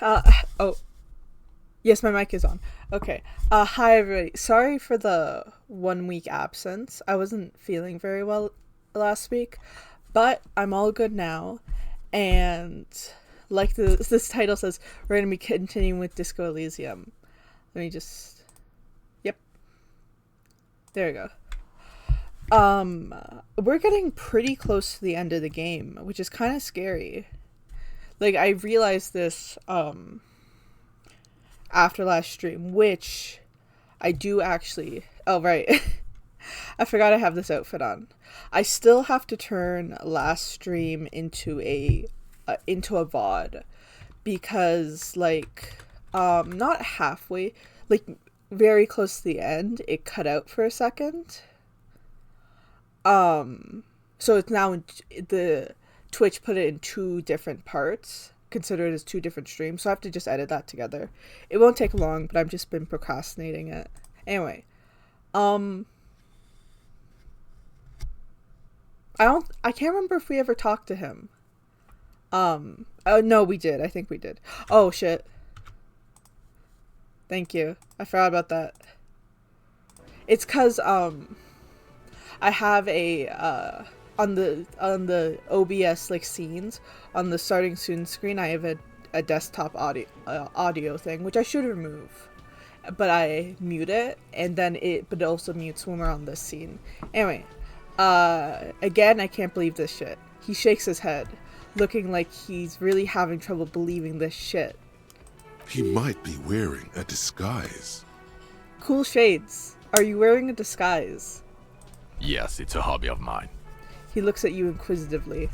Uh, oh, yes, my mic is on. Okay. Hi everybody. Sorry for the 1 week absence. I wasn't feeling very well last week, but I'm all good now. And like this title says, we're gonna be continuing with Disco Elysium. Let me just. Yep. There we go. We're getting pretty close to the end of the game, which is kind of scary. Like I realized this after last stream, which I do actually. Oh, right. I forgot I have this outfit on. I still have to turn last stream into a VOD because not halfway, like very close to the end, it cut out for a second. So it's now the Twitch put it in two different parts, consider it as two different streams, so I have to just edit that together. It won't take long, but I've just been procrastinating it. Anyway, um, I can't remember if we ever talked to him. Oh no, we did. I think we did. Oh shit. Thank you. I forgot about that. It's cause I have a on the OBS like scenes on the starting soon screen. I have a desktop audio thing, which I should remove, but I mute it, and then it also mutes when we're on this scene. Anyway, again, I can't believe this shit. He shakes his head, looking like he's really having trouble believing this shit. He might be wearing a disguise. Cool shades. Are you wearing a disguise? Yes, it's a hobby of mine. He looks at you inquisitively.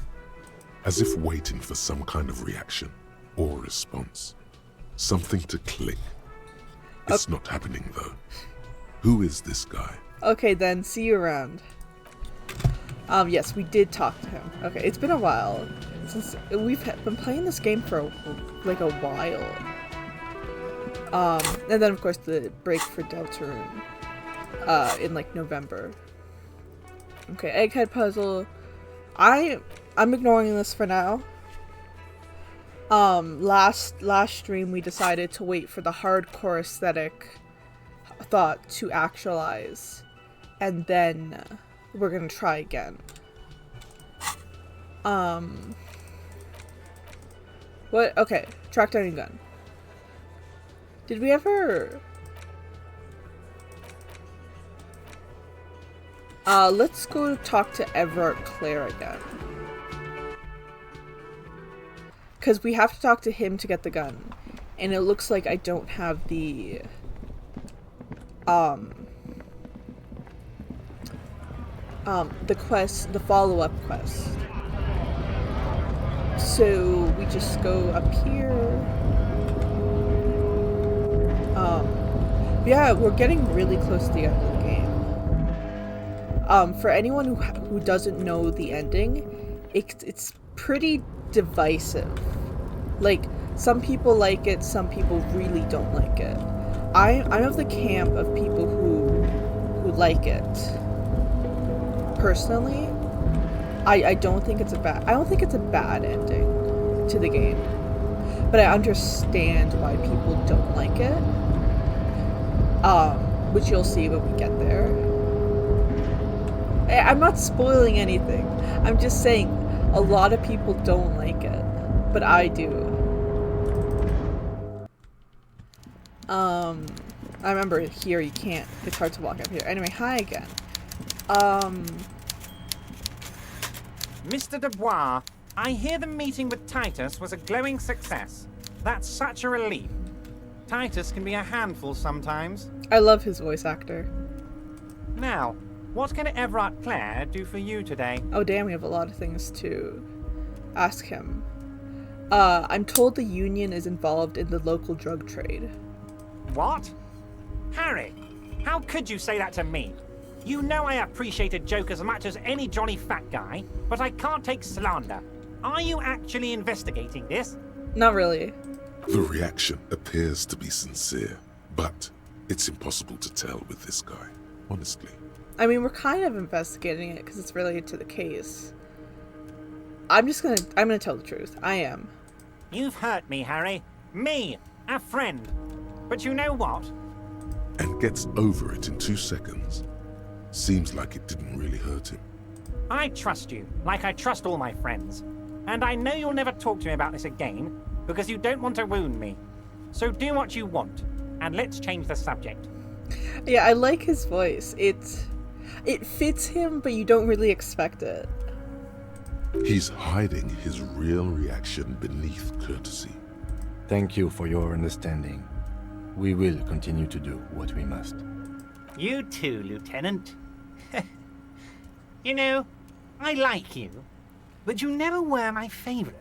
As if waiting for some kind of reaction or response. Something to click. It's not happening though. Who is this guy? Okay then, see you around. Yes, we did talk to him. Okay, it's been a while. Since we've been playing this game for a while. And then of course the break for Deltarune. In like November. Okay, egghead puzzle. I'm ignoring this for now. Last stream we decided to wait for the hardcore aesthetic thought to actualize, and then we're gonna try again. What? Okay, track down your gun. Did we ever? Let's go talk to Everard Clare again. Because we have to talk to him to get the gun. And it looks like I don't have the quest, the follow-up quest. So we just go up here. Yeah, we're getting really close to the end of the game. For anyone who doesn't know the ending, it's pretty divisive. Like, some people like it, some people really don't like it. I'm of the camp of people who like it. Personally, I don't think it's a bad ending to the game. But I understand why people don't like it. Which you'll see when we get there. I'm not spoiling anything. I'm just saying a lot of people don't like it, but I do. I remember here you can't. It's hard to walk up here. Anyway, hi again. Mr. Dubois, I hear the meeting with Titus was a glowing success. That's such a relief. Titus can be a handful sometimes. I love his voice actor. Now, what can Everard Clare do for you today? Oh damn, we have a lot of things to ask him. I'm told the Union is involved in the local drug trade. What? Harry, how could you say that to me? You know I appreciate a joke as much as any jolly fat guy, but I can't take slander. Are you actually investigating this? Not really. The reaction appears to be sincere, but it's impossible to tell with this guy, honestly. I mean, we're kind of investigating it because it's related to the case. I'm gonna tell the truth. I am. You've hurt me, Harry. Me, a friend. But you know what? And gets over it in 2 seconds. Seems like it didn't really hurt him. I trust you, like I trust all my friends. And I know you'll never talk to me about this again, because you don't want to wound me. So do what you want, and let's change the subject. Yeah, I like his voice. It fits him, but you don't really expect it. He's hiding his real reaction beneath courtesy. Thank you for your understanding. We will continue to do what we must. You too, Lieutenant. You know, I like you, but you never were my favorite.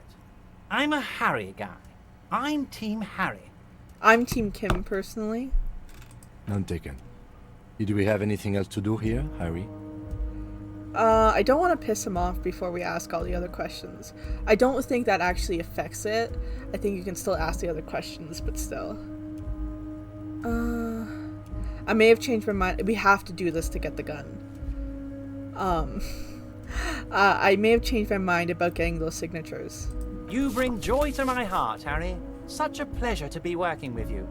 I'm a Harry guy. I'm Team Harry. I'm Team Kim, personally. None taken. Do we have anything else to do here, Harry? I don't want to piss him off before we ask all the other questions. I don't think that actually affects it. I think you can still ask the other questions, but still. I may have changed my mind. We have to do this to get the gun. I may have changed my mind about getting those signatures. You bring joy to my heart, Harry. Such a pleasure to be working with you.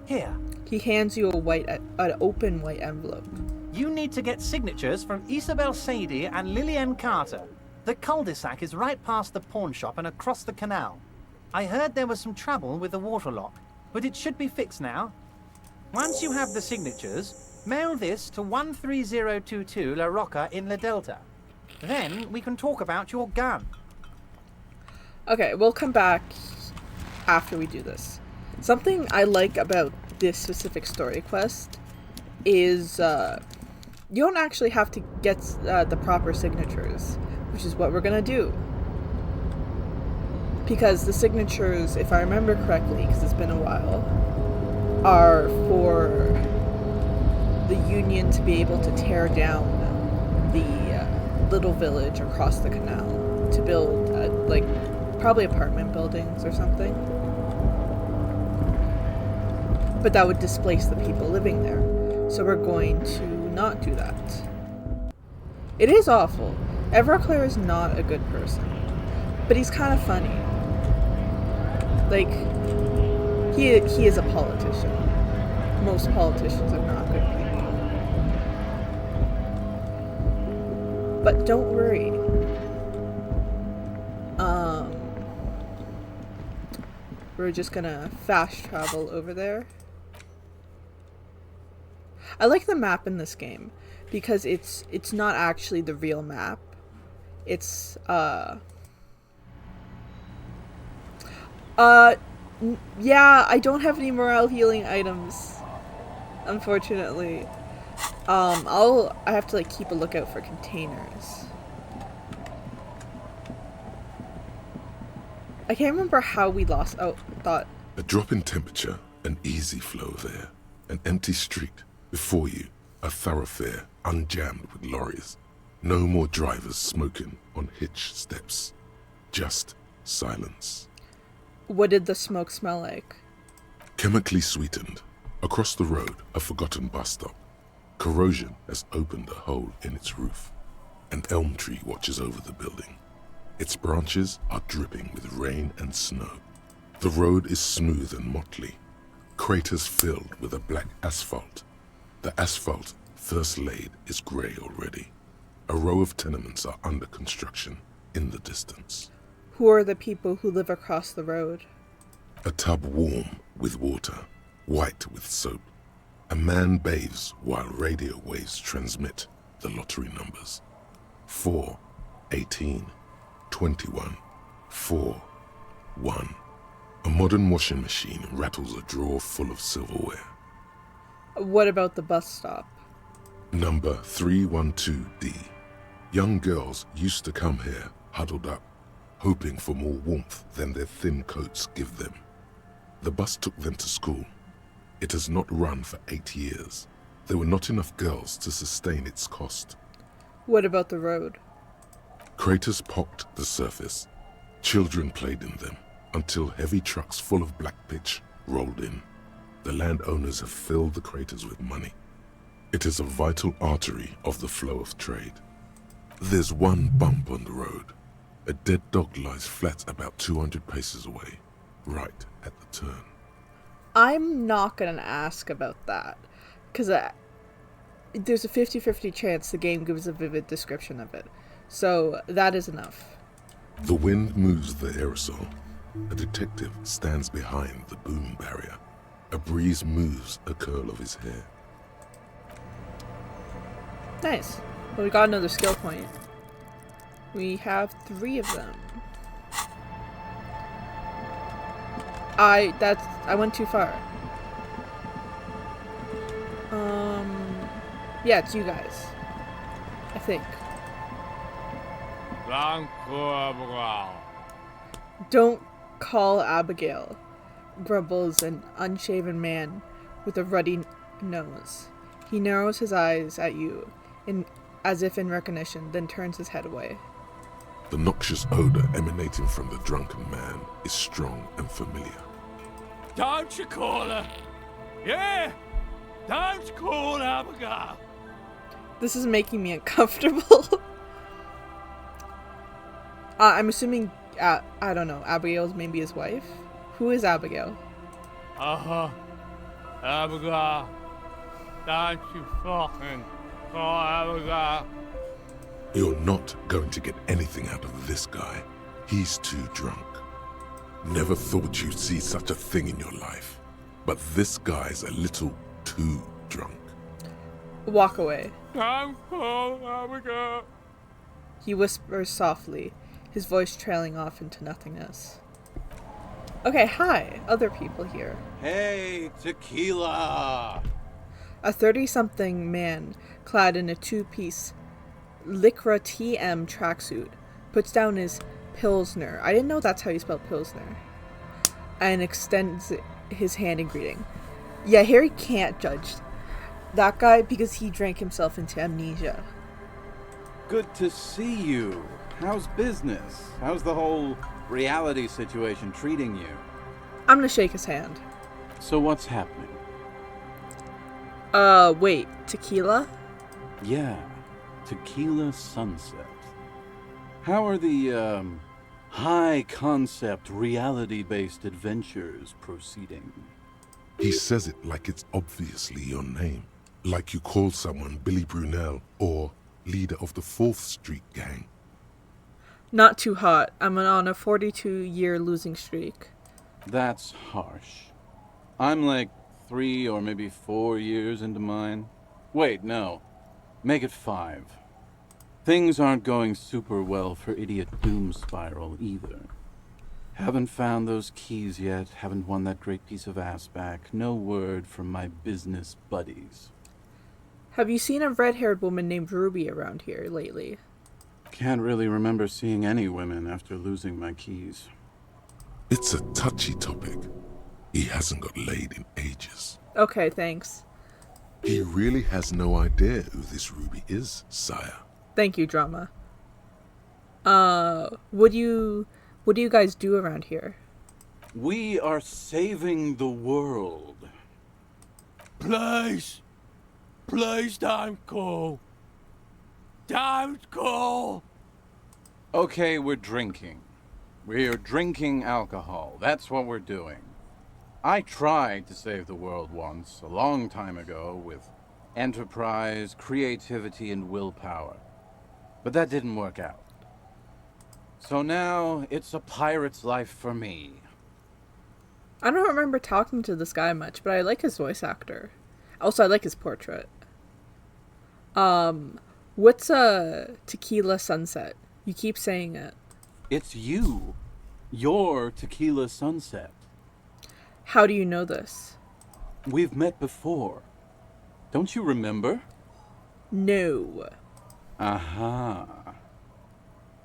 Here. He hands you an open white envelope. You need to get signatures from Isabel Sadie and Lillian Carter. The cul-de-sac is right past the pawn shop and across the canal. I heard there was some trouble with the water lock, but it should be fixed now. Once you have the signatures, mail this to 13022 La Rocca in La Delta. Then we can talk about your gun. Okay, we'll come back after we do this. Something I like about this specific story quest is you don't actually have to get the proper signatures, which is what we're gonna do. Because the signatures, if I remember correctly, because it's been a while, are for the Union to be able to tear down the little village across the canal to build, probably apartment buildings or something. But that would displace the people living there. So we're going to not do that. It is awful. Everclear is not a good person. But he's kind of funny. Like, he is a politician. Most politicians are not good people. But don't worry. We're just gonna fast travel over there. I like the map in this game because it's not actually the real map. It's yeah, I don't have any morale healing items, unfortunately. I have to keep a lookout for containers. I can't remember how we lost. Oh, thought. A drop in temperature, an easy flow of air, an empty street. Before you, a thoroughfare unjammed with lorries. No more drivers smoking on hitch steps. Just silence. What did the smoke smell like? Chemically sweetened. Across the road, a forgotten bus stop. Corrosion has opened a hole in its roof. An elm tree watches over the building. Its branches are dripping with rain and snow. The road is smooth and motley. Craters filled with a black asphalt. The asphalt, first laid, is grey already. A row of tenements are under construction in the distance. Who are the people who live across the road? A tub warm with water, white with soap. A man bathes while radio waves transmit the lottery numbers. 4, 18, 21, 4, 1. A modern washing machine rattles a drawer full of silverware. What about the bus stop? Number 312D. Young girls used to come here, huddled up, hoping for more warmth than their thin coats give them. The bus took them to school. It has not run for 8 years. There were not enough girls to sustain its cost. What about the road? Craters pocked the surface. Children played in them until heavy trucks full of black pitch rolled in. The landowners have filled the craters with money. It is a vital artery of the flow of trade. There's one bump on the road. A dead dog lies flat about 200 paces away. right at the turn. I'm not gonna ask about that, because there's a 50-50 chance the game gives a vivid description of it. So that is enough. The wind moves the aerosol. A detective stands behind the boom barrier. A breeze moves a curl of his hair. Nice. Well, we got another skill point. We have 3 of them. I went too far. Yeah, it's you guys. I think. Don't call Abigail, grumbles an unshaven man with a ruddy nose. He narrows his eyes at you, as if in recognition, then turns his head away. The noxious odor emanating from the drunken man is strong and familiar. Don't you call her? Yeah! Don't call Abigail! This is making me uncomfortable. I'm assuming, I don't know, Abigail's maybe his wife? Who is Abigail? Uh-huh. Abigail. Don't you fucking call Abigail. You're not going to get anything out of this guy. He's too drunk. Never thought you'd see such a thing in your life. But this guy's a little too drunk. Walk away. Don't call Abigail. He whispers softly, his voice trailing off into nothingness. Okay, hi, other people here. Hey, tequila! A 30-something man, clad in a 2-piece Lycra TM tracksuit, puts down his Pilsner. I didn't know that's how you spell Pilsner. And extends his hand in greeting. Yeah, Harry can't judge that guy because he drank himself into amnesia. Good to see you. How's business? How's the whole reality situation treating you? I'm gonna shake his hand. So what's happening? Wait, tequila? Yeah, Tequila Sunset. How are the, high-concept, reality-based adventures proceeding? He says it like it's obviously your name. Like you call someone Billy Brunel or leader of the 4th Street gang. Not too hot. I'm on a 42-year losing streak. That's harsh. I'm like 3 or maybe 4 years into mine. Wait, no. Make it 5. Things aren't going super well for Idiot Doom Spiral either. Haven't found those keys yet, haven't won that great piece of ass back, no word from my business buddies. Have you seen a red-haired woman named Ruby around here lately? Can't really remember seeing any women after losing my keys. It's a touchy topic. He hasn't got laid in ages. Okay, thanks. He really has no idea who this Ruby is, sire. Thank you, drama. What do you guys do around here? We are saving the world. Please. Please don't call. Don't call. Okay, we're drinking. We're drinking alcohol. That's what we're doing. I tried to save the world once, a long time ago, with enterprise, creativity, and willpower. But that didn't work out. So now, it's a pirate's life for me. I don't remember talking to this guy much, but I like his voice actor. Also, I like his portrait. What's a Tequila Sunset? You keep saying it. It's you. You're Tequila Sunset. How do you know this? We've met before. Don't you remember? No. Aha.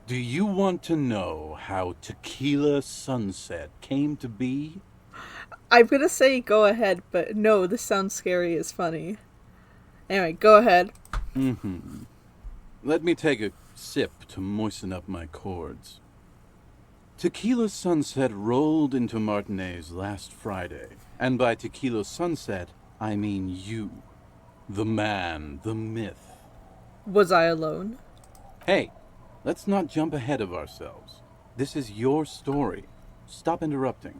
Do you want to know how Tequila Sunset came to be? I'm gonna say go ahead, but no, this sounds scary as funny. Anyway, go ahead. Let me take a sip to moisten up my chords. Tequila Sunset rolled into Martinez last Friday. And by Tequila Sunset, I mean you. The man, the myth. Was I alone? Hey, let's not jump ahead of ourselves. This is your story. Stop interrupting.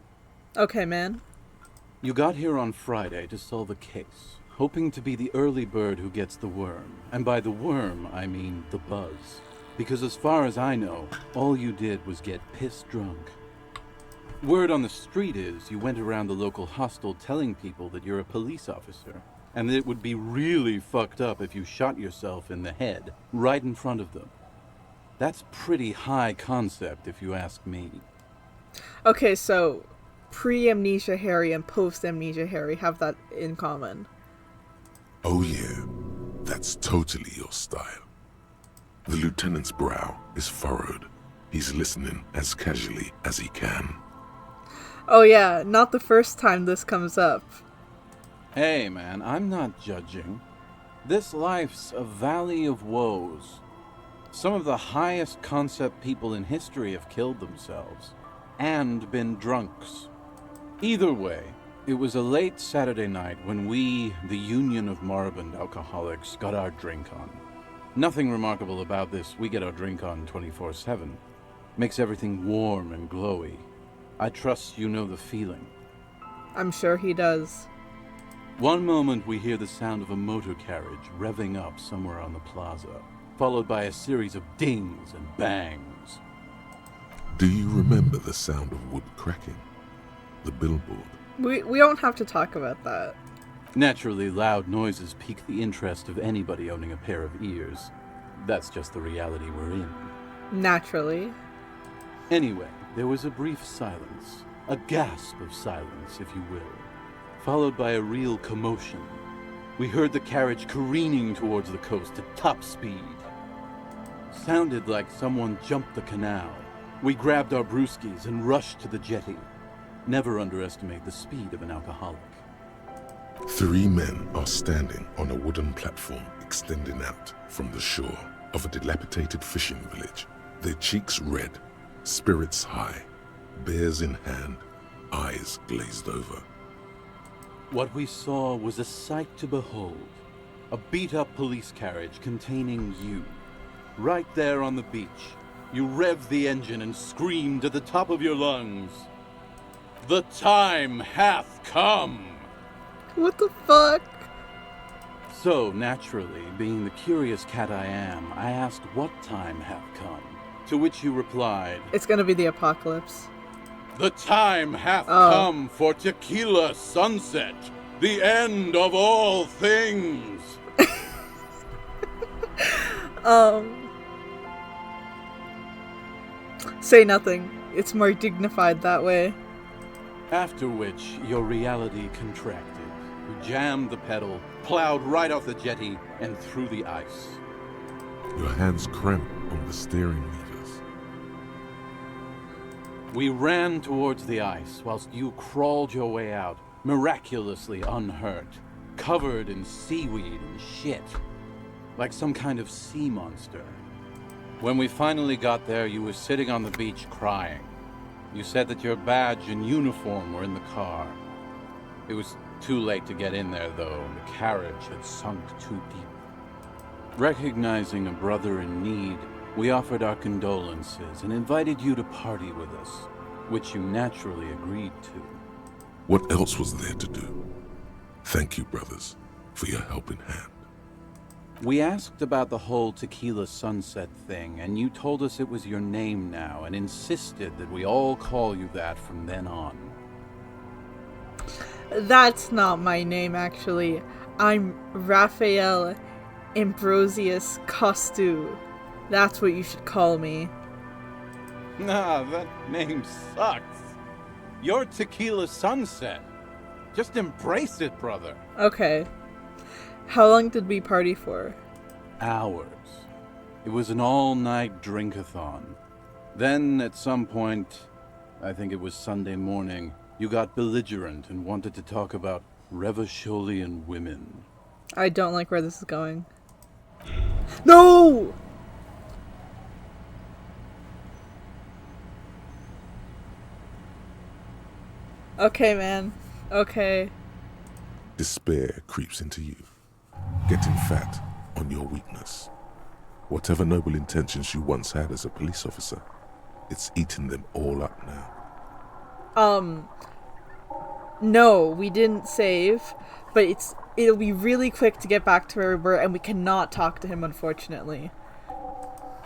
Okay, man. You got here on Friday to solve a case, hoping to be the early bird who gets the worm. And by the worm, I mean the buzz. Because as far as I know, all you did was get piss drunk. Word on the street is you went around the local hostel telling people that you're a police officer, and that it would be really fucked up if you shot yourself in the head, right in front of them. That's pretty high concept, if you ask me. Okay, so pre-amnesia Harry and post-amnesia Harry have that in common. Oh yeah, that's totally your style. The lieutenant's brow is furrowed. He's listening as casually as he can. Oh yeah, not the first time this comes up. Hey man, I'm not judging. This life's a valley of woes. Some of the highest concept people in history have killed themselves. And been drunks. Either way, it was a late Saturday night when we, the Union of Moribund Alcoholics, got our drink on. Nothing remarkable about this, we get our drink on 24/7. Makes everything warm and glowy. I trust you know the feeling. I'm sure he does. One moment we hear the sound of a motor carriage revving up somewhere on the plaza, followed by a series of dings and bangs. Do you remember the sound of wood cracking? The billboard? We don't have to talk about that. Naturally, loud noises pique the interest of anybody owning a pair of ears. That's just the reality we're in. Naturally. Anyway, there was a brief silence. A gasp of silence, if you will. Followed by a real commotion. We heard the carriage careening towards the coast at top speed. Sounded like someone jumped the canal. We grabbed our brewskis and rushed to the jetty. Never underestimate the speed of an alcoholic. 3 men are standing on a wooden platform extending out from the shore of a dilapidated fishing village. Their cheeks red, spirits high, beers in hand, eyes glazed over. What we saw was a sight to behold. A beat-up police carriage containing you. Right there on the beach. You revved the engine and screamed at the top of your lungs. "The time hath come!" What the fuck? So, naturally, being the curious cat I am, I asked what time hath come. To which you replied, It's gonna be the apocalypse. "The time hath come for tequila sunset, the end of all things." Say nothing. It's more dignified that way. After which, your reality contracted. You jammed the pedal, plowed right off the jetty, and through the ice. Your hands cramp on the steering levers. We ran towards the ice whilst you crawled your way out, miraculously unhurt, covered in seaweed and shit, like some kind of sea monster. When we finally got there, you were sitting on the beach crying. You said that your badge and uniform were in the car. It was too late to get in there, though, and the carriage had sunk too deep. Recognizing a brother in need, we offered our condolences and invited you to party with us, which you naturally agreed to. What else was there to do? Thank you, brothers, for your helping hand. We asked about the whole tequila sunset thing, and you told us it was your name now, and insisted that we all call you that from then on. That's not my name, actually. I'm Raphael Ambrosius Costu. That's what you should call me. Nah, that name sucks. You're Tequila Sunset. Just embrace it, brother. Okay. How long did we party for? Hours. It was an all-night drink-a-thon. Then, at some point, I think it was Sunday morning, you got belligerent and wanted to talk about Revacholian women. I don't like where this is going. No! Okay, man. Okay. Despair creeps into you, getting fat on your weakness. Whatever noble intentions you once had as a police officer, it's eating them all up now. No, we didn't save, but it'll be really quick to get back to where we were, and we cannot talk to him, unfortunately.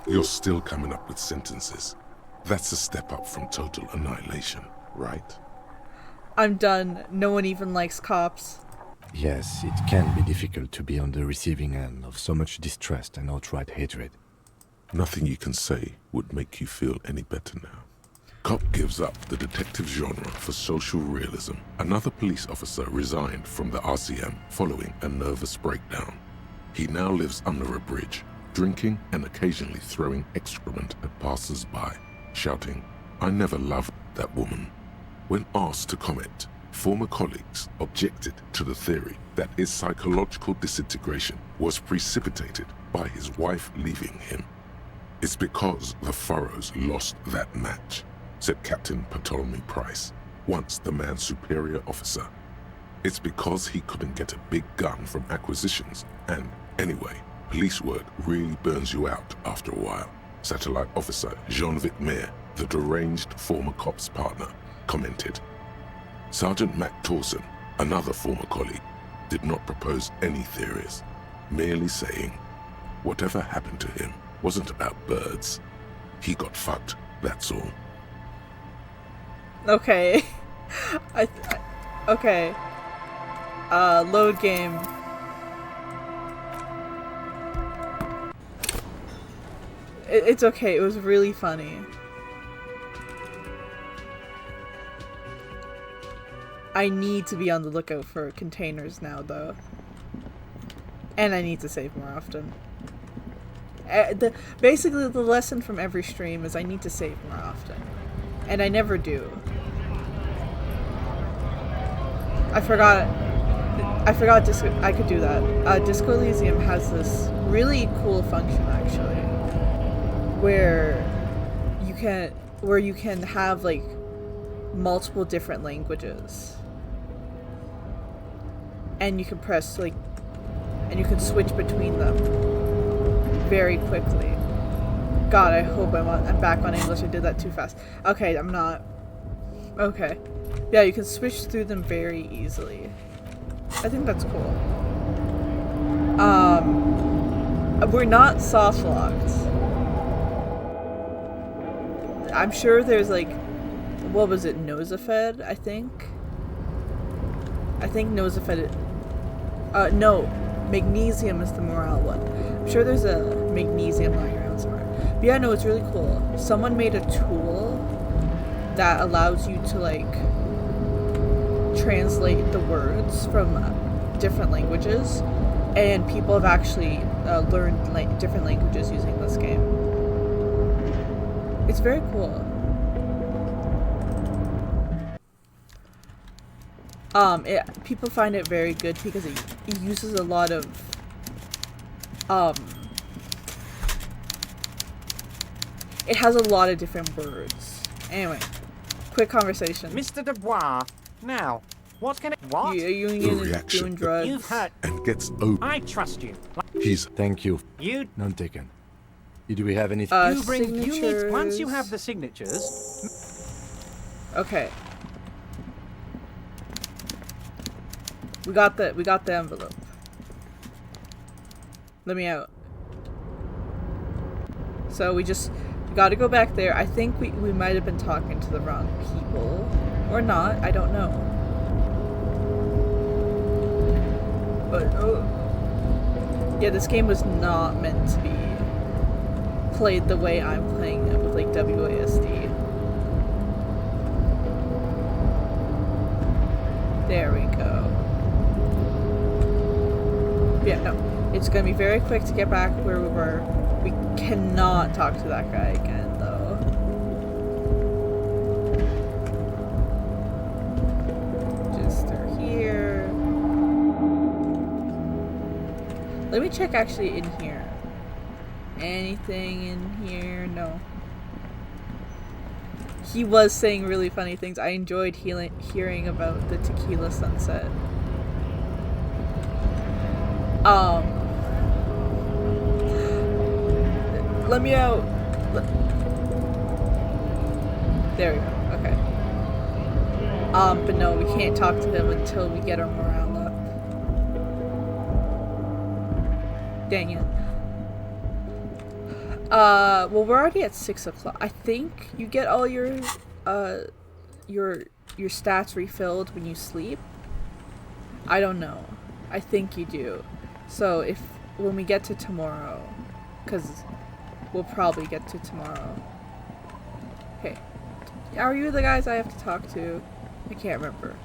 You're still coming up with sentences. That's a step up from total annihilation, right? I'm done. No one even likes cops. Yes, it can be difficult to be on the receiving end of so much distrust and outright hatred. Nothing you can say would make you feel any better now. Cop gives up the detective genre for social realism. Another police officer resigned from the RCM following a nervous breakdown. He now lives under a bridge, drinking and occasionally throwing excrement at passers-by, shouting, "I never loved that woman." When asked to comment, former colleagues objected to the theory that his psychological disintegration was precipitated by his wife leaving him. "It's because the Furrows lost that match," said Captain Ptolemy Price, once the man's superior officer. "It's because he couldn't get a big gun from acquisitions, and anyway, police work really burns you out after a while," Satellite Officer Jean-Vic Mayer, the deranged former cop's partner, commented. Sergeant Mac Torson, another former colleague, did not propose any theories, merely saying, "Whatever happened to him wasn't about birds. He got fucked, that's all." Okay. Okay. Load game. It's okay. It was really funny. I need to be on the lookout for containers now, though. And I need to save more often. Basically, the lesson from every stream is I need to save more often. And I never do. I forgot I could do that. Disco Elysium has this really cool function, actually, where you can have like multiple different languages, and you can press like, and you can switch between them very quickly. God, I hope I'm back on English. I did that too fast. Okay, I'm not. Okay. Yeah, you can switch through them very easily. I think that's cool. We're not soft locked. I'm sure there's like, what was it, Nosafed, I think? I think Nosafed, no, Magnesium is the morale one. I'm sure there's a Magnesium lying around somewhere. But yeah, no, it's really cool. Someone made a tool that allows you to like translate the words from different languages, and people have actually learned like different languages using this game. It's very cool. People find it very good because it uses a lot of it has a lot of different words. Anyway, quick conversation. Mr. Dubois, now, what can it... What? The The union is reaction. doing drugs. You've heard... And gets over. I trust you. He's Thank you. You... None taken. Do we have anything? You need... Once you signatures. have the signatures... Okay. We got the envelope. Let me out. So we got to go back there. I think we might have been talking to the wrong people. Or not. I don't know. But, yeah, this game was not meant to be played the way I'm playing it with, like, WASD. There we go. Yeah, no. It's gonna be very quick to get back where we were. We cannot talk to that guy again, though. Just through here. Let me check actually in here. Anything in here? No. He was saying really funny things. I enjoyed hearing about the tequila sunset. Let me out. There we go. Okay. But no, we can't talk to him until we get our morale up. Dang it. Well, we're already at 6 o'clock. I think you get all your stats refilled when you sleep. I don't know. I think you do. So when we get to tomorrow, because we'll probably get to tomorrow. Hey, are you the guys I have to talk to? I can't remember.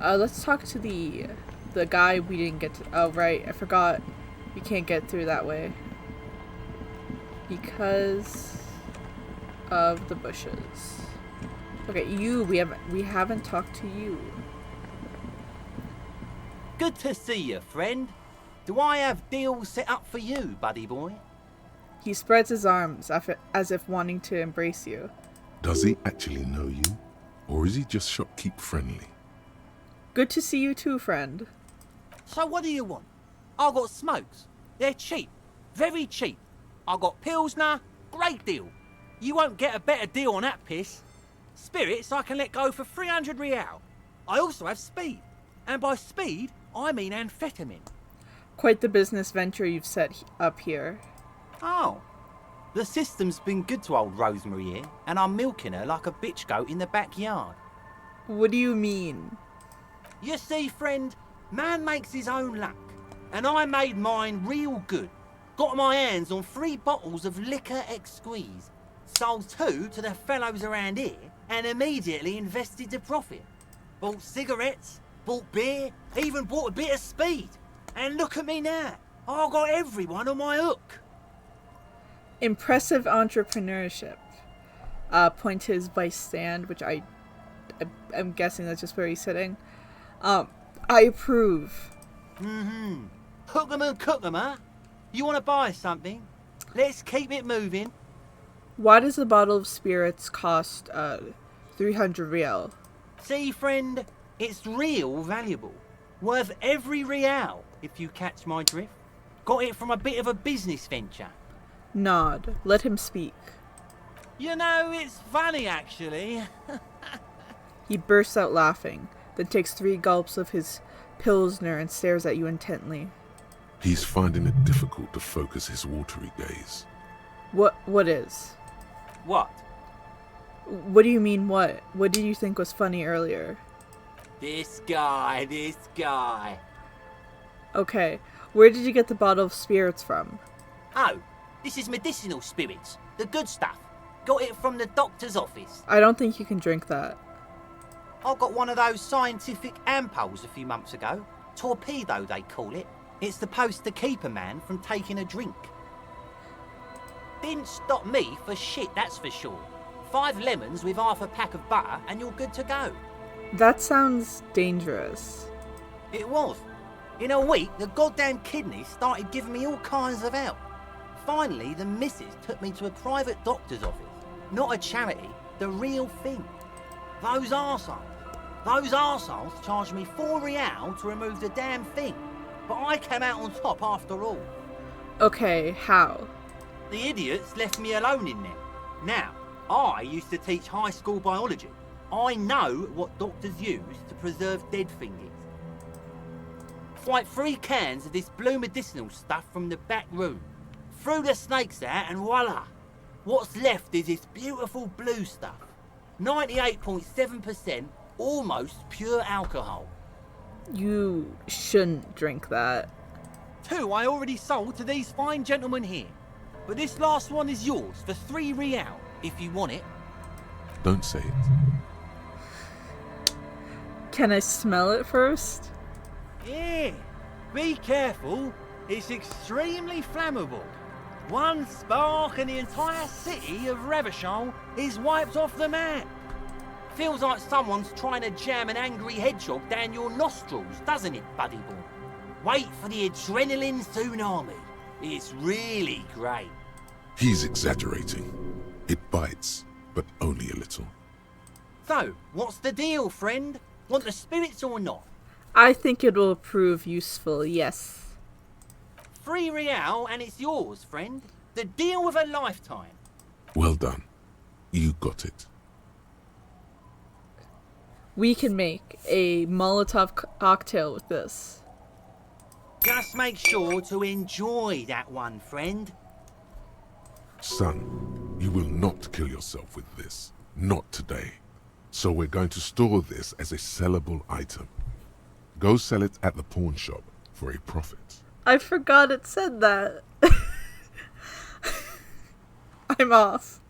Let's talk to the guy we didn't get to. Oh, right. I forgot. We can't get through that way. Because of the bushes. Okay, we haven't talked to you. Good to see you, friend. Do I have deals set up for you, buddy boy? He spreads his arms as if wanting to embrace you. Does he actually know you? Or is he just shopkeep friendly? Good to see you too, friend. So what do you want? I got smokes. They're cheap. Very cheap. I got Pilsner. Great deal. You won't get a better deal on that piss. Spirits I can let go for 300 real. I also have speed. And by speed, I mean amphetamine. Quite the business venture you've set up here. Oh. The system's been good to old Rosemary here, and I'm milking her like a bitch goat in the backyard. What do you mean? You see, friend, man makes his own luck, and I made mine real good. Got my hands on 3 bottles of liquor exquise, sold 2 to the fellows around here, and immediately invested the profit. Bought cigarettes, bought beer, even bought a bit of speed. And look at me now, I got everyone on my hook. Impressive entrepreneurship. Point to his vice stand, which I'm guessing that's just where he's sitting. I approve. Hook 'em and cook 'em, huh? You want to buy something? Let's keep it moving. Why does a bottle of spirits cost 300 real? See, friend, it's real valuable. Worth every real, if you catch my drift. Got it from a bit of a business venture. Nod. Let him speak. You know, it's funny, actually. He bursts out laughing, then takes 3 gulps of his Pilsner and stares at you intently. He's finding it difficult to focus his watery gaze. What is? What? What do you mean, what? What did you think was funny earlier? This guy. Okay, where did you get the bottle of spirits from? Oh, this is medicinal spirits. The good stuff. Got it from the doctor's office. I don't think you can drink that. I got one of those scientific ampoules a few months ago. Torpedo, they call it. It's supposed to keep a man from taking a drink. Didn't stop me for shit, that's for sure. 5 lemons with half a pack of butter and you're good to go. That sounds dangerous. It was. In a week, the goddamn kidneys started giving me all kinds of help. Finally, the missus took me to a private doctor's office. Not a charity, the real thing. Those arseholes charged me 4 real to remove the damn thing. But I came out on top after all. Okay, how? The idiots left me alone in there. Now, I used to teach high school biology. I know what doctors use to preserve dead things. Swipe 3 cans of this blue medicinal stuff from the back room. Threw the snakes out and voila! What's left is this beautiful blue stuff. 98.7% almost pure alcohol. You shouldn't drink that. 2 I already sold to these fine gentlemen here. But this last one is yours for 3 real, if you want it. Don't say it. Can I smell it first? Yeah, be careful. It's extremely flammable. One spark and the entire city of Revachol is wiped off the map. Feels like someone's trying to jam an angry hedgehog down your nostrils, doesn't it, buddy boy? Wait for the adrenaline tsunami. It's really great. He's exaggerating. It bites, but only a little. So, what's the deal, friend? Want the spirits or not? I think it will prove useful, yes. 3 real and it's yours, friend. The deal of a lifetime. Well done. You got it. We can make a Molotov cocktail with this. Just make sure to enjoy that one, friend. Son, you will not kill yourself with this. Not today. So we're going to store this as a sellable item. Go sell it at the pawn shop for a profit. I forgot it said that. I'm off.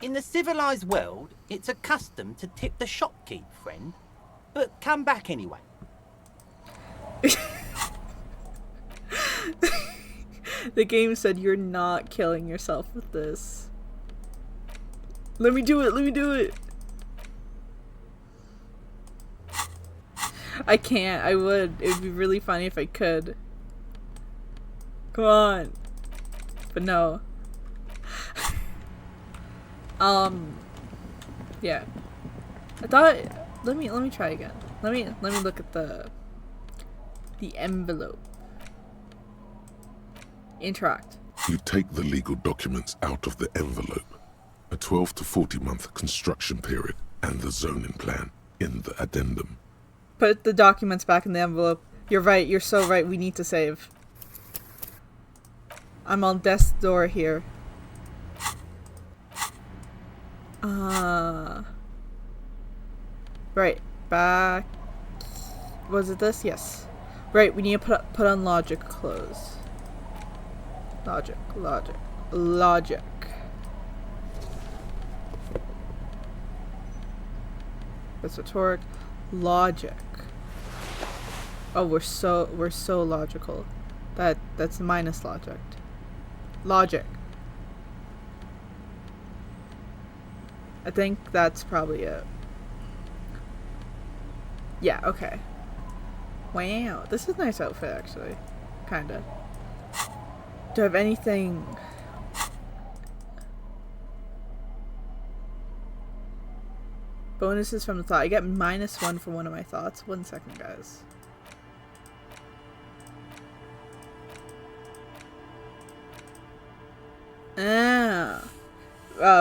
In the civilized world, it's a custom to tip the shopkeep, friend. But come back anyway. The game said you're not killing yourself with this. Let me do it, let me do it. I can't, I would. It would be really funny if I could. Come on. But no. Yeah. I thought, let me try again. Let me look at the envelope. Interact. You take the legal documents out of the envelope. A 12 to 40 month construction period and the zoning plan in the addendum. Put the documents back in the envelope. You're right, you're so right, we need to save. I'm on death's door here. Right, back. Was it this? Yes. Right, we need to put on logic close. Logic. That's rhetoric. Logic. Oh, we're so logical. That's minus logic. Logic. I think that's probably it. Yeah, okay. Wow, this is a nice outfit actually. Kinda. Do I have anything? Bonuses from the thought. I get -1 for one of my thoughts. 1 second, guys.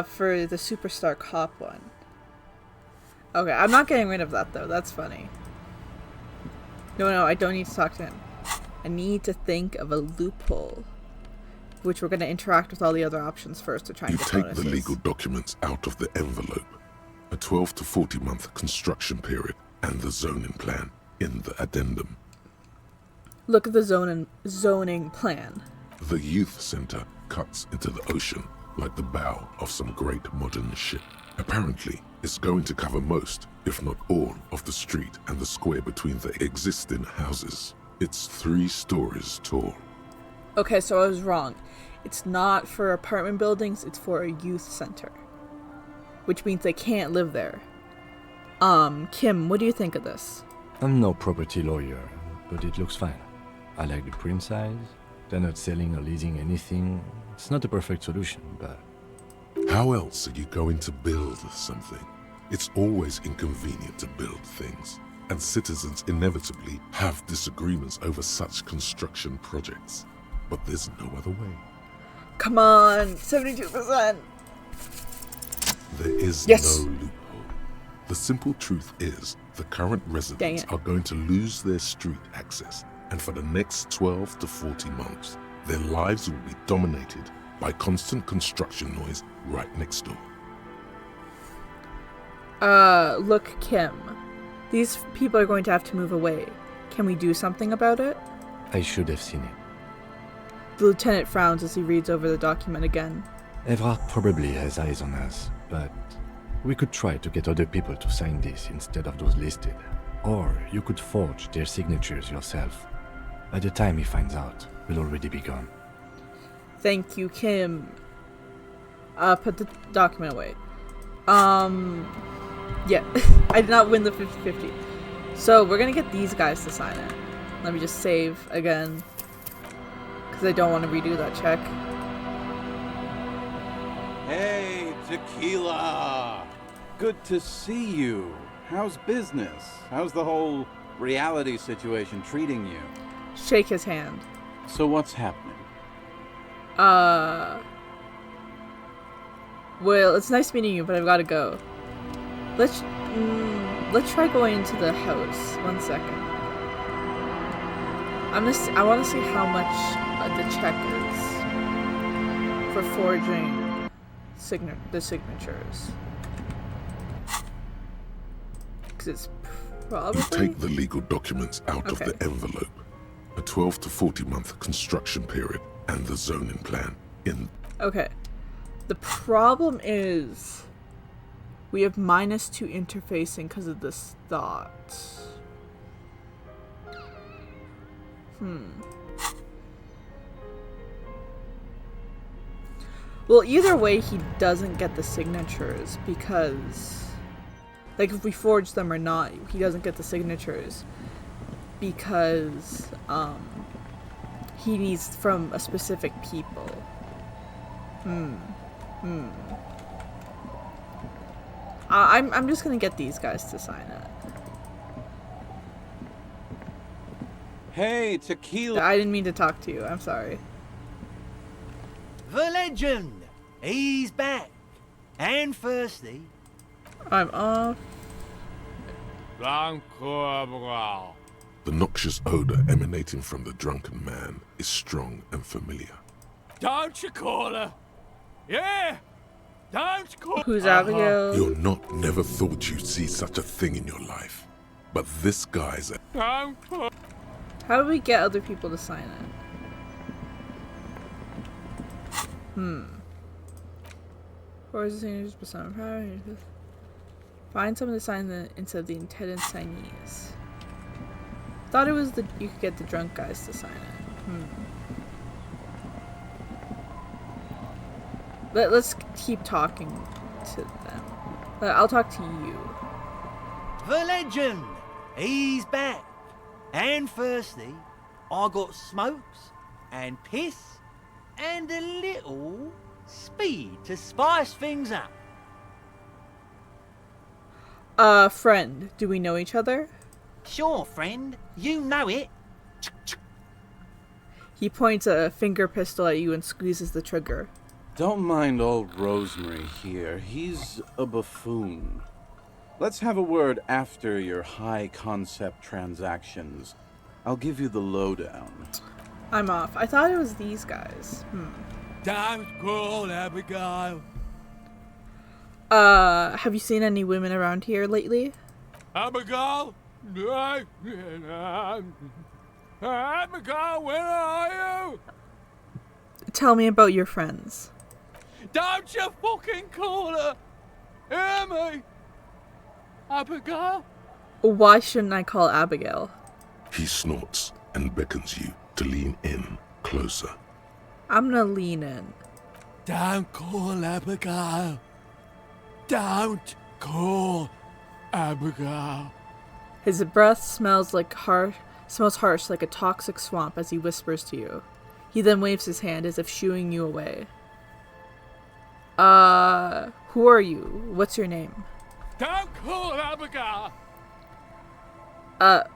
For the Superstar Cop one. Okay, I'm not getting rid of that though. That's funny. No, I don't need to talk to him. I need to think of a loophole, which we're going to interact with all the other options first to try and get bonuses. You take the legal documents out of the envelope. A 12 to 40 month construction period and the zoning plan in the addendum. Look at the zoning plan. The youth center cuts into the ocean like the bow of some great modern ship. Apparently, it's going to cover most, if not all, of the street and the square between the existing houses. It's 3 stories tall. Okay, so I was wrong. It's not for apartment buildings, it's for a youth center. Which means they can't live there. Kim, what do you think of this? I'm no property lawyer, but it looks fine. I like the print size. They're not selling or leasing anything. It's not a perfect solution, but... How else are you going to build something? It's always inconvenient to build things, and citizens inevitably have disagreements over such construction projects. But there's no other way. Come on, 72%! There is Yes. no loophole. The simple truth is, the current residents are going to lose their street access, and for the next 12 to 40 months, their lives will be dominated by constant construction noise right next door. Look, Kim. These people are going to have to move away. Can we do something about it? I should have seen it. The lieutenant frowns as he reads over the document again. Evrard probably has eyes on us, but we could try to get other people to sign this instead of those listed. Or you could forge their signatures yourself. By the time he finds out, we'll already be gone. Thank you, Kim. Put the document away. Yeah. I did not win the 50-50. So, we're gonna get these guys to sign it. Let me just save again. Because I don't want to redo that check. Hey, Tequila! Good to see you. How's business? How's the whole reality situation treating you? Shake his hand. So what's happening? Well, it's nice meeting you, but I've got to go. Let's try going into the house. 1 second. I want to see how much the check is for forging the signatures. Because it's probably... You take the legal documents out Okay. of the envelope. A 12 to 40 month construction period and the zoning plan in... Okay. The problem is we have -2 interfacing because of this thought. Well, either way, he doesn't get the signatures because, like, if we forge them or not, he doesn't get the signatures because he needs from a specific people. I'm just gonna get these guys to sign it. Hey, tequila. I didn't mean to talk to you. I'm sorry. The legend! He's back! And thirsty. I'm off. Blanco. The noxious odor emanating from the drunken man is strong and familiar. Don't you call her? Yeah! Don't call Who's Abigail? You're never thought you'd see such a thing in your life. But this guy's a... Don't call. How do we get other people to sign it? Or is the signatures beside him? Find someone to sign the instead of the intended signees. Thought it was you could get the drunk guys to sign it. Let's keep talking to them. I'll talk to you. The legend! He's back! And thirsty. I got smokes and piss and a little speed to spice things up. Friend, do we know each other? Sure, friend. You know it. He points a finger pistol at you and squeezes the trigger. Don't mind old Rosemary here. He's a buffoon. Let's have a word after your high-concept transactions. I'll give you the lowdown. I'm off. I thought it was these guys. Don't call Abigail. Have you seen any women around here lately? Abigail? Abigail, where are you? Tell me about your friends. Don't you fucking call her! Hear me? Abigail? Why shouldn't I call Abigail? He snorts and beckons you to lean in closer. I'm gonna lean in. Don't call Abigail. Don't call Abigail. His breath smells harsh like a toxic swamp as he whispers to you. He then waves his hand as if shooing you away. Who are you? What's your name? Don't call Abigail.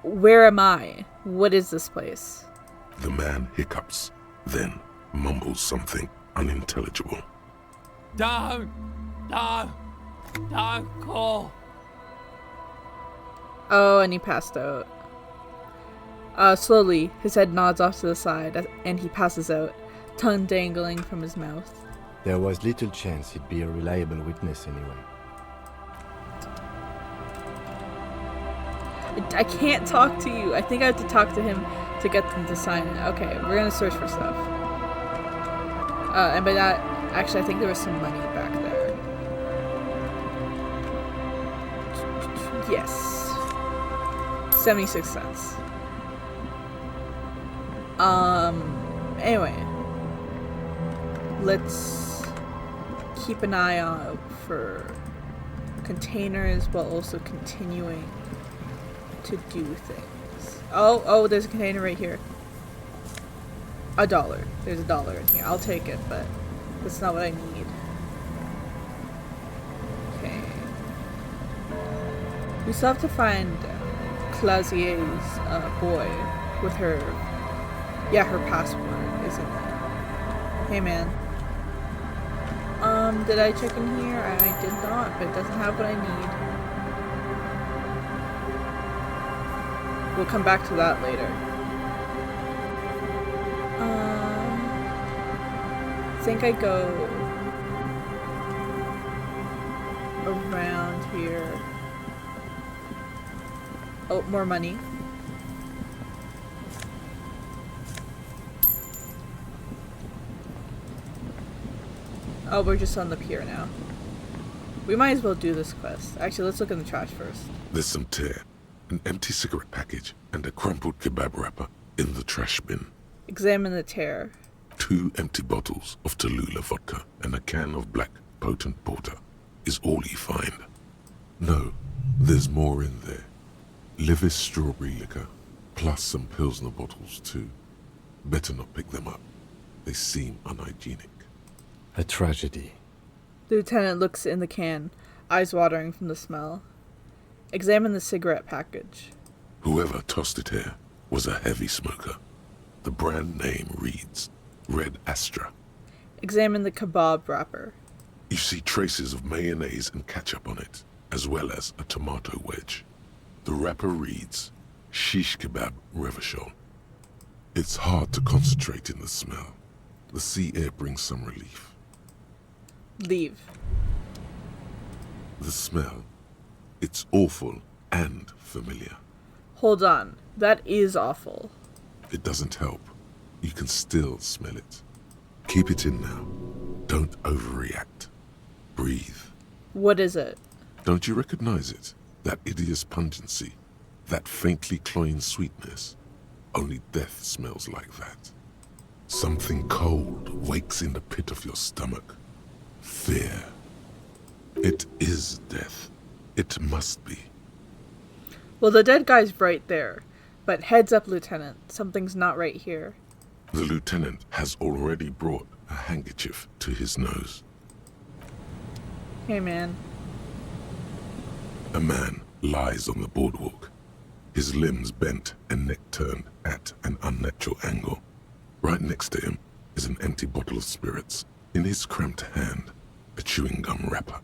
Where am I? What is this place? The man hiccups, then mumbles something unintelligible. Don't call. Oh, and he passed out. Slowly, his head nods off to the side, and he passes out, tongue dangling from his mouth. There was little chance he'd be a reliable witness anyway. I can't talk to you. I think I have to talk to him to get them to sign it. Okay, we're gonna search for stuff. And by that, actually, I think there was some money back there. Yes. 76 cents. Anyway. Let's keep an eye out for containers while also continuing to do things. Oh, there's a container right here. $1. There's $1 in here. I'll take it, but that's not what I need. Okay. We still have to find Clausier's boy with her... Yeah, her passport is in there. Hey, man. Did I check in here? I did not, but it doesn't have what I need. We'll come back to that later. I think I go around here. Oh, more money. Oh, we're just on the pier now. We might as well do this quest. Actually, let's look in the trash first. There's some tear, an empty cigarette package, and a crumpled kebab wrapper in the trash bin. Examine the tear. 2 empty bottles of Tallulah vodka and a can of black potent porter is all you find. No, there's more in there. Livis strawberry liquor, plus some Pilsner bottles too. Better not pick them up. They seem unhygienic. A tragedy. The lieutenant looks in the can, eyes watering from the smell. Examine the cigarette package. Whoever tossed it here was a heavy smoker. The brand name reads Red Astra. Examine the kebab wrapper. You see traces of mayonnaise and ketchup on it, as well as a tomato wedge. The wrapper reads Shish Kebab Revachol. It's hard to concentrate in the smell. The sea air brings some relief. Leave. The smell, it's awful and familiar. Hold on. That is awful. It doesn't help. You can still smell it. Keep it in now. Don't overreact. Breathe. What is it? Don't you recognize it? That hideous pungency, that faintly cloying sweetness. Only death smells like that. Something cold wakes in the pit of your stomach. Fear. It is death. It must be. Well, the dead guy's right there. But heads up, Lieutenant. Something's not right here. The lieutenant has already brought a handkerchief to his nose. Hey, man. A man lies on the boardwalk, his limbs bent and neck turned at an unnatural angle. Right next to him is an empty bottle of spirits. In his cramped hand, a chewing gum wrapper.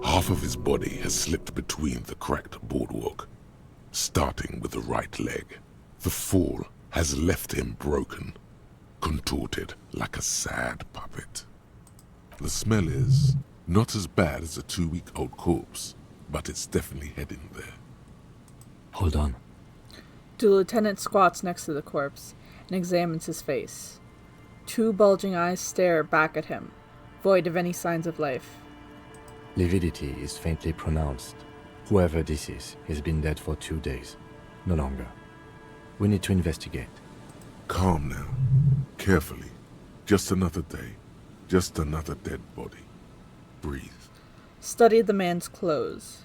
Half of his body has slipped between the cracked boardwalk, starting with the right leg. The fall has left him broken, contorted like a sad puppet. The smell is not as bad as a 2-week-old corpse, but it's definitely heading there. Hold on. The lieutenant squats next to the corpse and examines his face. 2 bulging eyes stare back at him, void of any signs of life. Lividity is faintly pronounced. Whoever this is has been dead for 2 days. No longer. We need to investigate. Calm now. Carefully. Just another day. Just another dead body. Breathe. Study the man's clothes.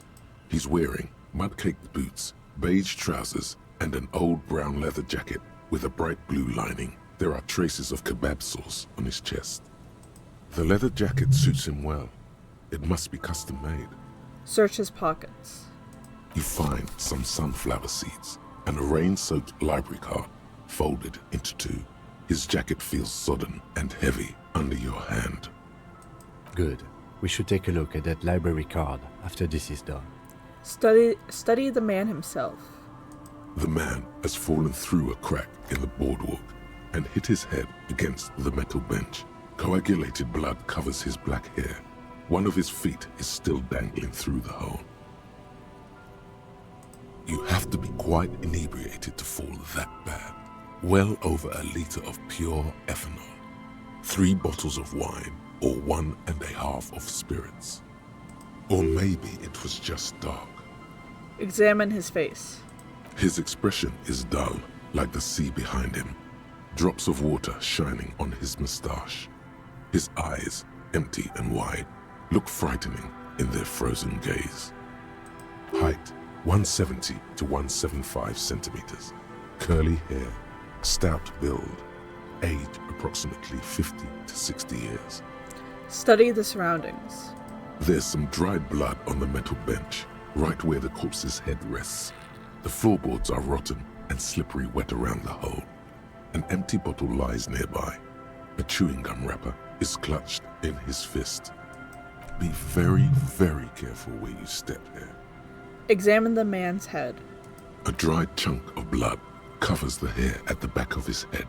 He's wearing mud-caked boots, beige trousers, and an old brown leather jacket with a bright blue lining. There are traces of kebab sauce on his chest. The leather jacket suits him well. It must be custom made. Search his pockets. You find some sunflower seeds and a rain-soaked library card folded into 2. His jacket feels sodden and heavy under your hand. Good. We should take a look at that library card after this is done. Study the man himself. The man has fallen through a crack in the boardwalk and hit his head against the metal bench. Coagulated blood covers his black hair. One of his feet is still dangling through the hole. You have to be quite inebriated to fall that bad. Well over a liter of pure ethanol. 3 bottles of wine, or 1.5 of spirits. Or maybe it was just dark. Examine his face. His expression is dull, like the sea behind him. Drops of water shining on his mustache. His eyes, empty and wide, look frightening in their frozen gaze. Height, 170 to 175 centimeters. Curly hair, stout build. Age, approximately 50 to 60 years. Study the surroundings. There's some dried blood on the metal bench, right where the corpse's head rests. The floorboards are rotten and slippery wet around the hole. An empty bottle lies nearby. A chewing gum wrapper is clutched in his fist. Be very, very careful where you step here. Examine the man's head. A dried chunk of blood covers the hair at the back of his head.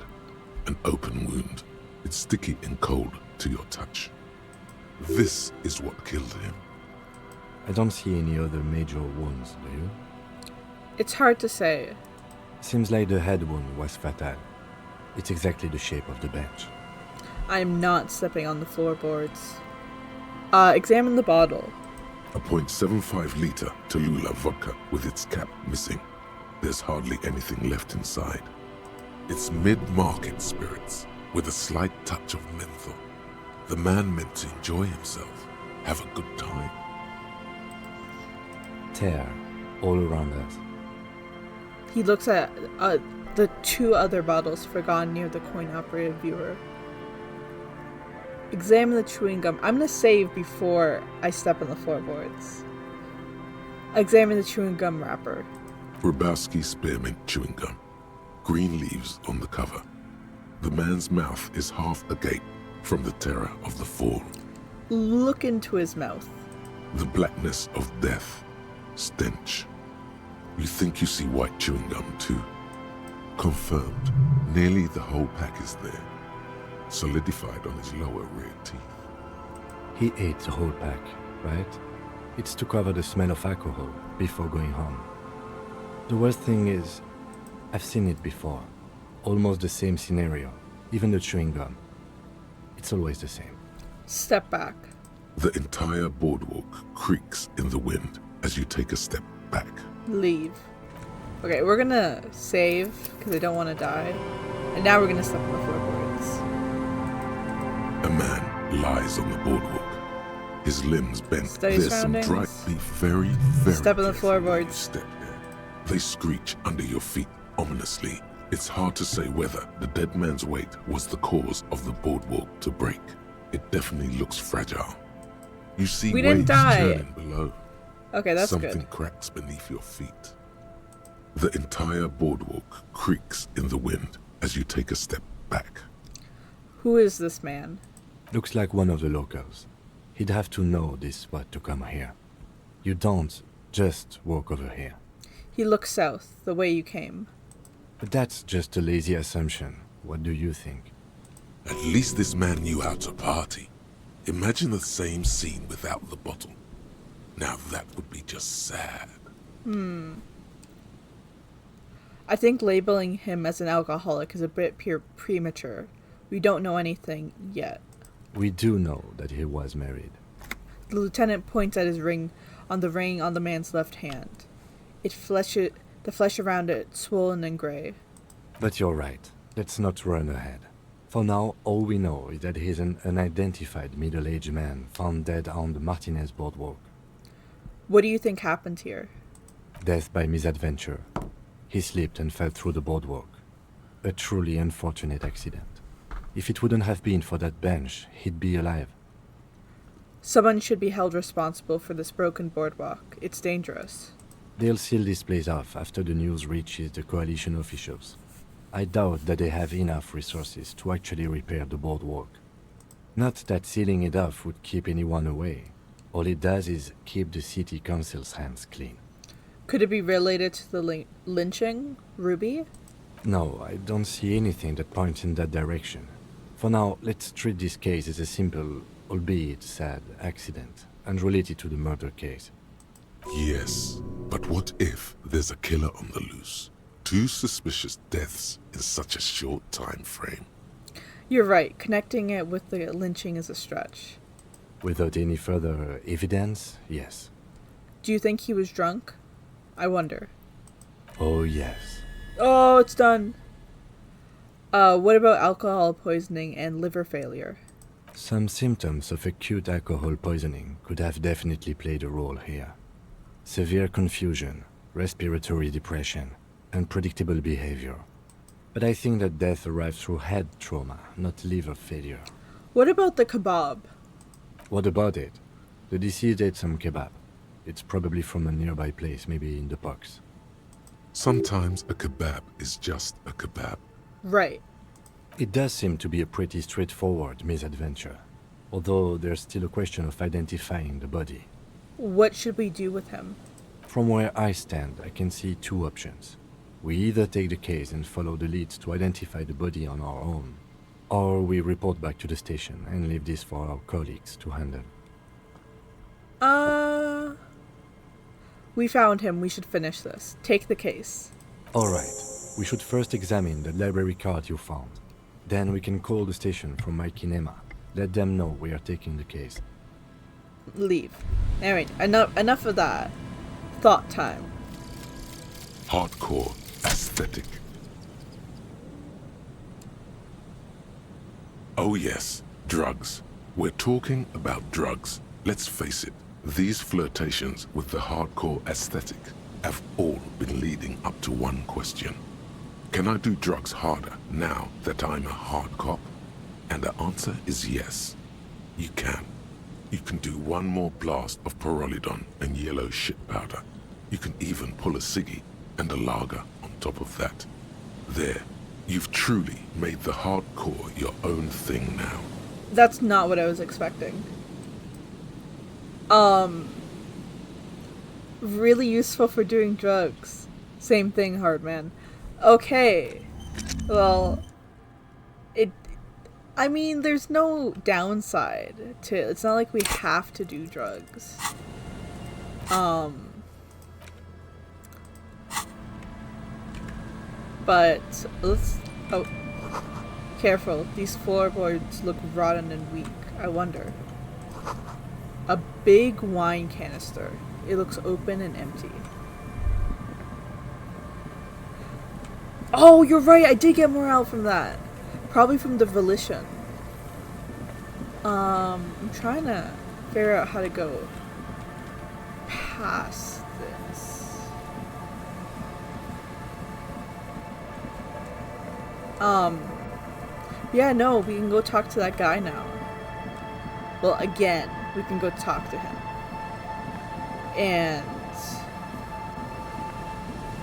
An open wound. It's sticky and cold to your touch. This is what killed him. I don't see any other major wounds, do you? It's hard to say. Seems like the head wound was fatal. It's exactly the shape of the bench. I am not stepping on the floorboards. Examine the bottle. A .75 liter Tallulah vodka with its cap missing. There's hardly anything left inside. It's mid-market spirits with a slight touch of menthol. The man meant to enjoy himself, have a good time. Tear all around us. He looks at the two other bottles forgone near the coin-operated viewer. Examine the chewing gum. I'm gonna save before I step on the floorboards. Examine the chewing gum wrapper. Grabowski spearmint chewing gum. Green leaves on the cover. The man's mouth is half agape from the terror of the fall. Look into his mouth. The blackness of death. Stench. You think you see white chewing gum too. Confirmed. Nearly the whole pack is there. Solidified on his lower rear teeth. He ate the whole pack, right? It's to cover the smell of alcohol before going home. The worst thing is, I've seen it before. Almost the same scenario. Even the chewing gum. It's always the same. Step back. The entire boardwalk creaks in the wind as you take a step back. Leave. Okay, we're gonna save, because I don't want to die. And now we're gonna step on the floorboards. A man lies on the boardwalk. His limbs bent. Study There's some surroundings. dry. Be very, very Step on the careful when you floorboards. Step here. They screech under your feet ominously. It's hard to say whether the dead man's weight was the cause of the boardwalk to break. It definitely looks fragile. You see We didn't waves die. turning below. Okay, that's Something good. cracks beneath your feet. The entire boardwalk creaks in the wind as you take a step back. Who is this man? Looks like one of the locals. He'd have to know this spot to come here. You don't just walk over here. He looks south, the way you came. But that's just a lazy assumption. What do you think? At least this man knew how to party. Imagine the same scene without the bottle. Now that would be just sad. I think labeling him as an alcoholic is a bit premature. We don't know anything yet. We do know that he was married. The lieutenant points at his ring on the man's left hand. The flesh around it swollen and gray. But you're right. Let's not run ahead. For now, all we know is that he's an unidentified middle-aged man found dead on the Martinez boardwalk. What do you think happened here? Death by misadventure. He slipped and fell through the boardwalk. A truly unfortunate accident. If it wouldn't have been for that bench, he'd be alive. Someone should be held responsible for this broken boardwalk. It's dangerous. They'll seal this place off after the news reaches the coalition officials. I doubt that they have enough resources to actually repair the boardwalk. Not that sealing it off would keep anyone away. All it does is keep the city council's hands clean. Could it be related to the lynching, Ruby? No, I don't see anything that points in that direction. For now, let's treat this case as a simple, albeit sad, accident, unrelated to the murder case. Yes, but what if there's a killer on the loose? 2 suspicious deaths in such a short time frame. You're right. Connecting it with the lynching is a stretch. Without any further evidence, yes. Do you think he was drunk? I wonder. Oh, yes. Oh, it's done. What about alcohol poisoning and liver failure? Some symptoms of acute alcohol poisoning could have definitely played a role here. Severe confusion, respiratory depression, unpredictable behavior. But I think that death arrived through head trauma, not liver failure. What about the kebab? What about it? The deceased ate some kebab. It's probably from a nearby place, maybe in the box. Sometimes a kebab is just a kebab. Right. It does seem to be a pretty straightforward misadventure, although there's still a question of identifying the body. What should we do with him? From where I stand, I can see two options. We either take the case and follow the leads to identify the body on our own, or we report back to the station and leave this for our colleagues to handle. We found him. We should finish this. Take the case. Alright, we should first examine the library card you found. Then we can call the station from my kinema. Let them know we are taking the case. Leave. Alright, enough of that. Thought time. Hardcore aesthetic. Oh yes, drugs. We're talking about drugs. Let's face it, these flirtations with the hardcore aesthetic have all been leading up to one question. Can I do drugs harder now that I'm a hard cop? And the answer is yes. You can. You can do one more blast of pyrrolidon and yellow shit powder. You can even pull a ciggy and a lager on top of that. There, you've truly made the hardcore your own thing now. That's not what I was expecting. Really useful for doing drugs. Same thing, Hardman. Okay. Well, I mean, there's no downside to it. It's not like we have to do drugs. But let's... Oh. Careful. These floorboards look rotten and weak. I wonder. A big wine canister. It looks open and empty. Oh, you're right. I did get morale from that. Probably from the volition. I'm trying to figure out how to go past this. Yeah, no, we can go talk to that guy now. Well, again, we can go talk to him. And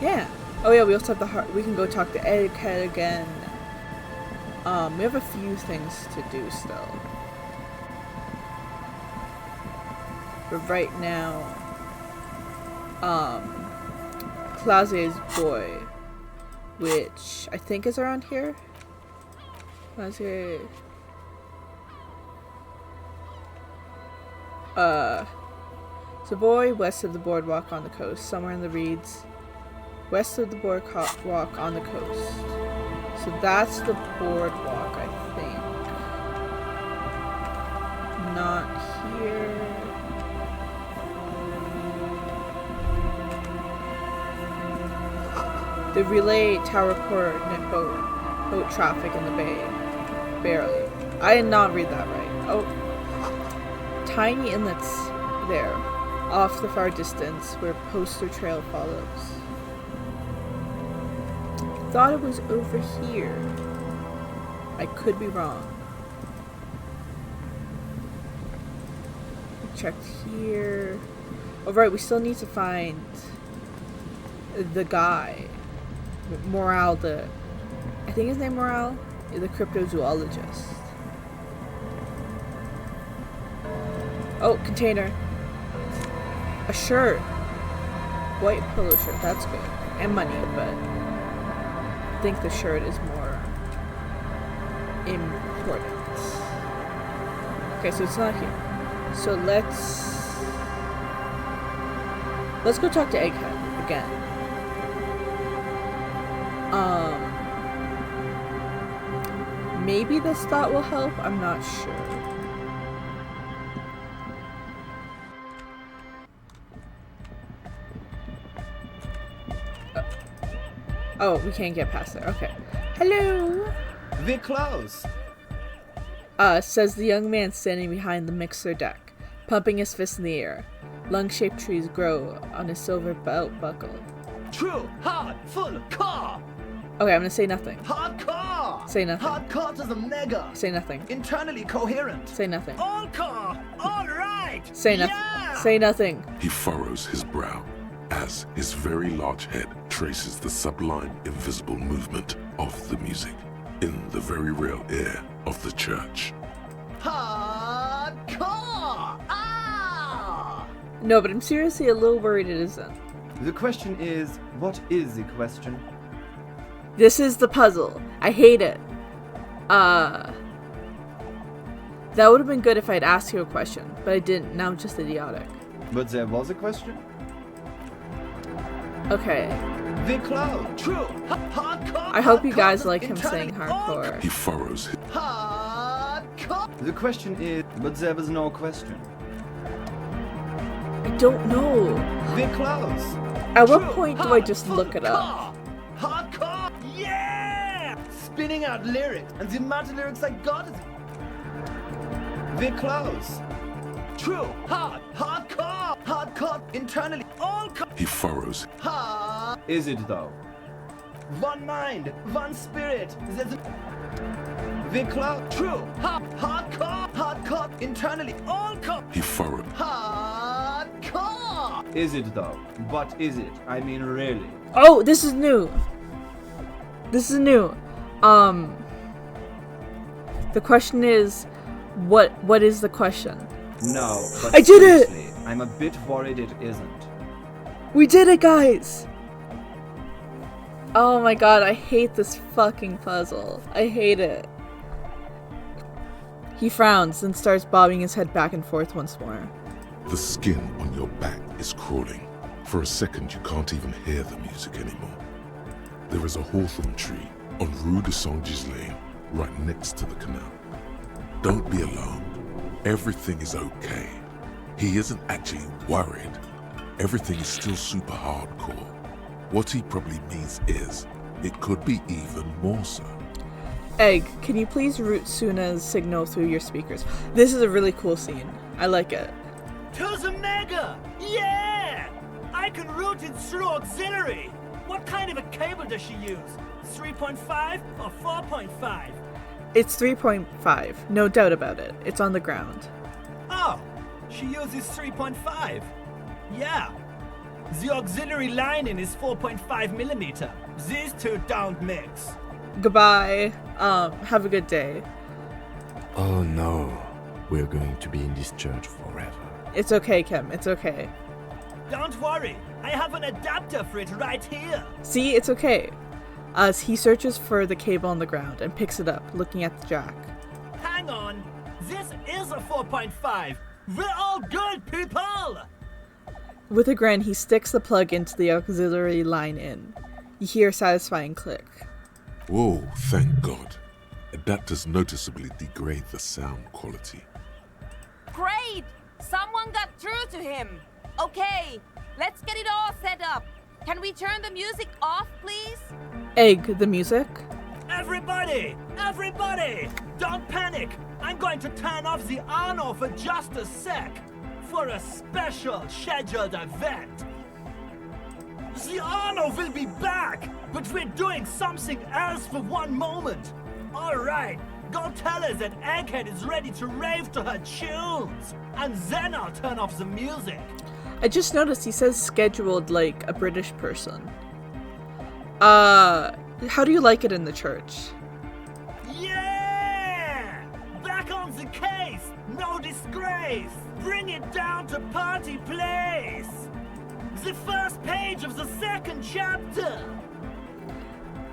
yeah. Oh yeah, we also have we can go talk to Egghead again. We have a few things to do still. But right now, Clausier's boy, which I think is around here. Clausier. It's a boy west of the boardwalk on the coast, somewhere in the reeds. West of the boardwalk on the coast. So that's the boardwalk, I think. Not here. The relay tower coordinate boat traffic in the bay. Barely. I did not read that right. Oh. Tiny inlets there, off the far distance, where Poster Trail follows. Thought it was over here. I could be wrong. Checked here. Oh right, we still need to find the guy. Morale, I think his name Morale? The cryptozoologist. Oh, container. A shirt. White polo shirt, that's good. And money, but I think the shirt is more important. Okay, so it's not here. So let's go talk to Egghead again. Maybe this thought will help, I'm not sure. Oh, we can't get past there. Okay. Hello. We're close. Says the young man standing behind the mixer deck, pumping his fist in the air. Lung-shaped trees grow on his silver belt buckle. True, hard, full, car. Okay, I'm gonna say nothing. Hard car. Say nothing. Hard car to the mega. Say nothing. Internally coherent. Say nothing. All car. All right. Say nothing. Yeah. Say nothing. He furrows his brow as his very large head traces the sublime, invisible movement of the music. in the very real ear of the church. Hardcore! Ah! No, but I'm seriously a little worried it isn't. The question is, what is the question? This is the puzzle. I hate it. That would have been good if I'd asked you a question, but I didn't. Now I'm just idiotic. But there was a question? Okay. The cloud. True. Hardcore. I hope you guys Hardcore like him entirely saying hardcore. He furrows his Hardcore. The question is, but there was no question. I don't know. The clouds. At what point do I just look it up? Hardcore. Yeah. Spinning out lyrics, and the amount of lyrics I got is. The clouds. True. Hardcore. Hardcore. Internally. All. He furrows. Is it though? One mind, one spirit. There's the cloud. True. Hardcore. Internally. All. He furrowed. Hardcore. Is it though? But is it? I mean, really? Oh, this is new. This is new. The question is, what is the question? No, but I did it! seriously, I'm a bit worried it isn't. We did it, guys! Oh my god, I hate this fucking puzzle. I hate it. He frowns, then starts bobbing his head back and forth once more. The skin on your back is crawling. For a second, you can't even hear the music anymore. There is a hawthorn tree on Rue de Saint-Gilles Lane, right next to the canal. Don't be alarmed. Everything is okay. He isn't actually worried. Everything is still super hardcore. What he probably means is, it could be even more so. Egg, can you please route Suna's signal through your speakers? This is a really cool scene. I like it. To the mega! Yeah! I can route it through auxiliary. What kind of a cable does she use? 3.5 or 4.5? It's 3.5, no doubt about it. It's on the ground. Oh, she uses 3.5. Yeah. The auxiliary lining is 4.5 millimeter. These two don't mix. Goodbye. Have a good day. Oh no, we're going to be in this church forever. It's okay, Kim. It's okay. Don't worry. I have an adapter for it right here. See, it's okay. As he searches for the cable on the ground and picks it up, looking at the jack. Hang on. This is a 4.5. We're all good, people! With a grin, he sticks the plug into the auxiliary line in. You hear a satisfying click. Whoa, thank God. Adapters noticeably degrade the sound quality. Great! Someone got through to him. Okay, let's get it all set up. Can we turn the music off, please? Egg, the music? Everybody! Everybody! Don't panic! I'm going to turn off the Arno for just a sec. For a special scheduled event. The Arno will be back, but we're doing something else for one moment. Alright, go tell her that Egghead is ready to rave to her tunes. And then I'll turn off the music. I just noticed he says scheduled like a British person. How do you like it in the church? Yeah! Back on the case! No disgrace! Bring it down to party place! The first page of the second chapter!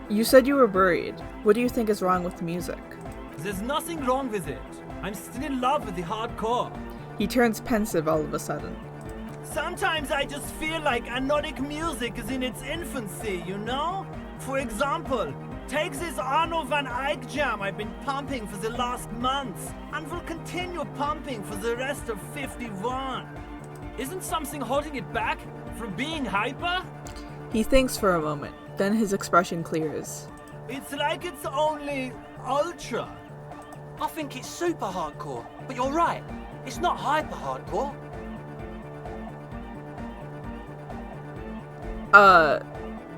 You said you were worried. What do you think is wrong with the music? There's nothing wrong with it. I'm still in love with the hardcore. He turns pensive all of a sudden. Sometimes I just feel like anodic music is in its infancy, you know? For example, take this Arno van Eyck jam I've been pumping for the last month, and will continue pumping for the rest of 51. Isn't something holding it back from being hyper? He thinks for a moment, then his expression clears. It's like it's only ultra. I think it's super hardcore, but you're right. It's not hyper hardcore.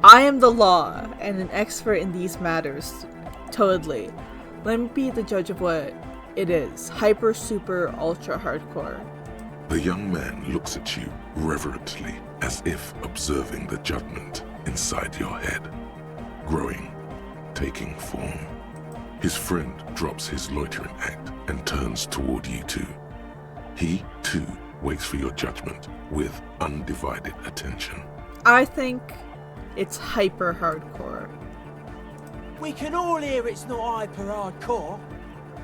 I am the law, and an expert in these matters. Totally. Let me be the judge of what it is. Hyper, super, ultra hardcore. The young man looks at you reverently, as if observing the judgment inside your head. Growing, taking form. His friend drops his loitering act and turns toward you two. He, too, waits for your judgment with undivided attention. I think it's hyper hardcore. We can all hear it's not hyper hardcore.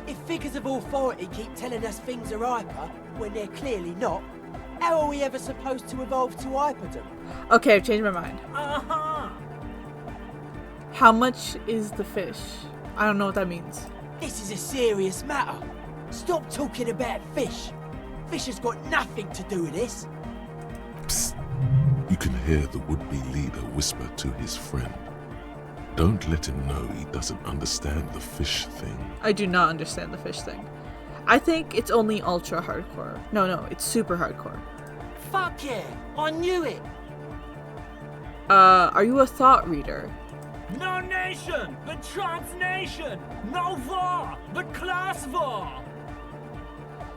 If figures of authority keep telling us things are hyper when they're clearly not, how are we ever supposed to evolve to hyperdom? Okay, I've changed my mind. Uh-huh. How much is the fish? I don't know what that means. This is a serious matter. Stop talking about fish. Fish has got nothing to do with this. Psst. You can hear the would-be leader whisper to his friend. Don't let him know he doesn't understand the fish thing. I do not understand the fish thing. I think it's only ultra hardcore. No, it's super hardcore. Fuck yeah, I knew it. Are you a thought reader? No nation, but transnation. No war, but class war.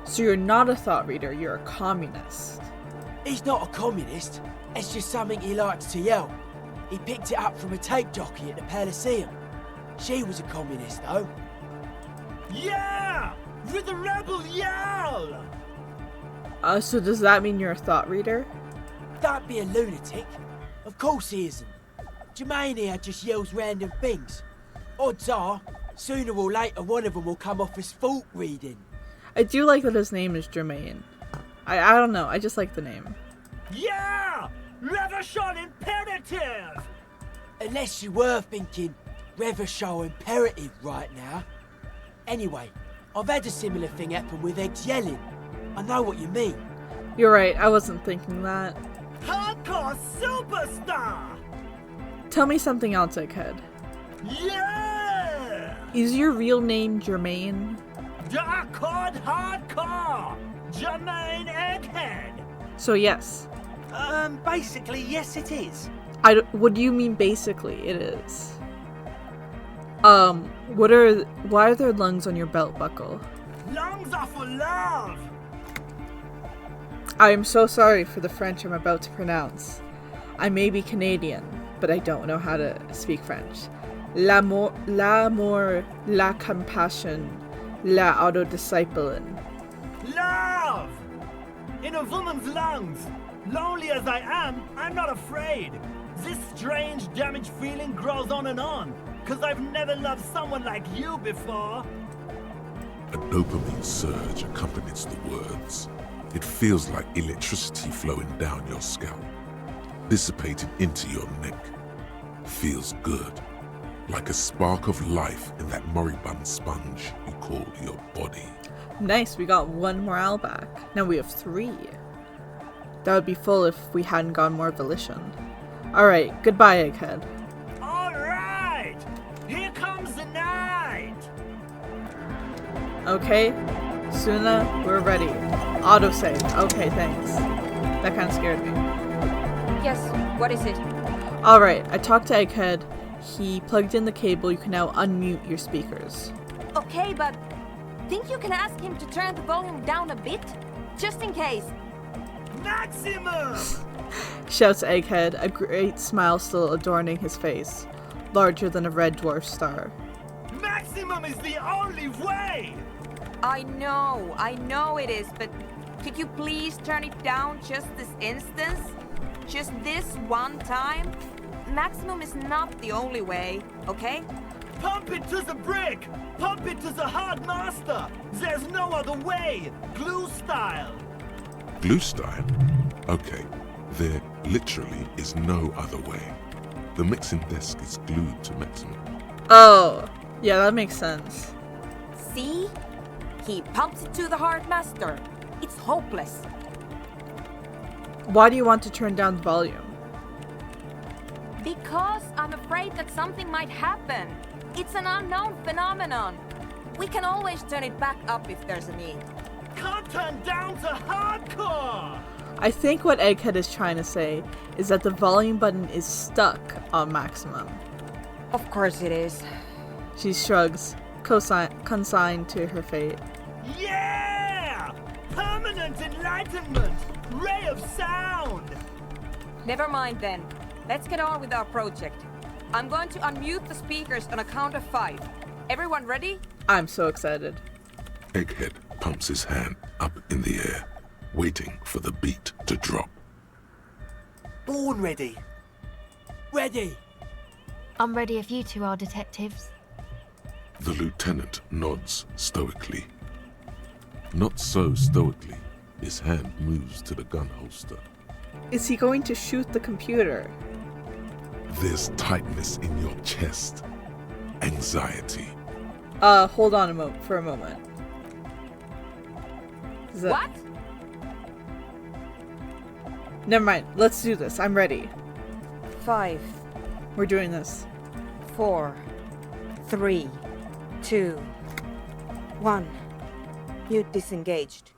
So you're not a thought reader, you're a communist. He's not a communist. It's just something he likes to yell. He picked it up from a tape jockey at the Elysium. She was a communist, though. Yeah! With the rebel yell! So does that mean you're a thought reader? Don't be a lunatic. Of course he isn't. Jermaine here just yells random things. Odds are, sooner or later one of them will come off as thought reading. I do like that his name is Jermaine. I don't know, I just like the name. Yeah! Revolution imperative! Unless you were thinking Revolution imperative right now. Anyway, I've had a similar thing happen with eggs yelling. I know what you mean. You're right, I wasn't thinking that. Hardcore superstar! Tell me something else, Egghead. Yeah! Is your real name Jermaine? Dark hardcore! Jermaine Egghead! So yes. Basically, yes it is. What do you mean basically it is? Why are there lungs on your belt buckle? Lungs are for love! I am so sorry for the French I'm about to pronounce. I may be Canadian, but I don't know how to speak French. L'amour, la compassion, la auto-discipline. Love! In a woman's lungs. Lonely as I am, I'm not afraid. This strange, damaged feeling grows on and on, because I've never loved someone like you before. A dopamine surge accompanies the words. It feels like electricity flowing down your scalp, dissipated into your neck. Feels good, like a spark of life in that moribund sponge you call your body. Nice, we got one morale back. Now we have 3. That would be full if we hadn't gone more volition. Alright, goodbye, Egghead. Alright! Here comes the night! Okay, Suna, we're ready. Autosave. Okay, thanks. That kind of scared me. Yes, what is it? Alright, I talked to Egghead. He plugged in the cable. You can now unmute your speakers. Okay, but think you can ask him to turn the volume down a bit? Just in case. Maximum! Shouts Egghead, a great smile still adorning his face, larger than a red dwarf star. Maximum is the only way! I know it is, but could you please turn it down just this instance? Just this one time? Maximum is not the only way, okay? Pump it to the brick! Pump it to the hard master! There's no other way! Glue style! Glue style? Okay, there literally is no other way. The mixing desk is glued to maximum. Oh, yeah, that makes sense. See? He pumps it to the hard master. It's hopeless. Why do you want to turn down the volume? Because I'm afraid that something might happen. It's an unknown phenomenon. We can always turn it back up if there's a need. Can't turn down to hardcore! I think what Egghead is trying to say is that the volume button is stuck on maximum. Of course it is. She shrugs, consigned to her fate. Yeah! Permanent enlightenment! Ray of sound! Never mind then. Let's get on with our project. I'm going to unmute the speakers on a count of 5. Everyone ready? I'm so excited. Egghead pumps his hand up in the air, waiting for the beat to drop. Born ready. Ready. I'm ready if you two are detectives. The lieutenant nods stoically. Not so stoically, his hand moves to the gun holster. Is he going to shoot the computer? There's tightness in your chest. Anxiety. Hold on for a moment. What? Never mind. Let's do this. I'm ready. 5. We're doing this. 4. 3. 2. 1. Mute disengaged.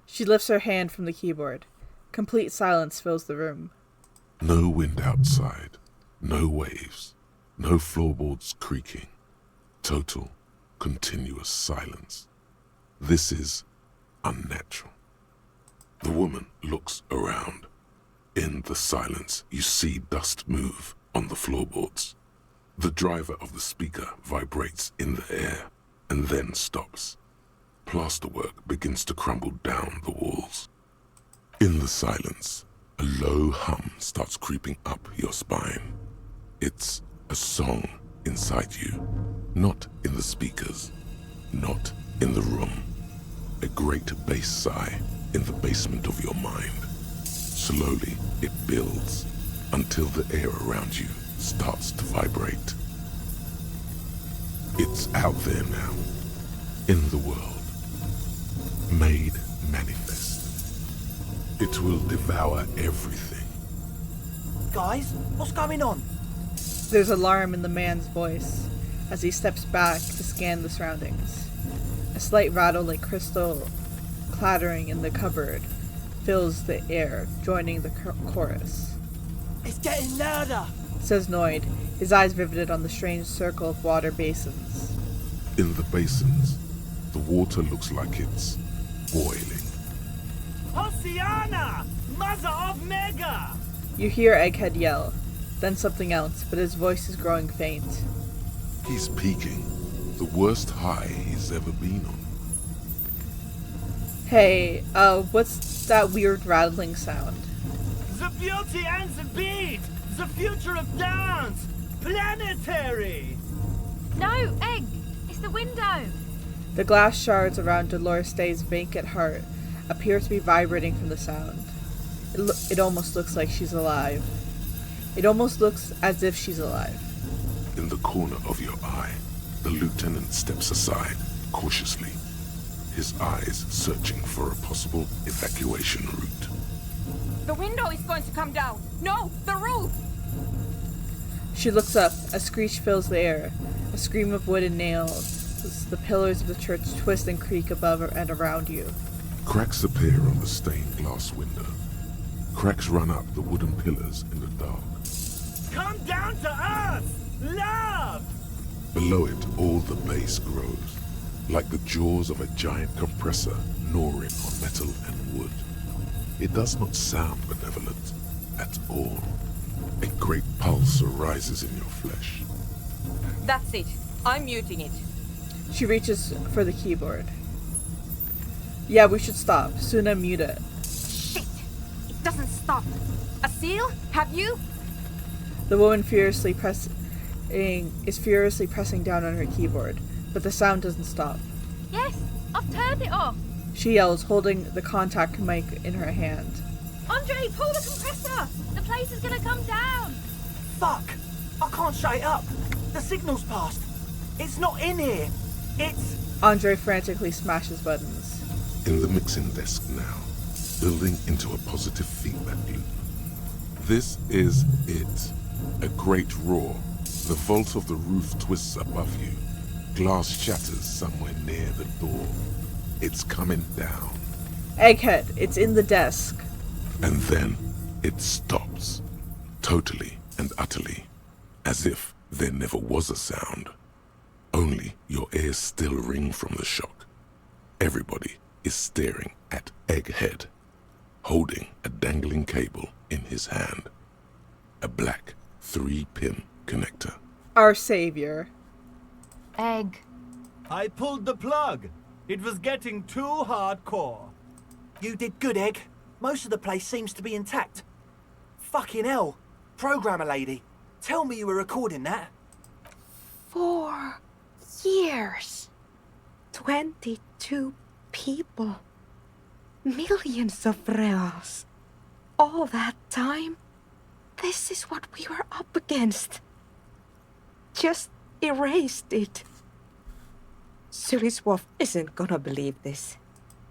She lifts her hand from the keyboard. Complete silence fills the room. No wind outside. No waves. No floorboards creaking. Total, continuous silence. This is unnatural. The woman looks around. In the silence, you see dust move on the floorboards. The driver of the speaker vibrates in the air and then stops. Plasterwork begins to crumble down the walls. In the silence, a low hum starts creeping up your spine. It's a song inside you, not in the speakers, not in the room. A great bass sigh in the basement of your mind. Slowly, it builds until the air around you starts to vibrate. It's out there now, in the world, made manifest. It will devour everything. Guys, what's going on? There's alarm in the man's voice as he steps back to scan the surroundings. A slight rattle like crystal clattering in the cupboard fills the air, joining the chorus. It's getting louder, says Noid, his eyes riveted on the strange circle of water basins. In the basins, the water looks like it's boiling. Oceana! Mother of Mega! You hear Egghead yell, then something else, but his voice is growing faint. He's peaking, the worst high he's ever been on. Hey, what's that weird rattling sound? The beauty and the beat! The future of dance! Planetary! No, Egg! It's the window! The glass shards around Dolores Day's vacant heart appear to be vibrating from the sound. It almost looks like she's alive. It almost looks as if she's alive. In the corner of your eye, the lieutenant steps aside, cautiously, his eyes searching for a possible evacuation route. The window is going to come down. No, the roof! She looks up. A screech fills the air. A scream of wood and nails. The pillars of the church twist and creak above and around you. Cracks appear on the stained glass window. Cracks run up the wooden pillars in the dark. Come down to earth! Love! Below it, all the bass grows, like the jaws of a giant compressor gnawing on metal and wood. It does not sound benevolent at all. A great pulse arises in your flesh. That's it. I'm muting it. She reaches for the keyboard. Yeah, we should stop. Suna, mute it. Shit! It doesn't stop. A seal? Have you? The woman is furiously pressing down on her keyboard, but the sound doesn't stop. Yes, I've turned it off. She yells, holding the contact mic in her hand. Andre, pull the compressor! The place is gonna come down! Fuck! I can't shut it up. The signal's passed. It's not in here. It's... Andre frantically smashes buttons. In the mixing desk now, building into a positive feedback loop. This is it. A great roar. The vault of the roof twists above you. Glass shatters somewhere near the door. It's coming down. Egghead, it's in the desk. And then it stops. Totally and utterly. As if there never was a sound. Only your ears still ring from the shock. Everybody is staring at Egghead, holding a dangling cable in his hand. A black 3-pin connector. Our savior. Egg, I pulled the plug. It was getting too hardcore. You did good, Egg. Most of the place seems to be intact. Fucking hell. Programmer lady, tell me you were recording that. 4 years. 22 people. Millions of reals. All that time? This is what we were up against. Just erased it. Suliswolf isn't gonna believe this.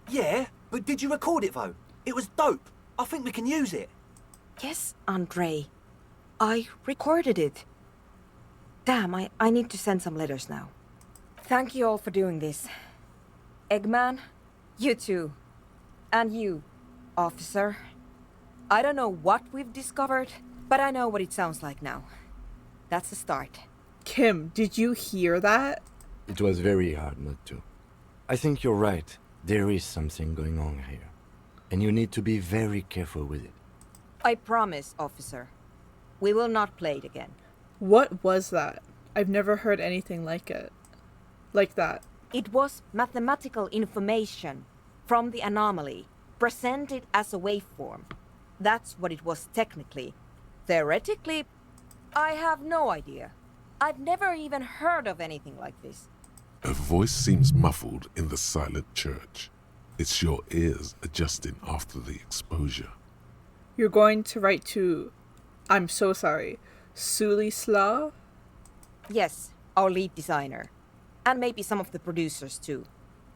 Yeah, but did you record it though? It was dope. I think we can use it. Yes, Andre. I recorded it. Damn, I need to send some letters now. Thank you all for doing this. Eggman, you too. And you, officer. I don't know what we've discovered, but I know what it sounds like now. That's the start. Kim, did you hear that? It was very hard not to. I think you're right. There is something going on here. And you need to be very careful with it. I promise, officer. We will not play it again. What was that? I've never heard anything like it. Like that. It was mathematical information from the anomaly, presented as a waveform. That's what it was technically. Theoretically, I have no idea. I've never even heard of anything like this. A voice seems muffled in the silent church. It's your ears adjusting after the exposure. You're going to write to... I'm so sorry. Sulislav? Yes, our lead designer. And maybe some of the producers too.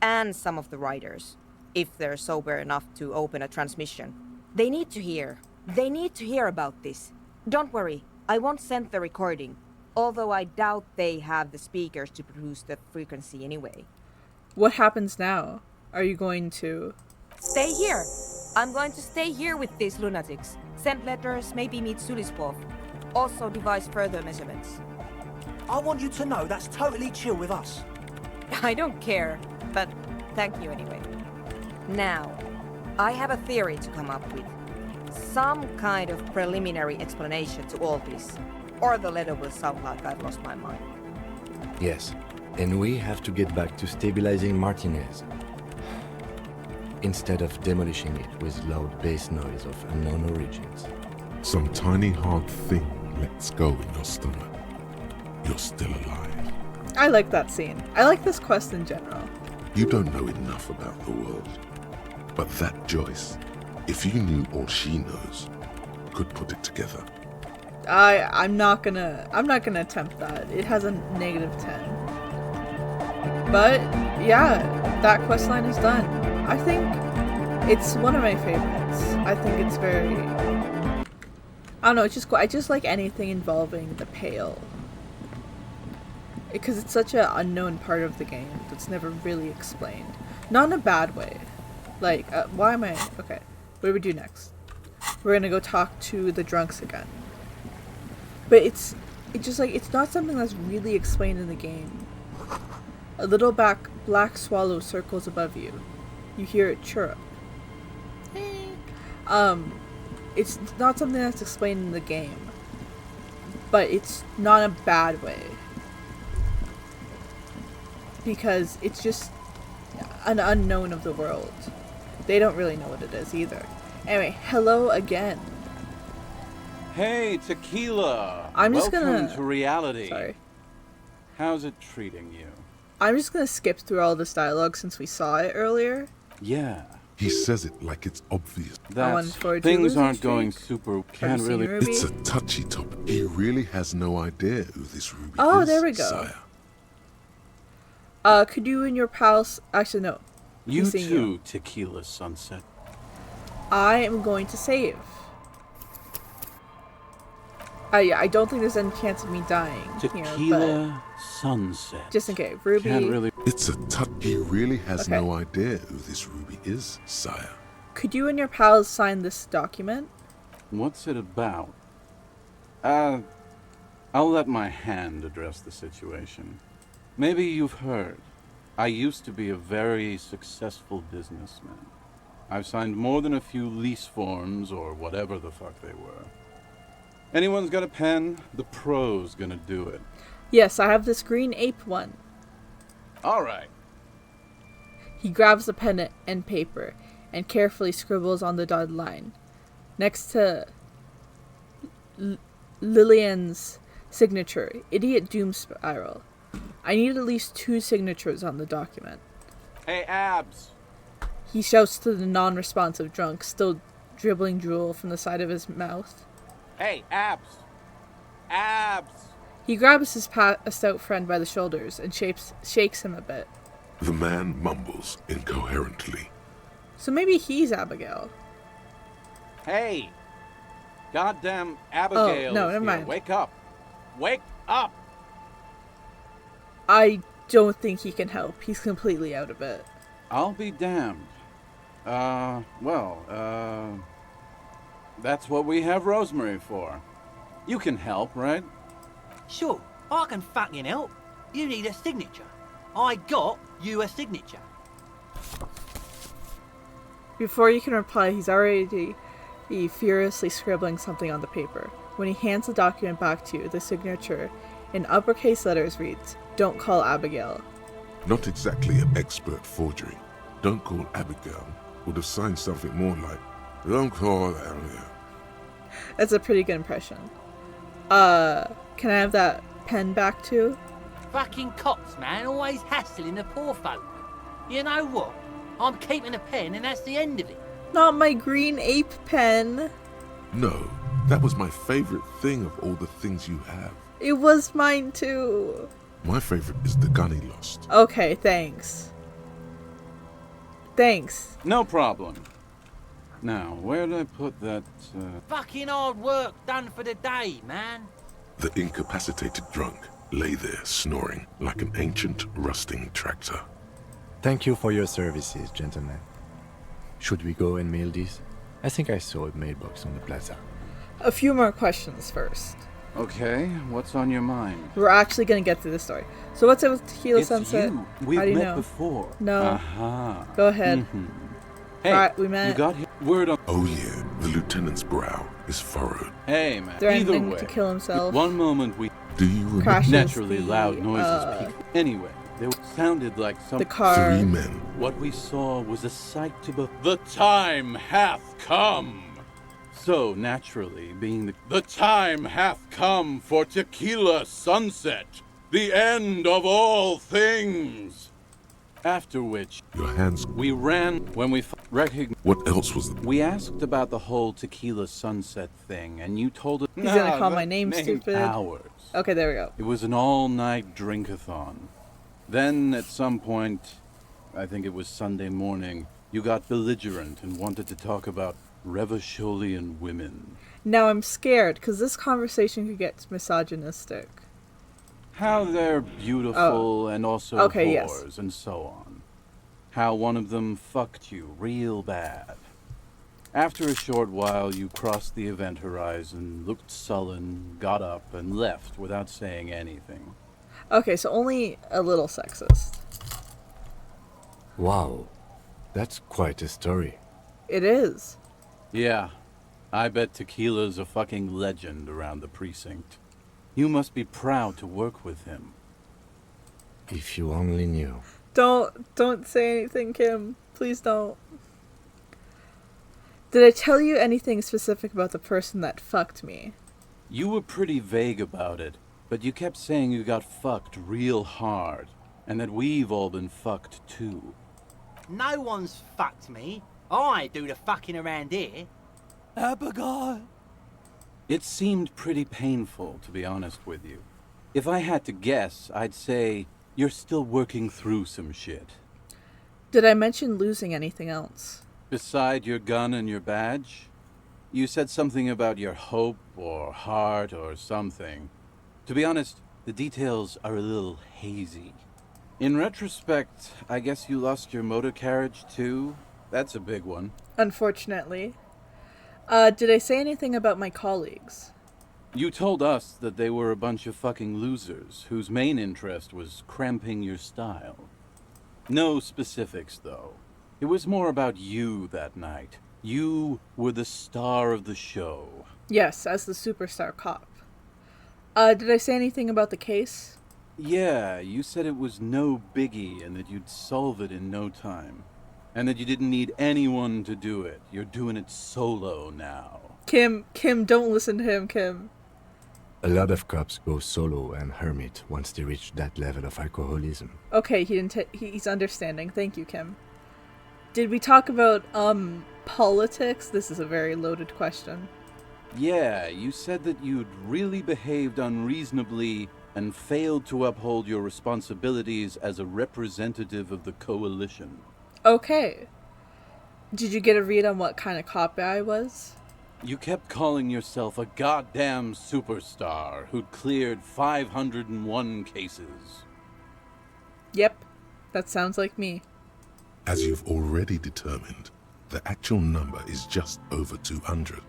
And some of the writers. If they're sober enough to open a transmission. They need to hear. They need to hear about this. Don't worry, I won't send the recording. Although I doubt they have the speakers to produce the frequency anyway. What happens now? Are you going to... Stay here. I'm going to stay here with these lunatics. Send letters, maybe meet Suliswolf. Also devise further measurements. I want you to know that's totally chill with us. I don't care, but thank you anyway. Now, I have a theory to come up with. Some kind of preliminary explanation to all this. Or the letter will sound like I've lost my mind. Yes, and we have to get back to stabilizing Martinez. Instead of demolishing it with loud bass noise of unknown origins. Some tiny hard thing lets go in your stomach. You're still alive. I like that scene. I like this quest in general. You don't know enough about the world. But that Joyce, if you knew all she knows, could put it together. I'm not gonna attempt that. It has a -10. But yeah, that questline is done. I think it's one of my favorites. I think it's very... I don't know, it's just cool. I just like anything involving the Pale. Because it's such an unknown part of the game that's never really explained. Not in a bad way. Like, why am I... Okay, what do we do next? We're gonna go talk to the drunks again. But it's just like, it's not something that's really explained in the game. A little black swallow circles above you. You hear it chirrup. It's not something that's explained in the game. But it's not a bad way. Because it's just an unknown of the world. They don't really know what it is either. Anyway, hello again. Hey, Tequila! I'm just Welcome gonna... to reality. Sorry. How's it treating you? I'm just gonna skip through all this dialogue since we saw it earlier. Yeah. He says it like it's obvious. Things aren't going super... Can't really... Ruby? It's a touchy topic. He really has no idea who this Ruby is, Oh, there we go. sire. Could you and your pals... Actually, no. You He's seeing too, Tequila Sunset. I am going to save. I don't think there's any chance of me dying Tequila here, Sunset. but just in case. Ruby... Can't really... It's a He really has Okay. no idea who this Ruby is, sire. Could you and your pals sign this document? What's it about? I'll let my hand address the situation. Maybe you've heard. I used to be a very successful businessman. I've signed more than a few lease forms or whatever the fuck they were. Anyone's got a pen? The pro's gonna do it. Yes, I have this green ape one. All right. He grabs a pen and paper and carefully scribbles on the dotted line. Next to Lillian's signature, Idiot Doom Spiral. I need at least 2 signatures on the document. Hey, Abs. He shouts to the non-responsive drunk, still dribbling drool from the side of his mouth. Hey, Abs. Abs. He grabs his passed out friend by the shoulders and shakes him a bit. The man mumbles incoherently. So maybe he's Abigail. Hey. Goddamn Abigail. Oh, no, is never here. mind. Wake up. Wake up. I don't think he can help. He's completely out of it. I'll be damned. That's what we have Rosemary for. You can help, right? Sure, I can fucking help. You need a signature. I got you a signature. Before you can reply, he's already furiously scribbling something on the paper. When he hands the document back to you, the signature in uppercase letters reads, "Don't call Abigail." Not exactly an expert forgery. Don't call Abigail would have signed something more like, "Don't call Abigail." That's a pretty good impression. Can I have that pen back too? Fucking cops, man, always hassling the poor folk. You know what? I'm keeping a pen and that's the end of it. Not my green ape pen. No, that was my favorite thing of all the things you have. It was mine too. My favorite is the gun he lost. Okay, thanks. Thanks. No problem. Now, where did I put that, Fucking hard work done for the day, man. The incapacitated drunk lay there snoring like an ancient rusting tractor. Thank you for your services, gentlemen. Should we go and mail these? I think I saw a mailbox on the plaza. A few more questions first. Okay, what's on your mind? We're actually gonna get through this story. So what's it with Tequila It's Sunset? you. We've How do you met know? before. No. Aha. Go ahead. Mhm. Hey, Alright, we met. you got word on... Oh yeah, the lieutenant's brow is furrowed. Hey, man, Threatening either way. to kill himself. One moment we... Do you remember? Crashes Naturally the, loud noises peaked. Anyway, they sounded like some... The car. 3 men. What we saw was a sight to behold. The time hath come! So, naturally, being the time hath come for Tequila Sunset, the end of all things! After which, Your hands. we ran when we recognized... What else was We asked about the whole Tequila Sunset thing, and you told us... He's gonna call my name stupid. Hours. Okay, there we go. It was an all-night drink-a-thon. Then, at some point, I think it was Sunday morning, you got belligerent and wanted to talk about Revacholian women. Now I'm scared, because this conversation could get misogynistic. How they're beautiful and also Okay, whores yes. and so on. How one of them fucked you real bad. After a short while, you crossed the event horizon, looked sullen, got up, and left without saying anything. Okay, so only a little sexist. Wow, that's quite a story. It is. Yeah, I bet Tequila's a fucking legend around the precinct. You must be proud to work with him. If you only knew. Don't say anything, Kim. Please don't. Did I tell you anything specific about the person that fucked me? You were pretty vague about it, but you kept saying you got fucked real hard, and that we've all been fucked too. No one's fucked me. I do the fucking around here. Abigail! It seemed pretty painful, to be honest with you. If I had to guess, I'd say you're still working through some shit. Did I mention losing anything else? Beside your gun and your badge? You said something about your hope or heart or something. To be honest, the details are a little hazy. In retrospect, I guess you lost your motor carriage too? That's a big one. Unfortunately. Did I say anything about my colleagues? You told us that they were a bunch of fucking losers whose main interest was cramping your style. No specifics, though. It was more about you that night. You were the star of the show. Yes, as the superstar cop. Did I say anything about the case? Yeah, you said it was no biggie and that you'd solve it in no time. And that you didn't need anyone to do it. You're doing it solo now. Kim, don't listen to him, Kim. A lot of cops go solo and hermit once they reach that level of alcoholism. Okay, he's understanding. Thank you, Kim. Did we talk about, politics? This is a very loaded question. Yeah, you said that you'd really behaved unreasonably and failed to uphold your responsibilities as a representative of the coalition. Okay. Did you get a read on what kind of cop I was? You kept calling yourself a goddamn superstar who'd cleared 501 cases. Yep, that sounds like me. As you've already determined, the actual number is just over 200.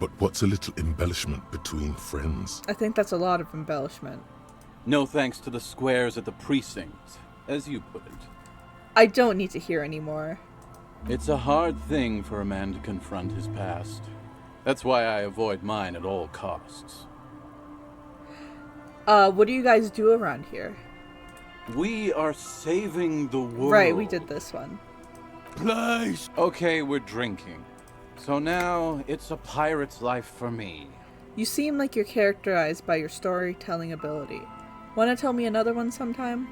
But what's a little embellishment between friends? I think that's a lot of embellishment. No thanks to the squares at the precinct, as you put it. I don't need to hear anymore. It's a hard thing for a man to confront his past. That's why I avoid mine at all costs. What do you guys do around here? We are saving the world. Right, we did this one. Please. Okay, we're drinking. So now it's a pirate's life for me. You seem like you're characterized by your storytelling ability. Wanna tell me another one sometime?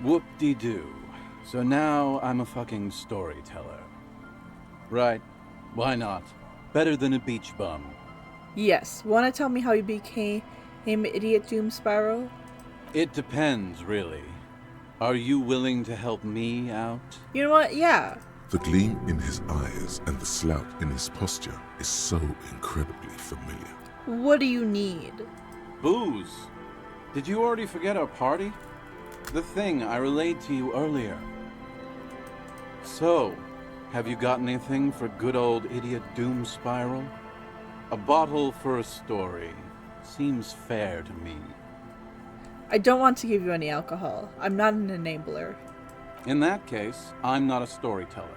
Whoop-de-doo. So now I'm a fucking storyteller. Right. Why not? Better than a beach bum. Yes. Wanna tell me how you became Idiot Doom Spiral? It depends, really. Are you willing to help me out? You know what? Yeah. The gleam in his eyes and the slouch in his posture is so incredibly familiar. What do you need? Booze. Did you already forget our party? The thing I relayed to you earlier. So, have you got anything for good old Idiot Doom Spiral? A bottle for a story. Seems fair to me. I don't want to give you any alcohol. I'm not an enabler. In that case, I'm not a storyteller.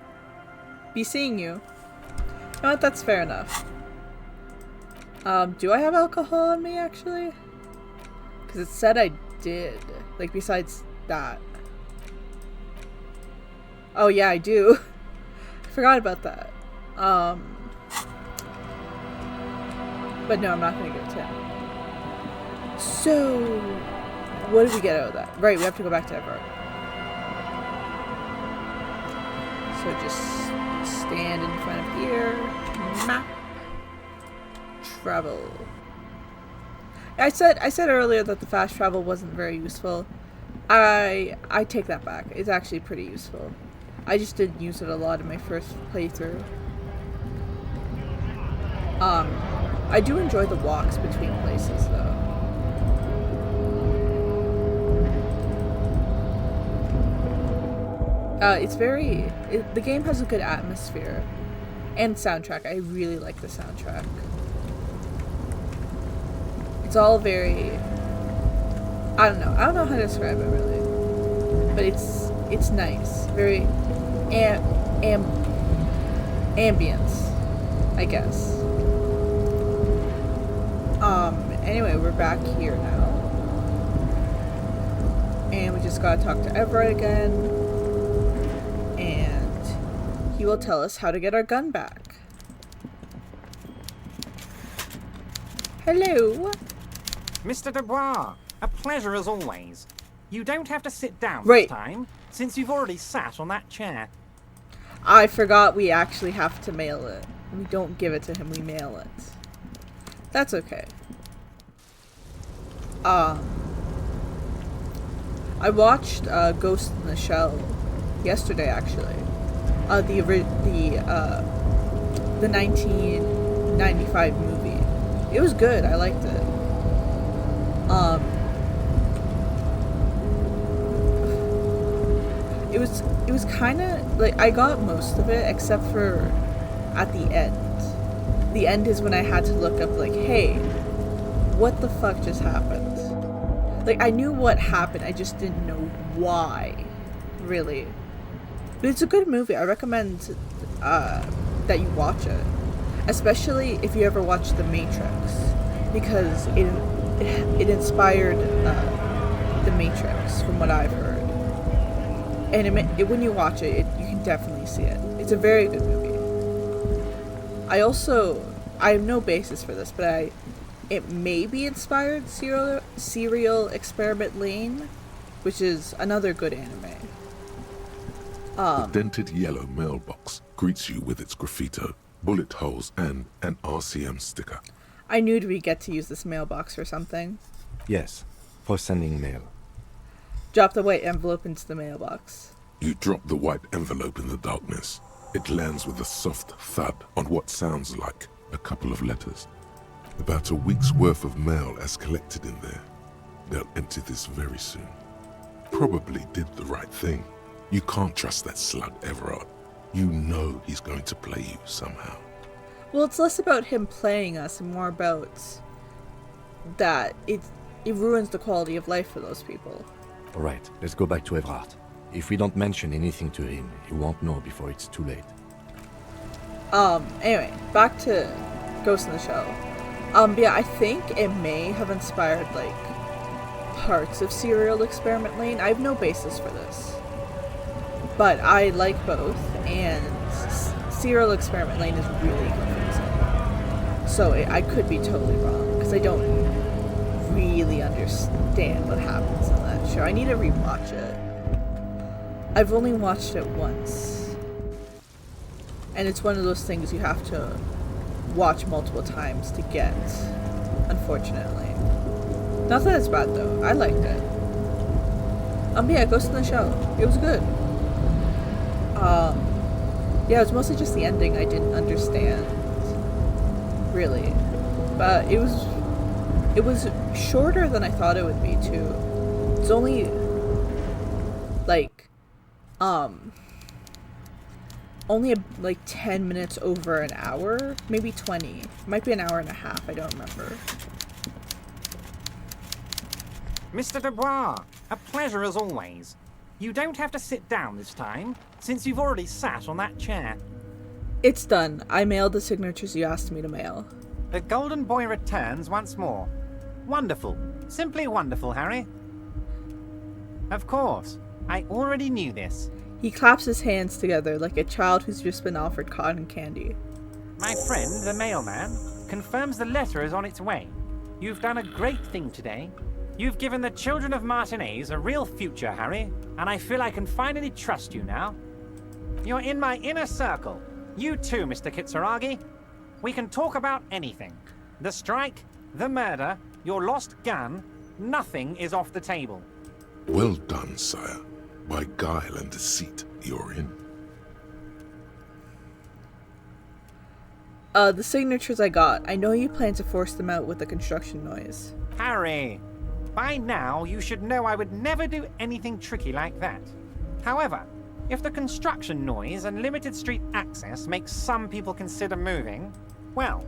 Be seeing you. You know what? That's fair enough. Do I have alcohol on me, actually? Because it said I did. Like, besides that. Oh, yeah, I do. I forgot about that. But no, I'm not going to give it to him. So, what did we get out of that? Right, we have to go back to Everett. So just stand in front of here. Map. Travel. I said earlier that the fast travel wasn't very useful. I take that back. It's actually pretty useful. I just didn't use it a lot in my first playthrough. I do enjoy the walks between places though. The game has a good atmosphere and soundtrack. I really like the soundtrack. It's all very, I don't know how to describe it really, but it's nice, very ambience, I guess. Anyway, we're back here now, and we just gotta talk to Everett again, and he will tell us how to get our gun back. Hello. Mr. Dubois, a pleasure as always. You don't have to sit down Right. this time, since you've already sat on that chair. I forgot we actually have to mail it. We don't give it to him, we mail it. That's okay. I watched Ghost in the Shell yesterday, actually. The 1995 movie. It was good. I liked it. It was kind of like I got most of it except for at the end. The end is when I had to look up like, hey, what the fuck just happened? Like, I knew what happened, I just didn't know why, really. But it's a good movie. I recommend that you watch it, especially if you ever watched The Matrix, because it inspired The Matrix, from what I've heard. And when you watch it, you can definitely see it. It's a very good movie. I have no basis for this, but it may be inspired Serial Experiment Lane, which is another good anime. The dented yellow mailbox greets you with its graffito, bullet holes, and an RCM sticker. I knew we'd get to use this mailbox for something. Yes, for sending mail. Drop the white envelope into the mailbox. You drop the white envelope in the darkness. It lands with a soft thud on what sounds like a couple of letters. About a week's worth of mail as collected in there. They'll empty this very soon. Probably did the right thing. You can't trust that slug, Everard. You know he's going to play you somehow. Well, it's less about him playing us and more about that it ruins the quality of life for those people. Alright, let's go back to Everard. If we don't mention anything to him, he won't know before it's too late. Anyway, back to Ghost in the Shell. Yeah, I think it may have inspired, like, parts of Serial Experiment Lane. I have no basis for this. But I like both, and Serial Experiment Lane is really confusing. So I could be totally wrong, because I don't really understand what happens in that show. I need to rewatch it. I've only watched it once. And it's one of those things you have to watch multiple times to get, unfortunately. Not that it's bad though. I liked it. Yeah, Ghost in the Shell. It was good. Yeah, it was mostly just the ending I didn't understand. Really. But it was shorter than I thought it would be too. It's only like only like 10 minutes over an hour, maybe 20. It might be an hour and a half, I don't remember. Mr. Dubois, a pleasure as always. You don't have to sit down this time, since you've already sat on that chair. It's done. I mailed the signatures you asked me to mail. The Golden Boy returns once more. Wonderful. Simply wonderful, Harry. Of course. I already knew this. He claps his hands together like a child who's just been offered cotton candy. My friend, the mailman, confirms the letter is on its way. You've done a great thing today. You've given the children of Martinez a real future, Harry, and I feel I can finally trust you now. You're in my inner circle. You too, Mr. Kitsuragi. We can talk about anything. The strike, the murder, your lost gun, nothing is off the table. Well done, sire. By guile and deceit, you're in. The signatures I got. I know you plan to force them out with the construction noise. Harry, by now you should know I would never do anything tricky like that. However, if the construction noise and limited street access makes some people consider moving, well,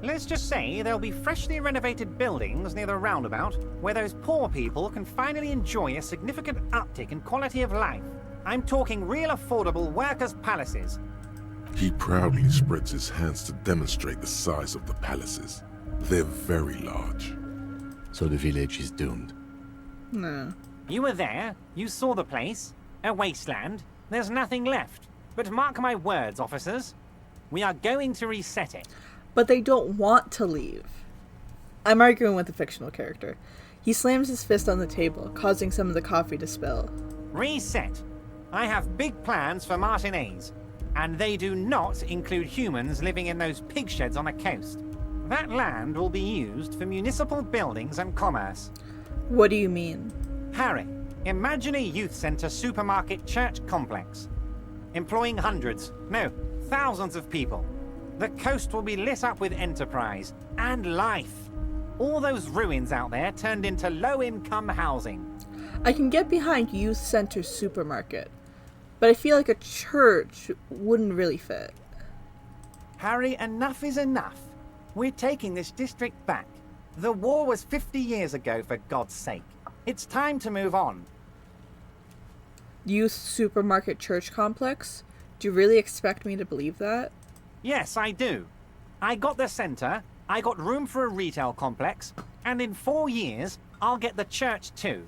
let's just say there'll be freshly renovated buildings near the roundabout where those poor people can finally enjoy a significant uptick in quality of life. I'm talking real affordable workers' palaces. He proudly spreads his hands to demonstrate the size of the palaces. They're very large. So the village is doomed. No. You were there, you saw the place, a wasteland, there's nothing left. But mark my words, officers, we are going to reset it. But they don't want to leave. I'm arguing with the fictional character. He slams his fist on the table, causing some of the coffee to spill. Reset. I have big plans for Martinez, and they do not include humans living in those pig sheds on the coast. That land will be used for municipal buildings and commerce. What do you mean? Harry, imagine a youth centre supermarket church complex, employing hundreds, no, thousands of people. The coast will be lit up with enterprise and life. All those ruins out there turned into low-income housing. I can get behind youth center supermarket, but I feel like a church wouldn't really fit. Harry, enough is enough. We're taking this district back. The war was 50 years ago, for God's sake. It's time to move on. Youth supermarket church complex? Do you really expect me to believe that? Yes, I do. I got the centre, I got room for a retail complex, and in 4 years, I'll get the church too.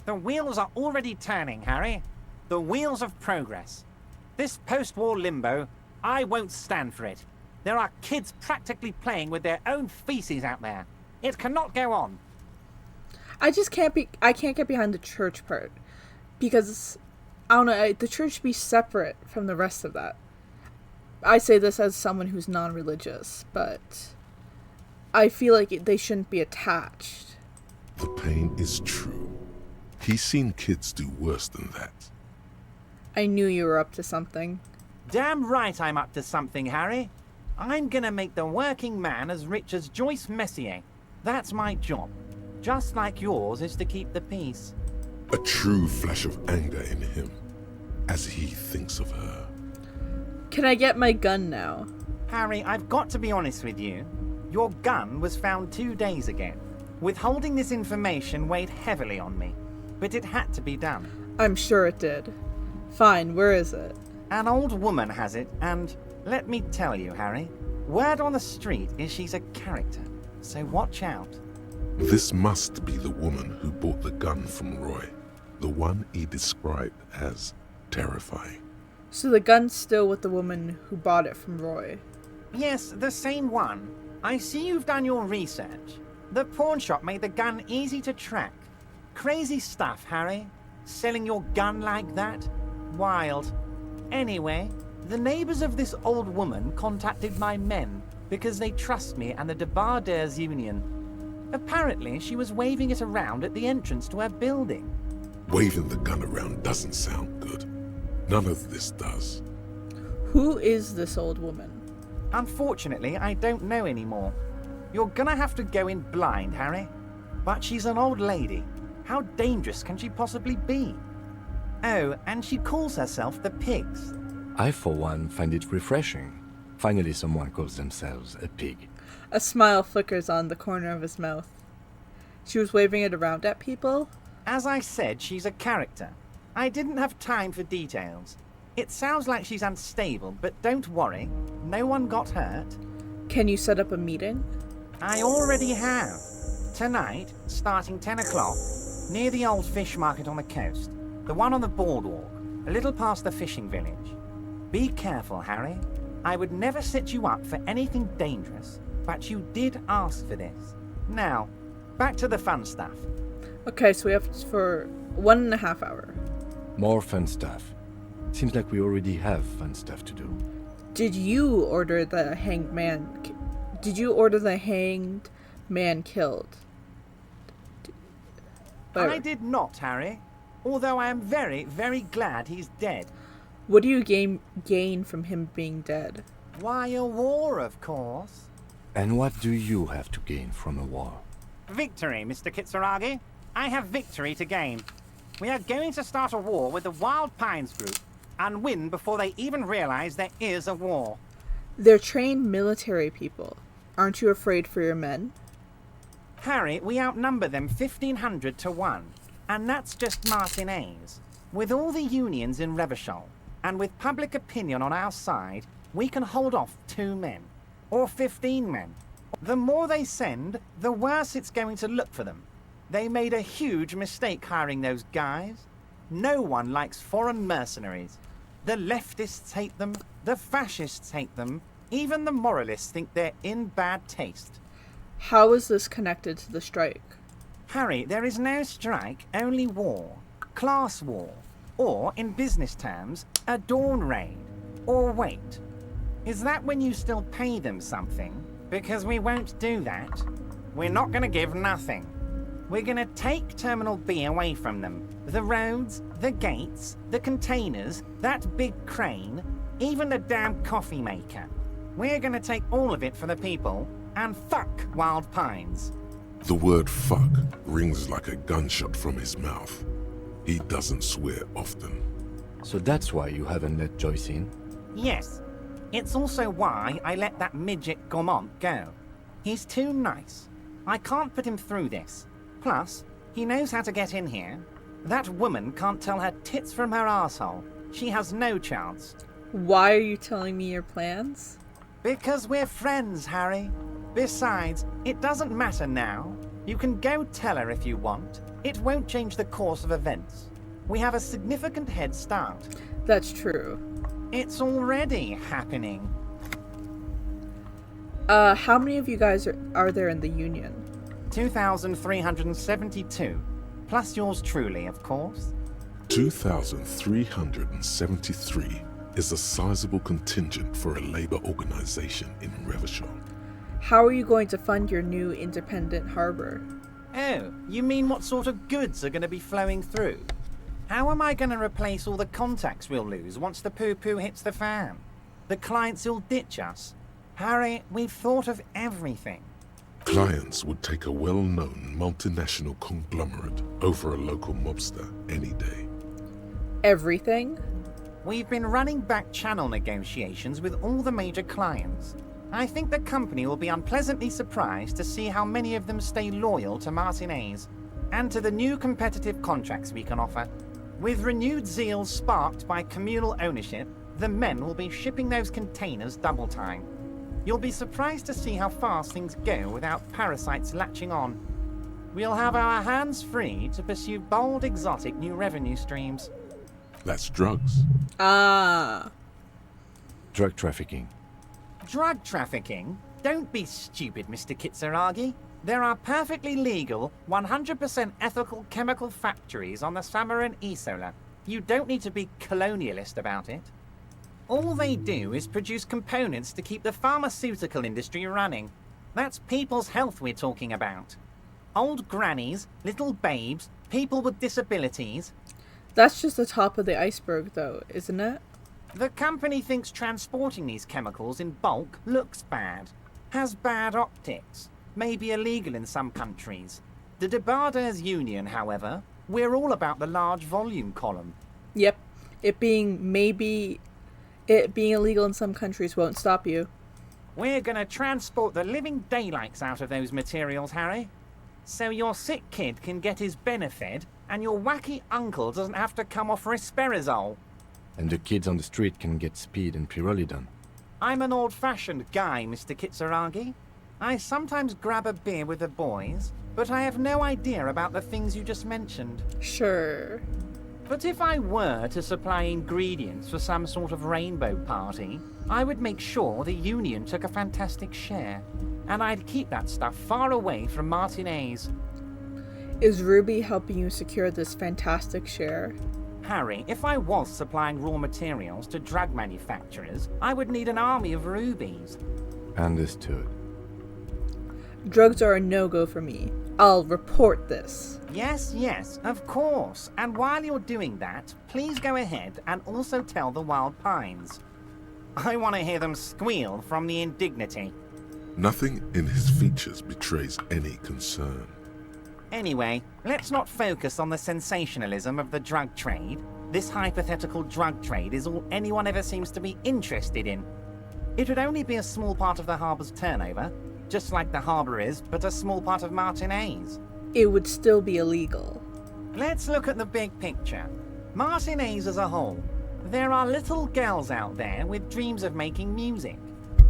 The wheels are already turning, Harry. The wheels of progress. This post-war limbo, I won't stand for it. There are kids practically playing with their own feces out there. It cannot go on. I can't get behind the church part. Because, I don't know, the church should be separate from the rest of that. I say this as someone who's non-religious, but I feel like they shouldn't be attached. The pain is true. He's seen kids do worse than that. I knew you were up to something. Damn right I'm up to something, Harry. I'm gonna make the working man as rich as Joyce Messier. That's my job. Just like yours is to keep the peace. A true flash of anger in him, as he thinks of her. Can I get my gun now? Harry, I've got to be honest with you. Your gun was found 2 days ago. Withholding this information weighed heavily on me, but it had to be done. I'm sure it did. Fine, where is it? An old woman has it, and let me tell you, Harry, word on the street is she's a character, so watch out. This must be the woman who bought the gun from Roy, the one he described as terrifying. So the gun's still with the woman who bought it from Roy? Yes, the same one. I see you've done your research. The pawn shop made the gun easy to track. Crazy stuff, Harry. Selling your gun like that? Wild. Anyway, the neighbors of this old woman contacted my men because they trust me and the Debarders Union. Apparently, she was waving it around at the entrance to her building. Waving the gun around doesn't sound good. None of this does. Who is this old woman? Unfortunately, I don't know anymore. You're gonna have to go in blind, Harry. But she's an old lady. How dangerous can she possibly be? Oh, and she calls herself the Pigs. I, for one, find it refreshing. Finally, someone calls themselves a pig. A smile flickers on the corner of his mouth. She was waving it around at people? As I said, she's a character. I didn't have time for details. It sounds like she's unstable, but don't worry. No one got hurt. Can you set up a meeting? I already have. Tonight, starting 10 o'clock, near the old fish market on the coast. The one on the boardwalk, a little past the fishing village. Be careful, Harry. I would never set you up for anything dangerous, but you did ask for this. Now, back to the fun stuff. Okay, so we have for 1.5 hours. More fun stuff. Seems like we already have fun stuff to do. Did you order the hanged man? Did you order the hanged man killed? I did not, Harry. Although I am very, very glad he's dead. What do you gain from him being dead? Why, a war, of course. And what do you have to gain from a war? Victory, Mr. Kitsuragi. I have victory to gain. We are going to start a war with the Wild Pines group and win before they even realize there is a war. They're trained military people. Aren't you afraid for your men? Harry, we outnumber them 1,500 to 1. And that's just Martinez. With all the unions in Revachol, and with public opinion on our side, we can hold off 2 men. Or 15 men. The more they send, the worse it's going to look for them. They made a huge mistake hiring those guys. No one likes foreign mercenaries. The leftists hate them, the fascists hate them, even the moralists think they're in bad taste. How is this connected to the strike? Harry, there is no strike, only war. Class war. Or, in business terms, a dawn raid. Or wait. Is that when you still pay them something? Because we won't do that. We're not going to give nothing. We're going to take Terminal B away from them. The roads, the gates, the containers, that big crane, even the damn coffee maker. We're going to take all of it for the people, and fuck Wild Pines. The word fuck rings like a gunshot from his mouth. He doesn't swear often. So that's why you haven't let Joyce in? Yes. It's also why I let that midget Gaumont go. He's too nice. I can't put him through this. Plus, he knows how to get in here. That woman can't tell her tits from her asshole. She has no chance. Why are you telling me your plans? Because we're friends, Harry. Besides, it doesn't matter now. You can go tell her if you want. It won't change the course of events. We have a significant head start. That's true. It's already happening. How many of you guys are there in the Union? 2,372. Plus yours truly, of course. 2,373 is a sizable contingent for a labor organization in Revachol. How are you going to fund your new independent harbor? Oh, you mean what sort of goods are going to be flowing through? How am I going to replace all the contacts we'll lose once the poo-poo hits the fan? The clients will ditch us. Harry, we've thought of everything. Clients would take a well-known multinational conglomerate over a local mobster any day. Everything? We've been running back channel negotiations with all the major clients. I think the company will be unpleasantly surprised to see how many of them stay loyal to Martinez and to the new competitive contracts we can offer. With renewed zeal sparked by communal ownership, the men will be shipping those containers double time. You'll be surprised to see how fast things go without parasites latching on. We'll have our hands free to pursue bold, exotic new revenue streams. That's drugs. Ah. Drug trafficking. Drug trafficking? Don't be stupid, Mr. Kitsuragi. There are perfectly legal, 100% ethical chemical factories on the Samaran Isola. You don't need to be colonialist about it. All they do is produce components to keep the pharmaceutical industry running. That's people's health we're talking about. Old grannies, little babes, people with disabilities. That's just the top of the iceberg, though, isn't it? The company thinks transporting these chemicals in bulk looks bad, has bad optics, may be illegal in some countries. The Debarders Union, however, we're all about the large volume column. Yep. It being illegal in some countries won't stop you. We're gonna transport the living daylights out of those materials, Harry. So your sick kid can get his benefit and your wacky uncle doesn't have to come off risperidone. And the kids on the street can get speed and pyrrolidon. I'm an old-fashioned guy, Mr. Kitsuragi. I sometimes grab a beer with the boys, but I have no idea about the things you just mentioned. Sure. But if I were to supply ingredients for some sort of rainbow party, I would make sure the Union took a fantastic share. And I'd keep that stuff far away from Martinez. Is Ruby helping you secure this fantastic share? Harry, if I was supplying raw materials to drug manufacturers, I would need an army of rubies. Understood. Drugs are a no-go for me. I'll report this. Yes, yes, of course. And while you're doing that, please go ahead and also tell the Wild Pines. I want to hear them squeal from the indignity. Nothing in his features betrays any concern. Anyway, let's not focus on the sensationalism of the drug trade. This hypothetical drug trade is all anyone ever seems to be interested in. It would only be a small part of the harbor's turnover, just like the harbor is, but a small part of Martinez. It would still be illegal. Let's look at the big picture. Martinez as a whole. There are little girls out there with dreams of making music.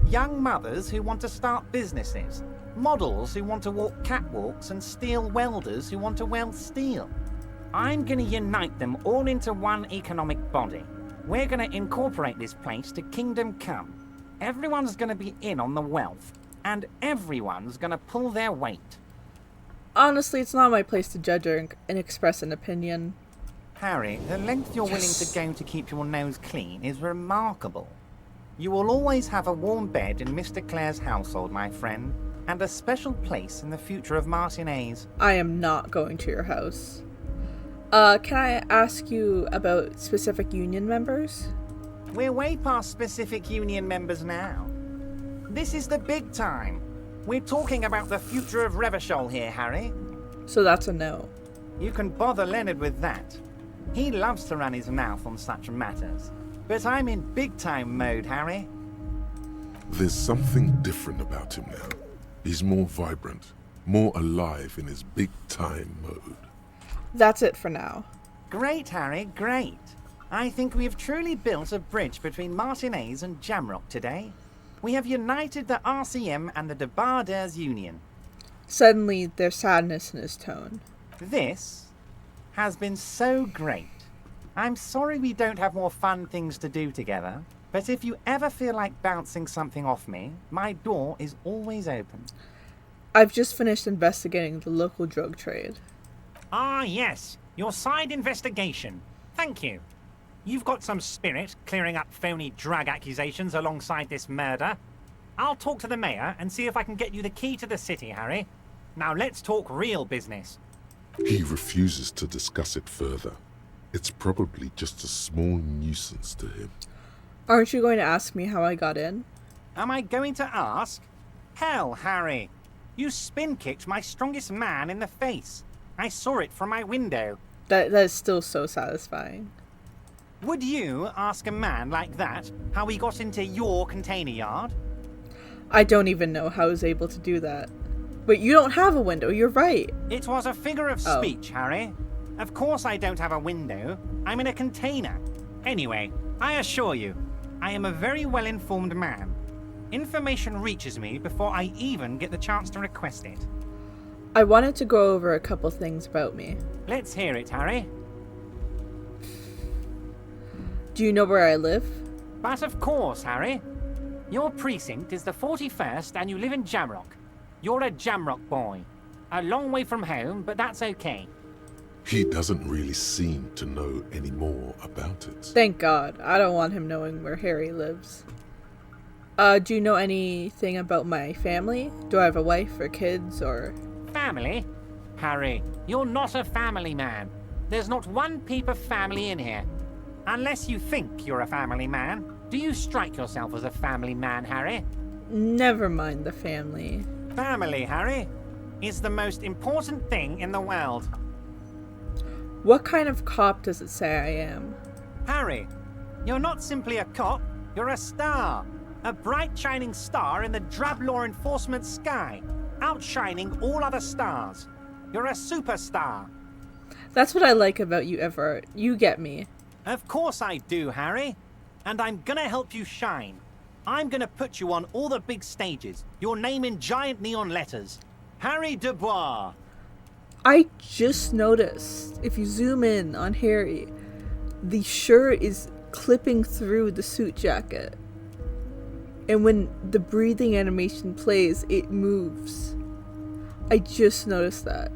Young mothers who want to start businesses. Models who want to walk catwalks and steel welders who want to weld steel. I'm going to unite them all into one economic body. We're going to incorporate this place to Kingdom Come. Everyone's going to be in on the wealth, and everyone's going to pull their weight. Honestly, it's not my place to judge and express an opinion. Harry, the length you're willing to go to keep your nose clean is remarkable. You will always have a warm bed in Mr. Clare's household, my friend. And a special place in the future of Martinez. I am not going to your house. Can I ask you about specific union members? We're way past specific union members now. This is the big time. We're talking about the future of Revachol here, Harry. So that's a no. You can bother Leonard with that. He loves to run his mouth on such matters. But I'm in big-time mode, Harry. There's something different about him now. He's more vibrant, more alive in his big-time mode. That's it for now. Great, Harry, great. I think we have truly built a bridge between Martinez and Jamrock today. We have united the RCM and the Debarders Union. Suddenly, there's sadness in his tone. This has been so great. I'm sorry we don't have more fun things to do together, but if you ever feel like bouncing something off me, my door is always open. I've just finished investigating the local drug trade. Ah, yes. Your side investigation. Thank you. You've got some spirit clearing up phony drug accusations alongside this murder. I'll talk to the mayor and see if I can get you the key to the city, Harry. Now let's talk real business. He refuses to discuss it further. It's probably just a small nuisance to him. Aren't you going to ask me how I got in? Am I going to ask? Hell, Harry. You spin-kicked my strongest man in the face. I saw it from my window. That is still so satisfying. Would you ask a man like that how he got into your container yard? I don't even know how I was able to do that. But you don't have a window, you're right. It was a figure of speech, Harry. Of course I don't have a window. I'm in a container. Anyway, I assure you, I am a very well-informed man. Information reaches me before I even get the chance to request it. I wanted to go over a couple things about me. Let's hear it, Harry. Do you know where I live? But of course, Harry. Your precinct is the 41st and you live in Jamrock. You're a Jamrock boy. A long way from home, but that's okay. He doesn't really seem to know any more about it. Thank God. I don't want him knowing where Harry lives. Do you know anything about my family? Do I have a wife or kids or... Family? Harry, you're not a family man. There's not one peep of family in here. Unless you think you're a family man. Do you strike yourself as a family man, Harry? Never mind the family. Family, Harry, is the most important thing in the world. What kind of cop does it say I am? Harry, you're not simply a cop, you're a star. A bright shining star in the drab law enforcement sky, outshining all other stars. You're a superstar. That's what I like about you, Everett. You get me. Of course I do, Harry. And I'm gonna help you shine. I'm gonna put you on all the big stages. Your name in giant neon letters. Harry Dubois. I just noticed, if you zoom in on Harry, the shirt is clipping through the suit jacket. And when the breathing animation plays, it moves. I just noticed that.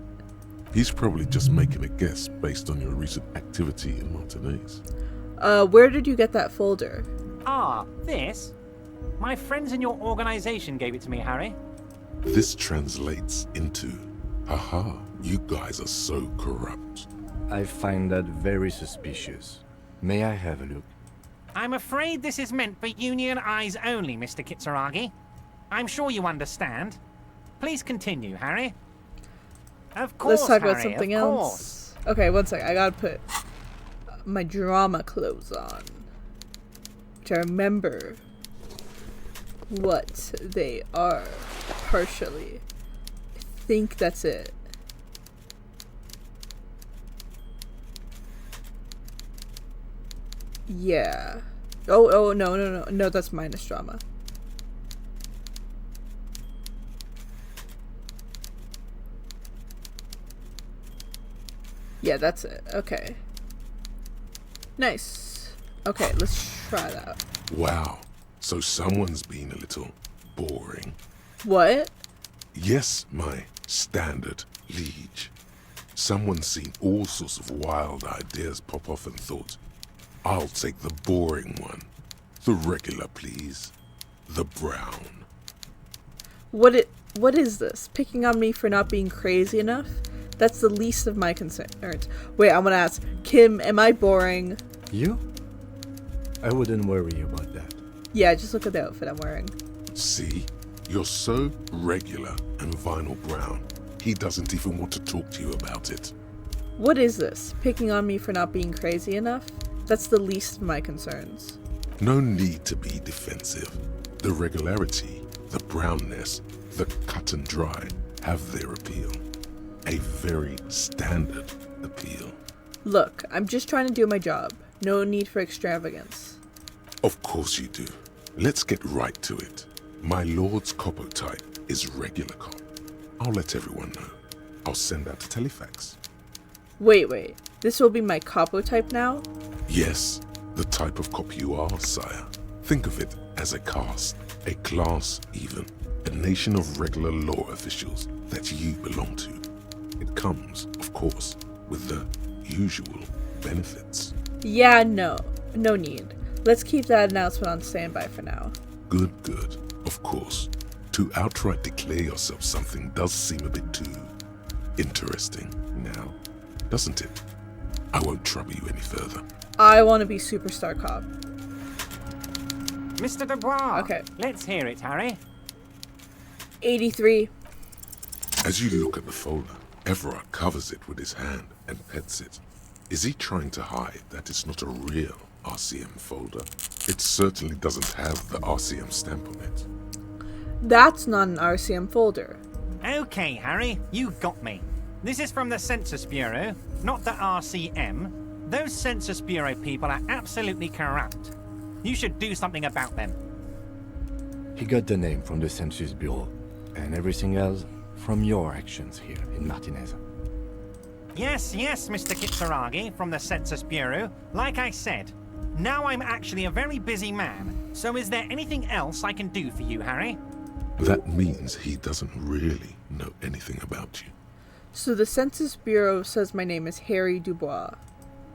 He's probably just making a guess based on your recent activity in Martinez. Where did you get that folder? Ah, this? My friends in your organization gave it to me, Harry. This translates into, haha, you guys are so corrupt. I find that very suspicious. May I have a look? I'm afraid this is meant for union eyes only, Mr. Kitsuragi. I'm sure you understand. Please continue, Harry. Of course, Let's talk Harry, about something of else. Okay, one sec. I gotta put my drama clothes on to remember what they are partially. I think that's it. Yeah. Oh, no, that's minus drama. Yeah, that's it. Okay. Nice. Okay, let's try that. Wow, so someone's been a little boring. What? Yes, my standard liege. Someone's seen all sorts of wild ideas pop off and thought, I'll take the boring one. The regular, please. The brown. What is this? Picking on me for not being crazy enough? That's the least of my concerns. Wait, I'm gonna ask, Kim, am I boring? You? I wouldn't worry about that. Yeah, just look at the outfit I'm wearing. See? You're so regular and vinyl brown. He doesn't even want to talk to you about it. What is this? Picking on me for not being crazy enough? That's the least of my concerns. No need to be defensive. The regularity, the brownness, the cut and dry have their appeal. A very standard appeal. Look, I'm just trying to do my job. No need for extravagance. Of course you do. Let's get right to it. My lord's copotype is regular cop. I'll let everyone know. I'll send out a telefax. Wait. This will be my capo type now? Yes, the type of cop you are, sire. Think of it as a caste, a class even, a nation of regular law officials that you belong to. It comes, of course, with the usual benefits. Yeah, no need. Let's keep that announcement on standby for now. Good. Of course, to outright declare yourself something does seem a bit too interesting now, doesn't it? I won't trouble you any further. I want to be superstar cop. Mr. Dubois. Okay. Let's hear it, Harry. 83. As you look at the folder, Everard covers it with his hand and pets it. Is he trying to hide that it's not a real RCM folder? It certainly doesn't have the RCM stamp on it. That's not an RCM folder. Okay, Harry, you got me. This is from the Census Bureau, not the RCM. Those Census Bureau people are absolutely corrupt. You should do something about them. He got the name from the Census Bureau, and everything else from your actions here in Martinez. Yes, Mr. Kitsuragi from the Census Bureau. Like I said, now I'm actually a very busy man. So is there anything else I can do for you, Harry? That means he doesn't really know anything about you. So the Census Bureau says my name is Harry Dubois.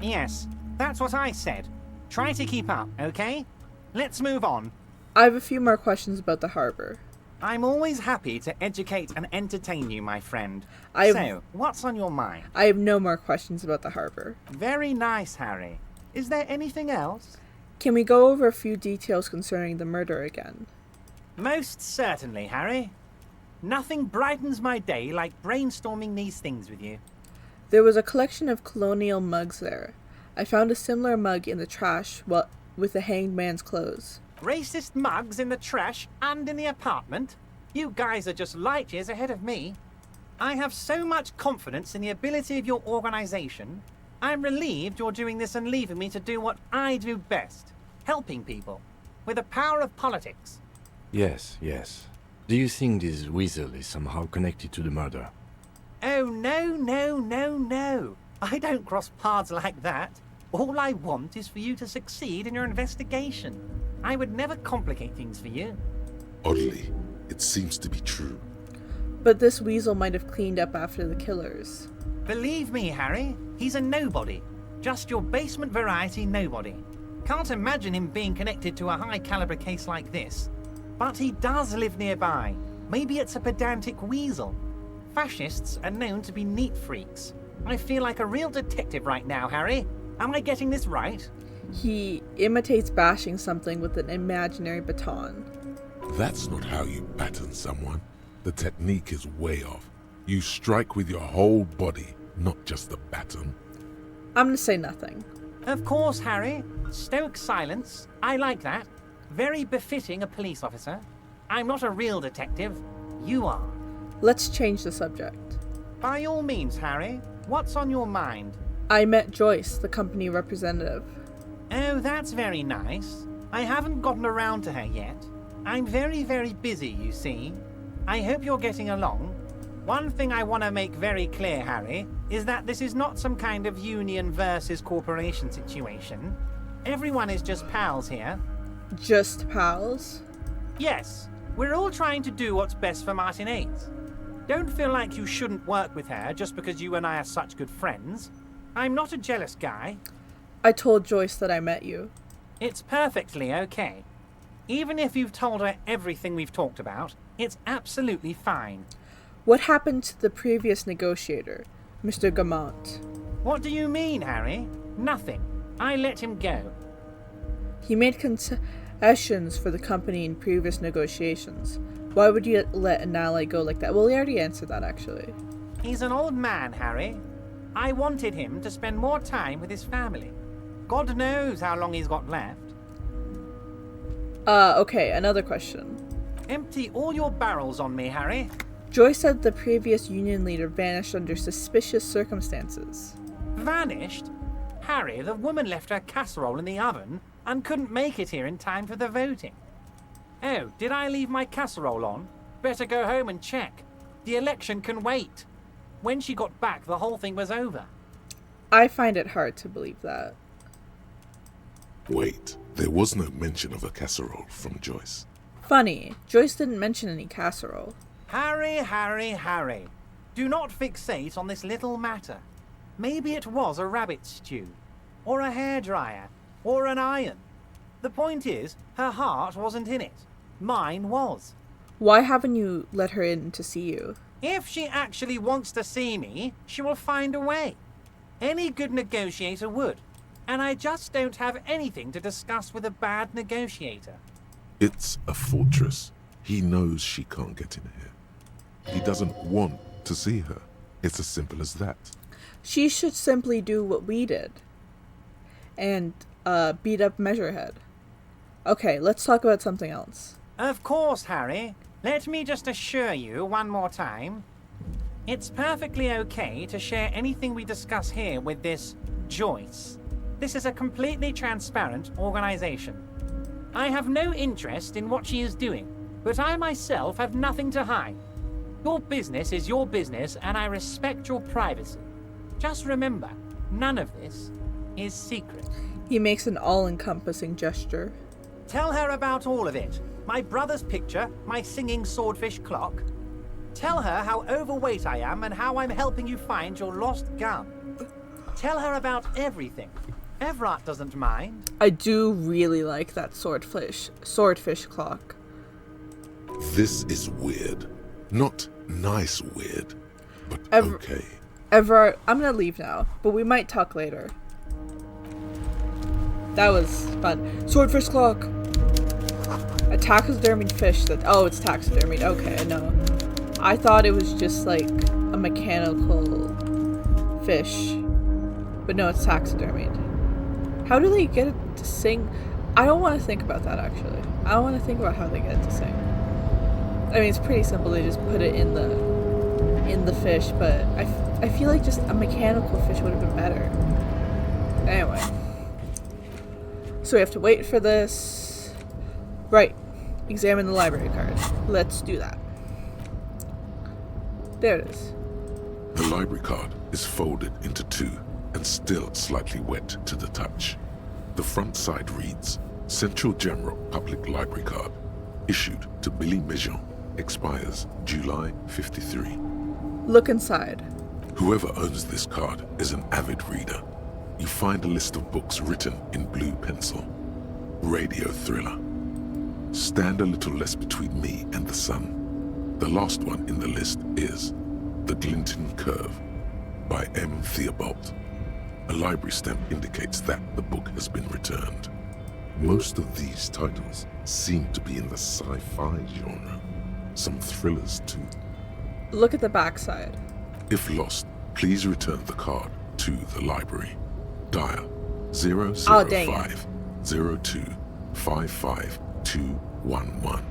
Yes, that's what I said. Try to keep up, okay? Let's move on. I have a few more questions about the harbor. I'm always happy to educate and entertain you, my friend. So, what's on your mind? I have no more questions about the harbor. Very nice, Harry. Is there anything else? Can we go over a few details concerning the murder again? Most certainly, Harry. Nothing brightens my day like brainstorming these things with you. There was a collection of colonial mugs there. I found a similar mug in the trash with the hanged man's clothes. Racist mugs in the trash and in the apartment? You guys are just light years ahead of me. I have so much confidence in the ability of your organization. I'm relieved you're doing this and leaving me to do what I do best. Helping people. With the power of politics. Yes. Do you think this weasel is somehow connected to the murder? Oh, no. I don't cross paths like that. All I want is for you to succeed in your investigation. I would never complicate things for you. Oddly, it seems to be true. But this weasel might have cleaned up after the killers. Believe me, Harry, he's a nobody. Just your basement variety nobody. Can't imagine him being connected to a high-caliber case like this. But he does live nearby. Maybe it's a pedantic weasel. Fascists are known to be neat freaks. I feel like a real detective right now, Harry. Am I getting this right? He imitates bashing something with an imaginary baton. That's not how you baton someone. The technique is way off. You strike with your whole body, not just the baton. I'm gonna say nothing. Of course, Harry. Stoic silence. I like that. Very befitting a police officer. I'm not a real detective. You are. Let's change the subject. By all means, Harry. What's on your mind? I met Joyce, the company representative. Oh, that's very nice. I haven't gotten around to her yet. I'm very, very busy, you see. I hope you're getting along. One thing I want to make very clear, Harry, is that this is not some kind of union versus corporation situation. Everyone is just pals here. Just pals? Yes. We're all trying to do what's best for Martinez. Don't feel like you shouldn't work with her just because you and I are such good friends. I'm not a jealous guy. I told Joyce that I met you. It's perfectly okay. Even if you've told her everything we've talked about, it's absolutely fine. What happened to the previous negotiator, Mr. Gamont? What do you mean, Harry? Nothing. I let him go. He made concessions for the company in previous negotiations. Why would you let an ally go like that? Well, we already answered that, actually. He's an old man, Harry. I wanted him to spend more time with his family. God knows how long he's got left. Okay, another question. Empty all your barrels on me, Harry. Joyce said the previous union leader vanished under suspicious circumstances. Vanished? Harry, the woman left her casserole in the oven and couldn't make it here in time for the voting. Oh, did I leave my casserole on? Better go home and check. The election can wait. When she got back, the whole thing was over. I find it hard to believe that. Wait, there was no mention of a casserole from Joyce. Funny, Joyce didn't mention any casserole. Harry, Harry, Harry. Do not fixate on this little matter. Maybe it was a rabbit stew, or a hairdryer, or an iron. The point is, her heart wasn't in it. Mine was. Why haven't you let her in to see you? If she actually wants to see me, she will find a way. Any good negotiator would. And I just don't have anything to discuss with a bad negotiator. It's a fortress. He knows she can't get in here. He doesn't want to see her. It's as simple as that. She should simply do what we did. And beat up Measurehead. Okay, let's talk about something else. Of course, Harry. Let me just assure you one more time. It's perfectly okay to share anything we discuss here with this Joyce. This is a completely transparent organization. I have no interest in what she is doing, but I myself have nothing to hide. Your business is your business, and I respect your privacy. Just remember, none of this is secret. He makes an all-encompassing gesture. Tell her about all of it. My brother's picture, my singing swordfish clock. Tell her how overweight I am and how I'm helping you find your lost gun. Tell her about everything. Everett doesn't mind. I do really like that swordfish clock. This is weird. Not nice weird, but okay. Everett, I'm gonna leave now, but we might talk later. That was fun. Swordfish clock! A taxidermied fish that... Oh, it's taxidermied. Okay, I know. I thought it was just like a mechanical fish. But no, it's taxidermied. How do they get it to sing? I don't want to think about that, actually. I don't want to think about how they get it to sing. I mean, it's pretty simple. They just put it in the fish, but I feel like just a mechanical fish would have been better. Anyway. So we have to wait for this. Right. Examine the library card. Let's do that. There it is. The library card is folded into two and still slightly wet to the touch. The front side reads, Central Jamrock Public Library Card, issued to Billy Mejean, expires July 53. Look inside. Whoever owns this card is an avid reader. You find a list of books written in blue pencil. Radio thriller. Stand a little less between me and the sun. The last one in the list is The Glinton Curve by M. Theobald. A library stamp indicates that the book has been returned. Most of these titles seem to be in the sci-fi genre. Some thrillers too. Look at the backside. If lost, please return the card to the library. Dial 005 02 55 211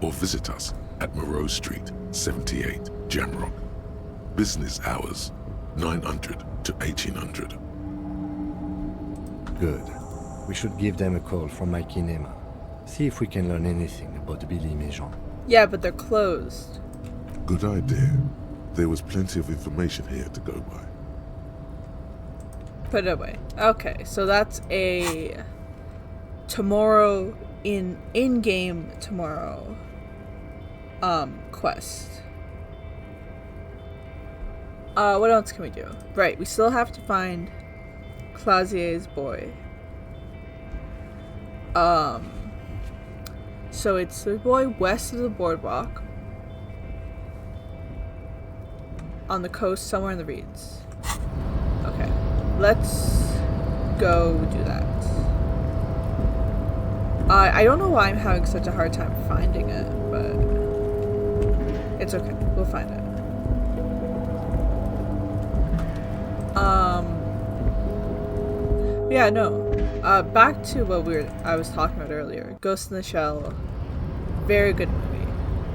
or visit us at Moreau Street, 78, Jamrock. Business hours, 900 to 1800. Good. We should give them a call from my kinema. See if we can learn anything about Billy Mejean. Yeah, but they're closed. Good idea. There was plenty of information here to go by. Put it away. Okay, so that's a tomorrow in-game tomorrow quest. What else can we do? Right, we still have to find Clausier's boy. So it's the boy west of the boardwalk. On the coast, somewhere in the reeds. Okay, let's go do that. I don't know why I'm having such a hard time finding it, but it's okay. We'll find it. Yeah, no. Back to what I was talking about earlier. Ghost in the Shell. Very good movie.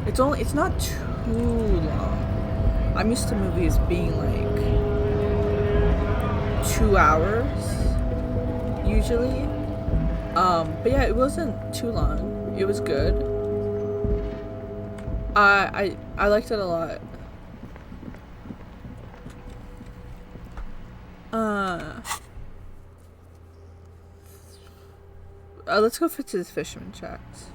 It's not too long. I'm used to movies being like 2 hours usually. But yeah, it wasn't too long. It was good. I liked it a lot. Let's go to the fisherman tracks.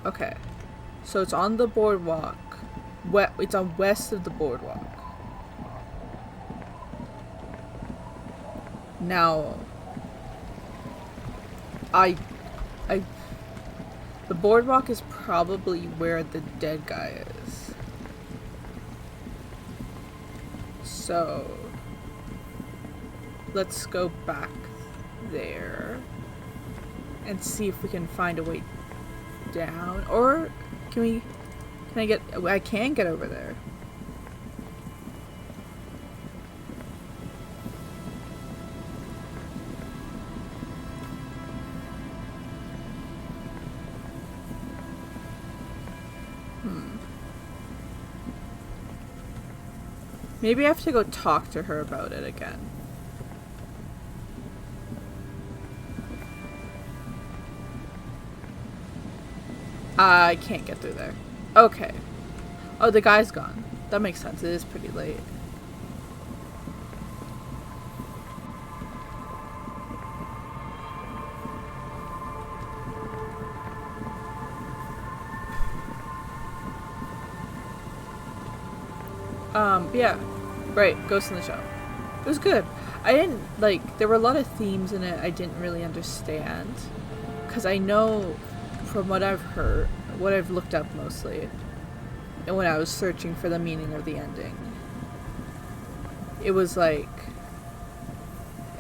Okay. So it's on the boardwalk. It's on west of the boardwalk. Now, the boardwalk is probably where the dead guy is. So, let's go back there and see if we can find a way down. Or I can get over there. Maybe I have to go talk to her about it again. I can't get through there. Okay. Oh, the guy's gone. That makes sense. It is pretty late. Yeah. Right, Ghost in the Shell. It was good. I didn't, there were a lot of themes in it I didn't really understand. Because I know, from what I've heard, what I've looked up mostly, and when I was searching for the meaning of the ending, it was it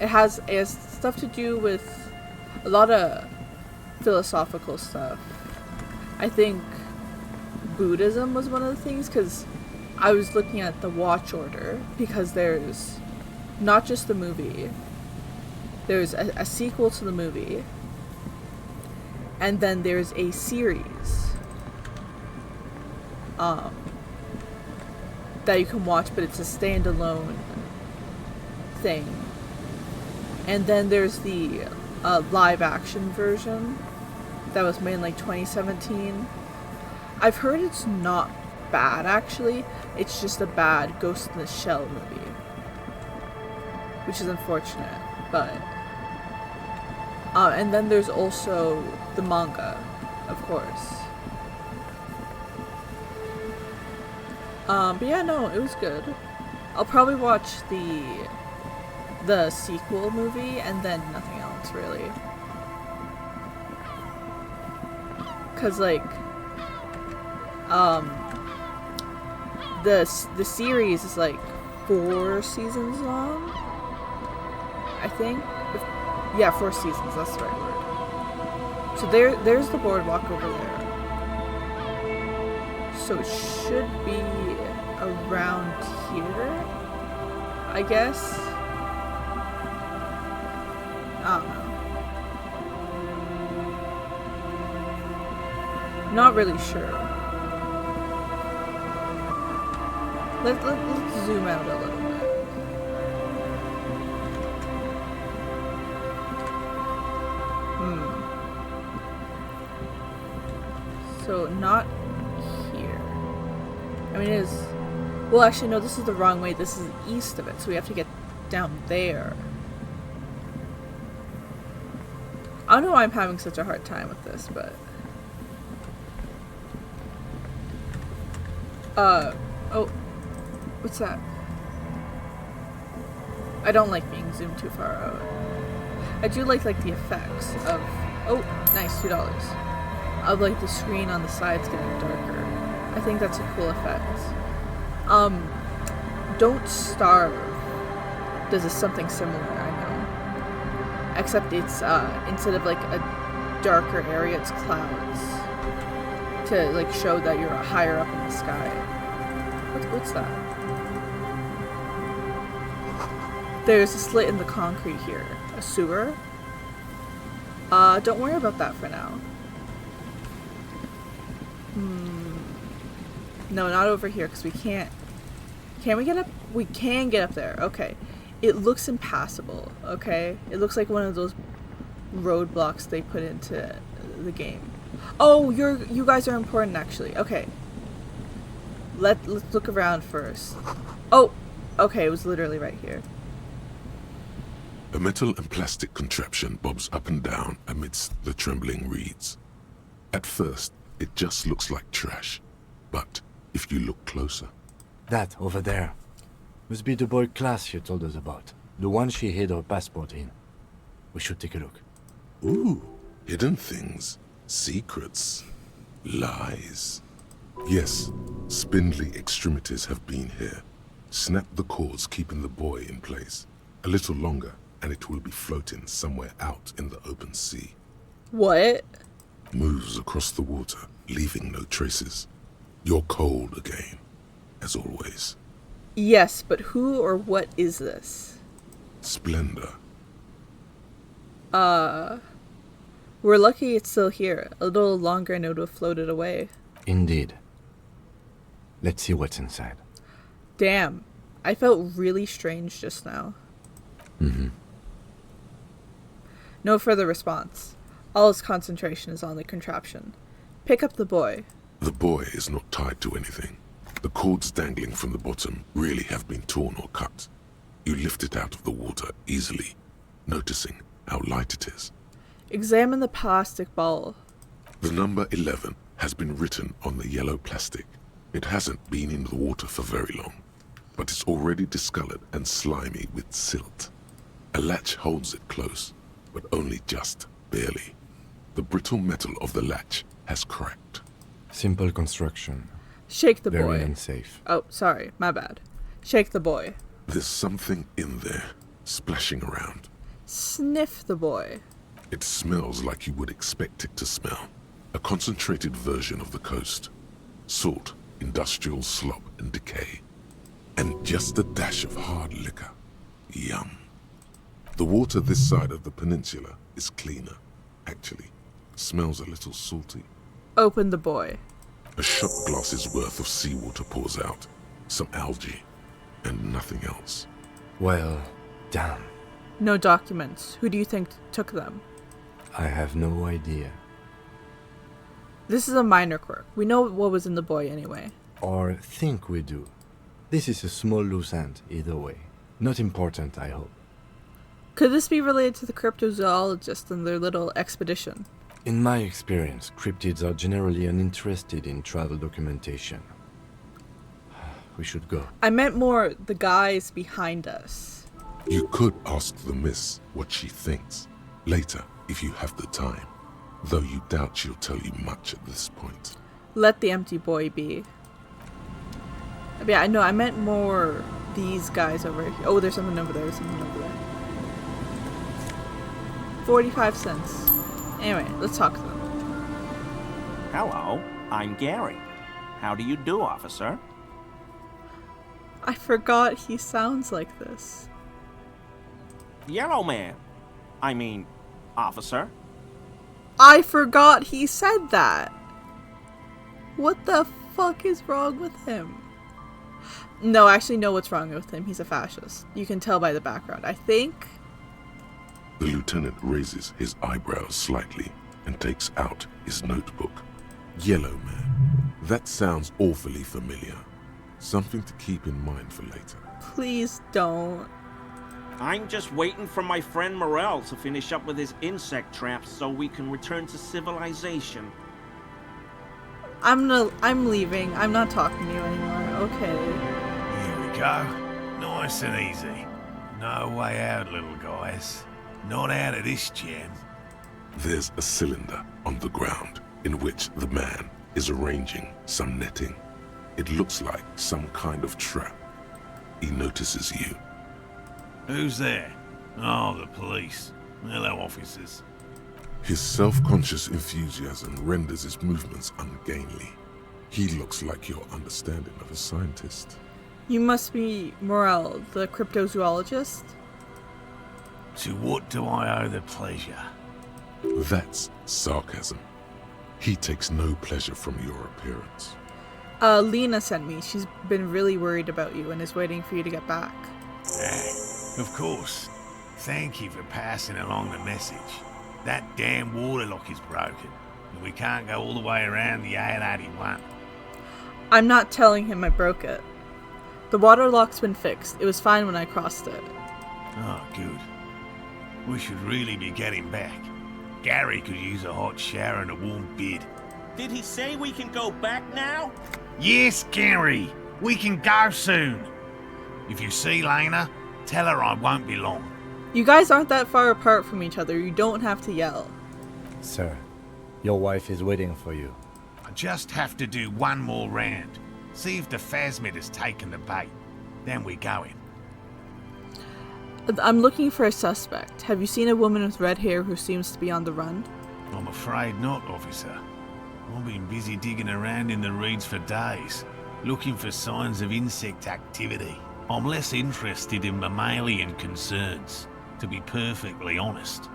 has stuff to do with a lot of philosophical stuff. I think Buddhism was one of the things, because I was looking at the watch order, because there's not just the movie, there's a sequel to the movie, and then there's a series that you can watch, but it's a standalone thing. And then there's the live action version that was made in 2017. I've heard it's not bad, actually. It's just a bad Ghost in the Shell movie, which is unfortunate. But and then there's also the manga, of course. But yeah, no, it was good. I'll probably watch the sequel movie and then nothing else, really. Cause the series is 4 seasons long, I think. Yeah, 4 seasons, that's the right word. So there's the boardwalk over there. So it should be around here, I guess. I don't know. Not really sure. Let's zoom out a little bit. So not here. I mean, it is. Well, actually, no. This is the wrong way. This is east of it, so we have to get down there. I don't know why I'm having such a hard time with this, but oh, what's that? I don't like being zoomed too far out. I do like the effects of, oh, nice, $2. Of the screen on the sides getting darker. I think that's a cool effect. Don't Starve does something similar, I know. Except it's instead of a darker area, it's clouds to show that you're higher up in the sky. What's that? There's a slit in the concrete here. A sewer? Don't worry about that for now. No, not over here, because we can't. Can we get up? We can get up there. Okay. It looks impassable, okay? It looks like one of those roadblocks they put into the game. Oh, you guys are important, actually. Okay. Let's look around first. Oh, okay, it was literally right here. A metal and plastic contraption bobs up and down amidst the trembling reeds. At first, it just looks like trash, but if you look closer... That, over there, must be the boy Klaas you told us about. The one she hid her passport in. We should take a look. Ooh, hidden things, secrets, lies. Yes, spindly extremities have been here. Snap the cords keeping the boy in place. A little longer, and it will be floating somewhere out in the open sea. What? Moves across the water, leaving no traces. You're cold again, as always. Yes, but who or what is this? Splendor. We're lucky it's still here. A little longer and it would have floated away. Indeed. Let's see what's inside. Damn, I felt really strange just now. No further response. All his concentration is on the contraption. Pick up the boy. The boy is not tied to anything. The cords dangling from the bottom really have been torn or cut. You lift it out of the water easily, noticing how light it is. Examine the plastic ball. The number 11 has been written on the yellow plastic. It hasn't been in the water for very long, but it's already discolored and slimy with silt. A latch holds it close, but only just barely. The brittle metal of the latch has cracked. Simple construction. Shake the boy. Very unsafe. Oh, sorry, my bad. Shake the boy. There's something in there, splashing around. Sniff the boy. It smells like you would expect it to smell. A concentrated version of the coast. Salt, industrial slop and decay. And just a dash of hard liquor. Yum. The water this side of the peninsula is cleaner. Actually, smells a little salty. Open the boy. A shot glass's worth of seawater pours out. Some algae. And nothing else. Well, damn. No documents. Who do you think took them? I have no idea. This is a minor quirk. We know what was in the boy anyway. Or think we do. This is a small loose end, either way. Not important, I hope. Could this be related to the cryptozoologists and their little expedition? In my experience, cryptids are generally uninterested in travel documentation. We should go. I meant more the guys behind us. You could ask the miss what she thinks. Later, if you have the time. Though you doubt she'll tell you much at this point. Let the empty boy be. Yeah, I know, I meant more these guys over here. Oh, there's something over there, there's something over there. 45 cents. Anyway, let's talk to them. Hello, I'm Gary. How do you do, officer? I forgot he sounds like this. Yellow man. I mean, officer. I forgot he said that. What the fuck is wrong with him? No, I actually know what's wrong with him. He's a fascist. You can tell by the background, I think. The lieutenant raises his eyebrows slightly and takes out his notebook. Yellow man. That sounds awfully familiar. Something to keep in mind for later. Please don't. I'm just waiting for my friend Morel to finish up with his insect traps so we can return to civilization. I'm leaving. I'm not talking to you anymore. Okay. Here we go. Nice and easy. No way out, little guys. Not out of this jam. There's a cylinder on the ground in which the man is arranging some netting. It looks like some kind of trap. He notices you. Who's there? Oh, the police. Hello, officers. His self-conscious enthusiasm renders his movements ungainly. He looks like your understanding of a scientist. You must be Morel, the cryptozoologist? To what do I owe the pleasure? That's sarcasm. He takes no pleasure from your appearance. Lena sent me. She's been really worried about you and is waiting for you to get back. Of course. Thank you for passing along the message. That damn water lock is broken, and we can't go all the way around the 881. I'm not telling him I broke it. The water lock's been fixed. It was fine when I crossed it. Oh, good. We should really be getting back. Gary could use a hot shower and a warm bed. Did he say we can go back now? Yes, Gary! We can go soon! If you see Lena, tell her I won't be long. You guys aren't that far apart from each other. You don't have to yell. Sir, your wife is waiting for you. I just have to do one more round. See if the phasmid has taken the bait. Then we're going. I'm looking for a suspect. Have you seen a woman with red hair who seems to be on the run? I'm afraid not, officer. I've been busy digging around in the reeds for days, looking for signs of insect activity. I'm less interested in mammalian concerns, to be perfectly honest.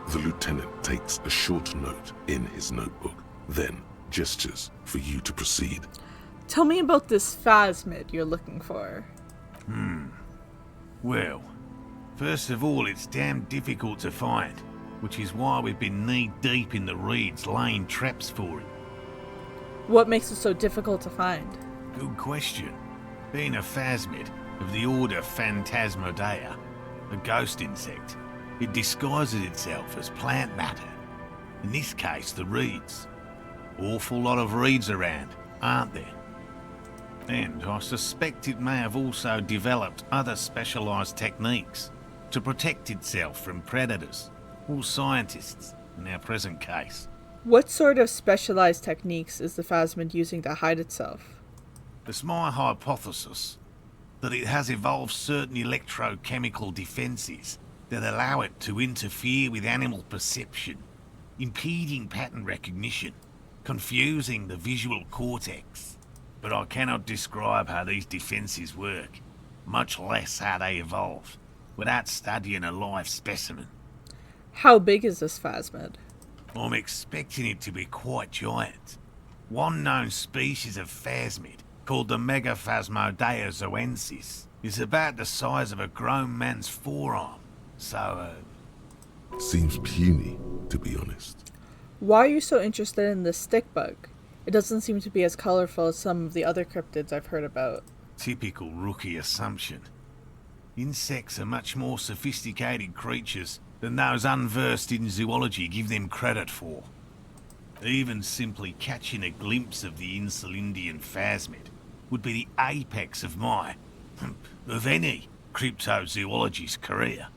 The lieutenant takes a short note in his notebook, then gestures for you to proceed. Tell me about this phasmid you're looking for. Well, first of all, it's damn difficult to find, which is why we've been knee-deep in the reeds laying traps for it. What makes it so difficult to find? Good question. Being a phasmid of the order Phantasmodea, a ghost insect, it disguises itself as plant matter. In this case, the reeds. Awful lot of reeds around, aren't there? And I suspect it may have also developed other specialised techniques to protect itself from predators, or scientists, in our present case. What sort of specialized techniques is the phasmid using to hide itself? It's my hypothesis that it has evolved certain electrochemical defences that allow it to interfere with animal perception, impeding pattern recognition, confusing the visual cortex. But I cannot describe how these defences work, much less how they evolved, without studying a live specimen. How big is this phasmid? I'm expecting it to be quite giant. One known species of phasmid, called the Megaphasmodea zoensis, is about the size of a grown man's forearm. So, Seems puny, to be honest. Why are you so interested in this stick bug? It doesn't seem to be as colorful as some of the other cryptids I've heard about. Typical rookie assumption. Insects are much more sophisticated creatures than those unversed in zoology give them credit for. Even simply catching a glimpse of the Insulindian phasmid would be the apex of of any cryptozoologist's career.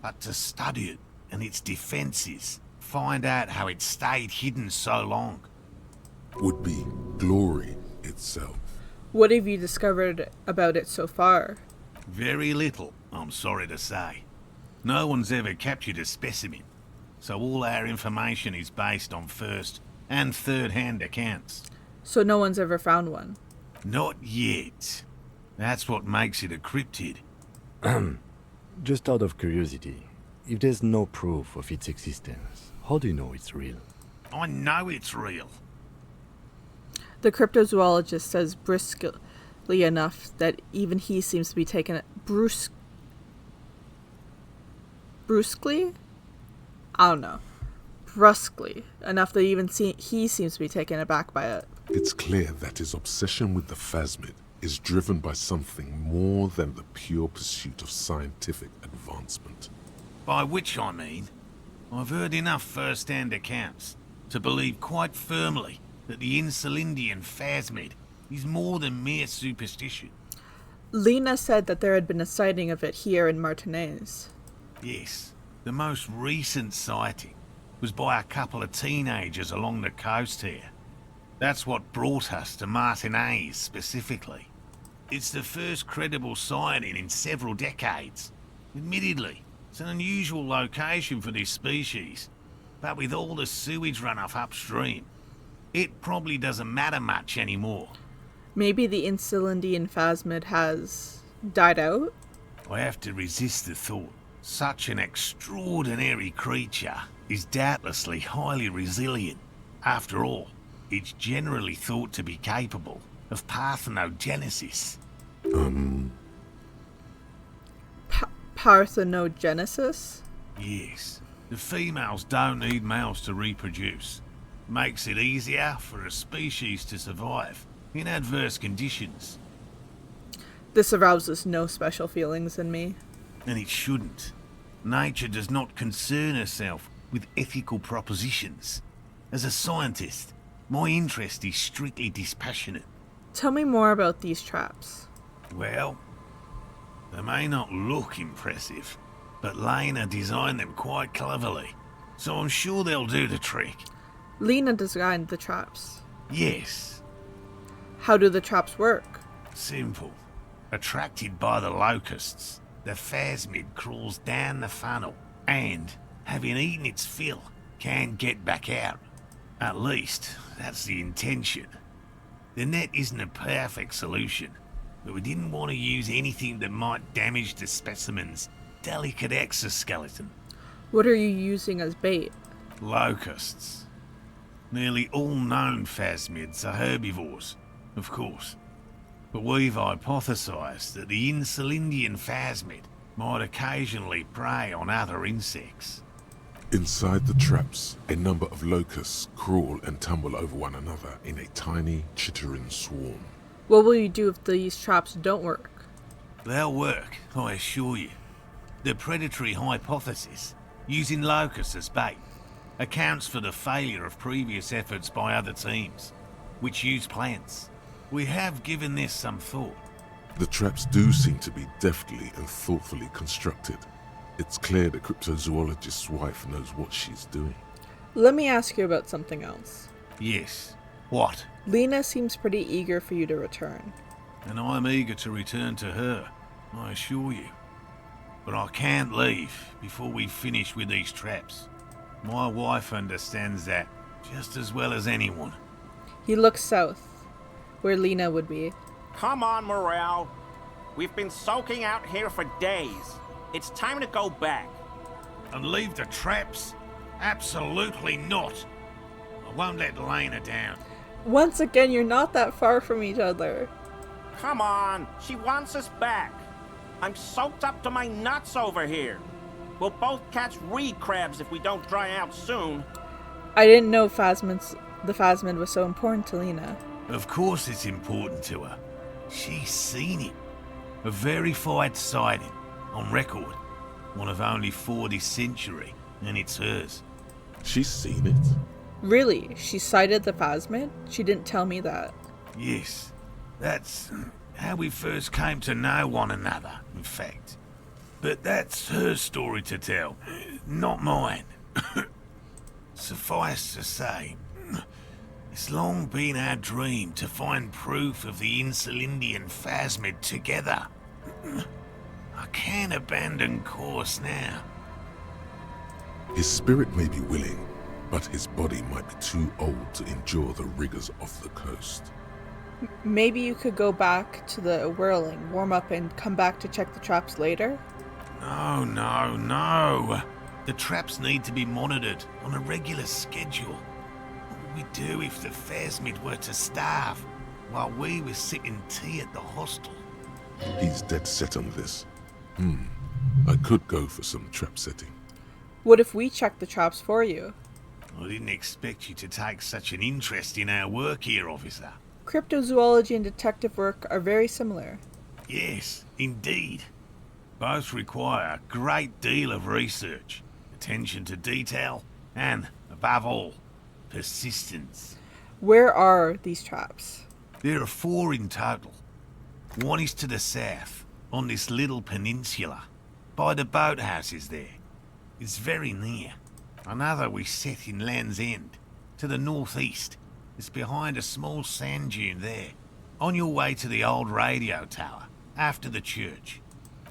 But to study it and its defences, find out how it stayed hidden so long, Would be glory itself. What have you discovered about it so far? very little, I'm sorry to say. No one's ever captured a specimen, so all our information is based on first and third-hand accounts. So no one's ever found one? Not yet. That's what makes it a cryptid. Just out of curiosity, if there's no proof of its existence, how do you know it's real? I know it's real. The cryptozoologist says briskly enough that even he seems to be taken it brusquely? I don't know. Brusquely enough that even he seems to be taken aback by it. It's clear that his obsession with the phasmid is driven by something more than the pure pursuit of scientific advancement. By which I mean, I've heard enough first-hand accounts to believe quite firmly that the Insulindian phasmid is more than mere superstition. Lena said that there had been a sighting of it here in Martinez. Yes, the most recent sighting was by a couple of teenagers along the coast here. That's what brought us to Martinez specifically. It's the first credible sighting in several decades. Admittedly, it's an unusual location for this species, but with all the sewage runoff upstream, it probably doesn't matter much anymore. Maybe the Insulindian phasmid has died out? I have to resist the thought. Such an extraordinary creature is doubtlessly highly resilient. After all, it's generally thought to be capable of parthenogenesis. Parthenogenesis? Yes. The females don't need males to reproduce. Makes it easier for a species to survive. in adverse conditions. This arouses no special feelings in me. And it shouldn't. Nature does not concern herself with ethical propositions. As a scientist, my interest is strictly dispassionate. Tell me more about these traps. Well, they may not look impressive, but Lena designed them quite cleverly, so I'm sure they'll do the trick. Lena designed the traps. Yes. How do the traps work? Simple. Attracted by the locusts, the phasmid crawls down the funnel and, having eaten its fill, can get back out. At least, that's the intention. The net isn't a perfect solution, but we didn't want to use anything that might damage the specimen's delicate exoskeleton. What are you using as bait? Locusts. Nearly all known phasmids are herbivores, of course. But we've hypothesized that the Insulindian phasmid might occasionally prey on other insects. Inside the traps, a number of locusts crawl and tumble over one another in a tiny, chittering swarm. What will you do if these traps don't work? They'll work, I assure you. The predatory hypothesis, using locusts as bait, accounts for the failure of previous efforts by other teams, which use plants. We have given this some thought. The traps do seem to be deftly and thoughtfully constructed. It's clear the cryptozoologist's wife knows what she's doing. Let me ask you about something else. Yes. What? Lena seems pretty eager for you to return. And I'm eager to return to her, I assure you. But I can't leave before we've finished with these traps. My wife understands that just as well as anyone. He looks south, where Lena would be. Come on, Morale. We've been soaking out here for days. It's time to go back. And leave the traps? Absolutely not. I won't let Lena down. Once again, you're not that far from each other. Come on, she wants us back. I'm soaked up to my nuts over here. We'll both catch reed crabs if we don't dry out soon. I didn't know the phasmid was so important to Lena. Of course it's important to her. She's seen it. A verified sighting, on record. One of only 4 this century, and it's hers. She's seen it? Really? She sighted the phasmid? She didn't tell me that. Yes. That's how we first came to know one another, in fact. But that's her story to tell, not mine. Suffice to say, it's long been our dream to find proof of the Insulindian phasmid together. I can't abandon course now. His spirit may be willing, but his body might be too old to endure the rigors of the coast. Maybe you could go back to the whirling, warm up, and come back to check the traps later? No. The traps need to be monitored on a regular schedule. What would we do if the phasmid were to starve while we were sipping tea at the hostel? He's dead set on this. I could go for some trap setting. What if we check the traps for you? I didn't expect you to take such an interest in our work here, officer. Cryptozoology and detective work are very similar. Yes, indeed. Both require a great deal of research, attention to detail, and, above all, persistence. Where are these traps? There are 4 in total. One is to the south, on this little peninsula, by the boathouses there. It's very near. Another we set in Land's End, to the northeast. It's behind a small sand dune there, on your way to the old radio tower, after the church.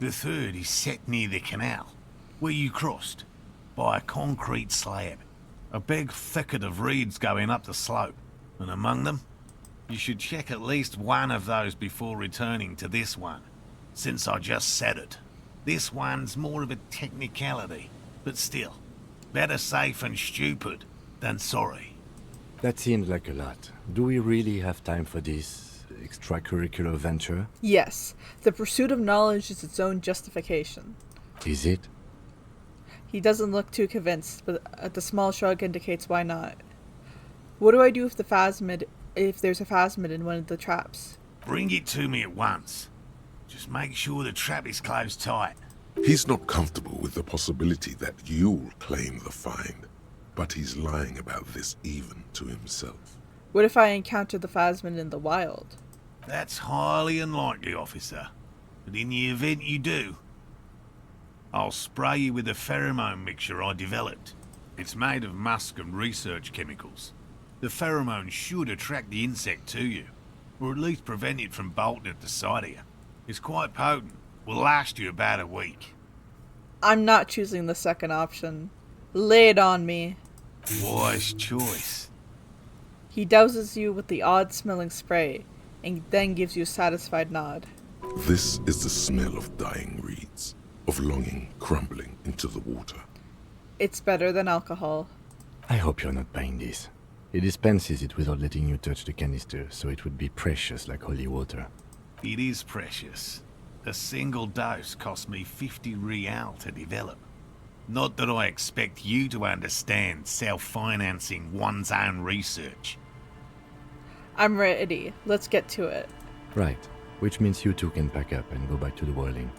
The third is set near the canal, where you crossed, by a concrete slab. A big thicket of reeds going up the slope, and among them, you should check at least one of those before returning to this one, since I just said it. This one's more of a technicality, but still, better safe and stupid than sorry. That seems like a lot. Do we really have time for this extracurricular venture? Yes. The pursuit of knowledge is its own justification. Is it? He doesn't look too convinced, but the small shrug indicates why not. What do I do if the phasmid if there's a phasmid in one of the traps. Bring it to me at once. Just make sure the trap is closed tight. He's not comfortable with the possibility that you'll claim the find, but he's lying about this even to himself. What if I encounter the phasmid in the wild? That's highly unlikely, officer. But in the event you do, I'll spray you with a pheromone mixture I developed. It's made of musk and research chemicals. The pheromone should attract the insect to you, or at least prevent it from bolting at the sight of you. It's quite potent. Will last you about a week. I'm not choosing the second option. Lay it on me. Wise choice. He douses you with the odd-smelling spray, and then gives you a satisfied nod. This is the smell of dying reeds, of longing crumbling into the water. It's better than alcohol. I hope you're not buying this. He dispenses it without letting you touch the canister, so it would be precious like holy water. It is precious. A single dose cost me 50 real to develop. Not that I expect you to understand self-financing one's own research. I'm ready. Let's get to it. Right, which means you two can pack up and go back to the whirling.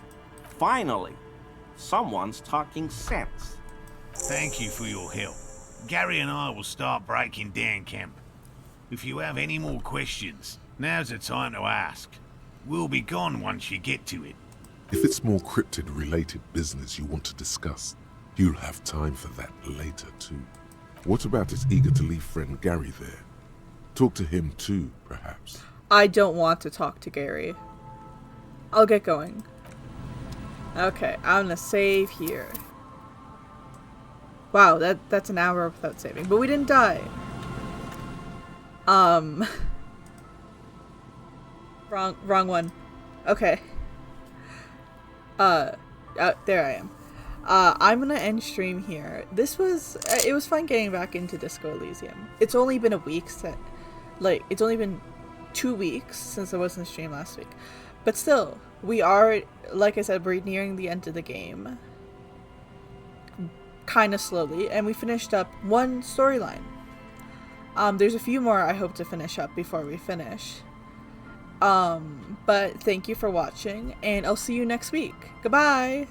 Finally, someone's talking sense. Thank you for your help. Gary and I will start breaking down camp. If you have any more questions, now's the time to ask. We'll be gone once you get to it. If it's more cryptid-related business you want to discuss, you'll have time for that later too. What about his eager-to-leave friend Gary there? Talk to him too, perhaps. I don't want to talk to Gary. I'll get going. Okay, I'm gonna save here. Wow, that's an hour without saving, but we didn't die. Wrong one. Okay. There I am. I'm gonna end stream here. It was fun getting back into Disco Elysium. It's only been a week it's only been 2 weeks since I was in stream last week. But still, we are, like I said, we're nearing the end of the game. Kind of slowly, and we finished up one storyline. There's a few more I hope to finish up before we finish. But thank you for watching, and I'll see you next week. Goodbye!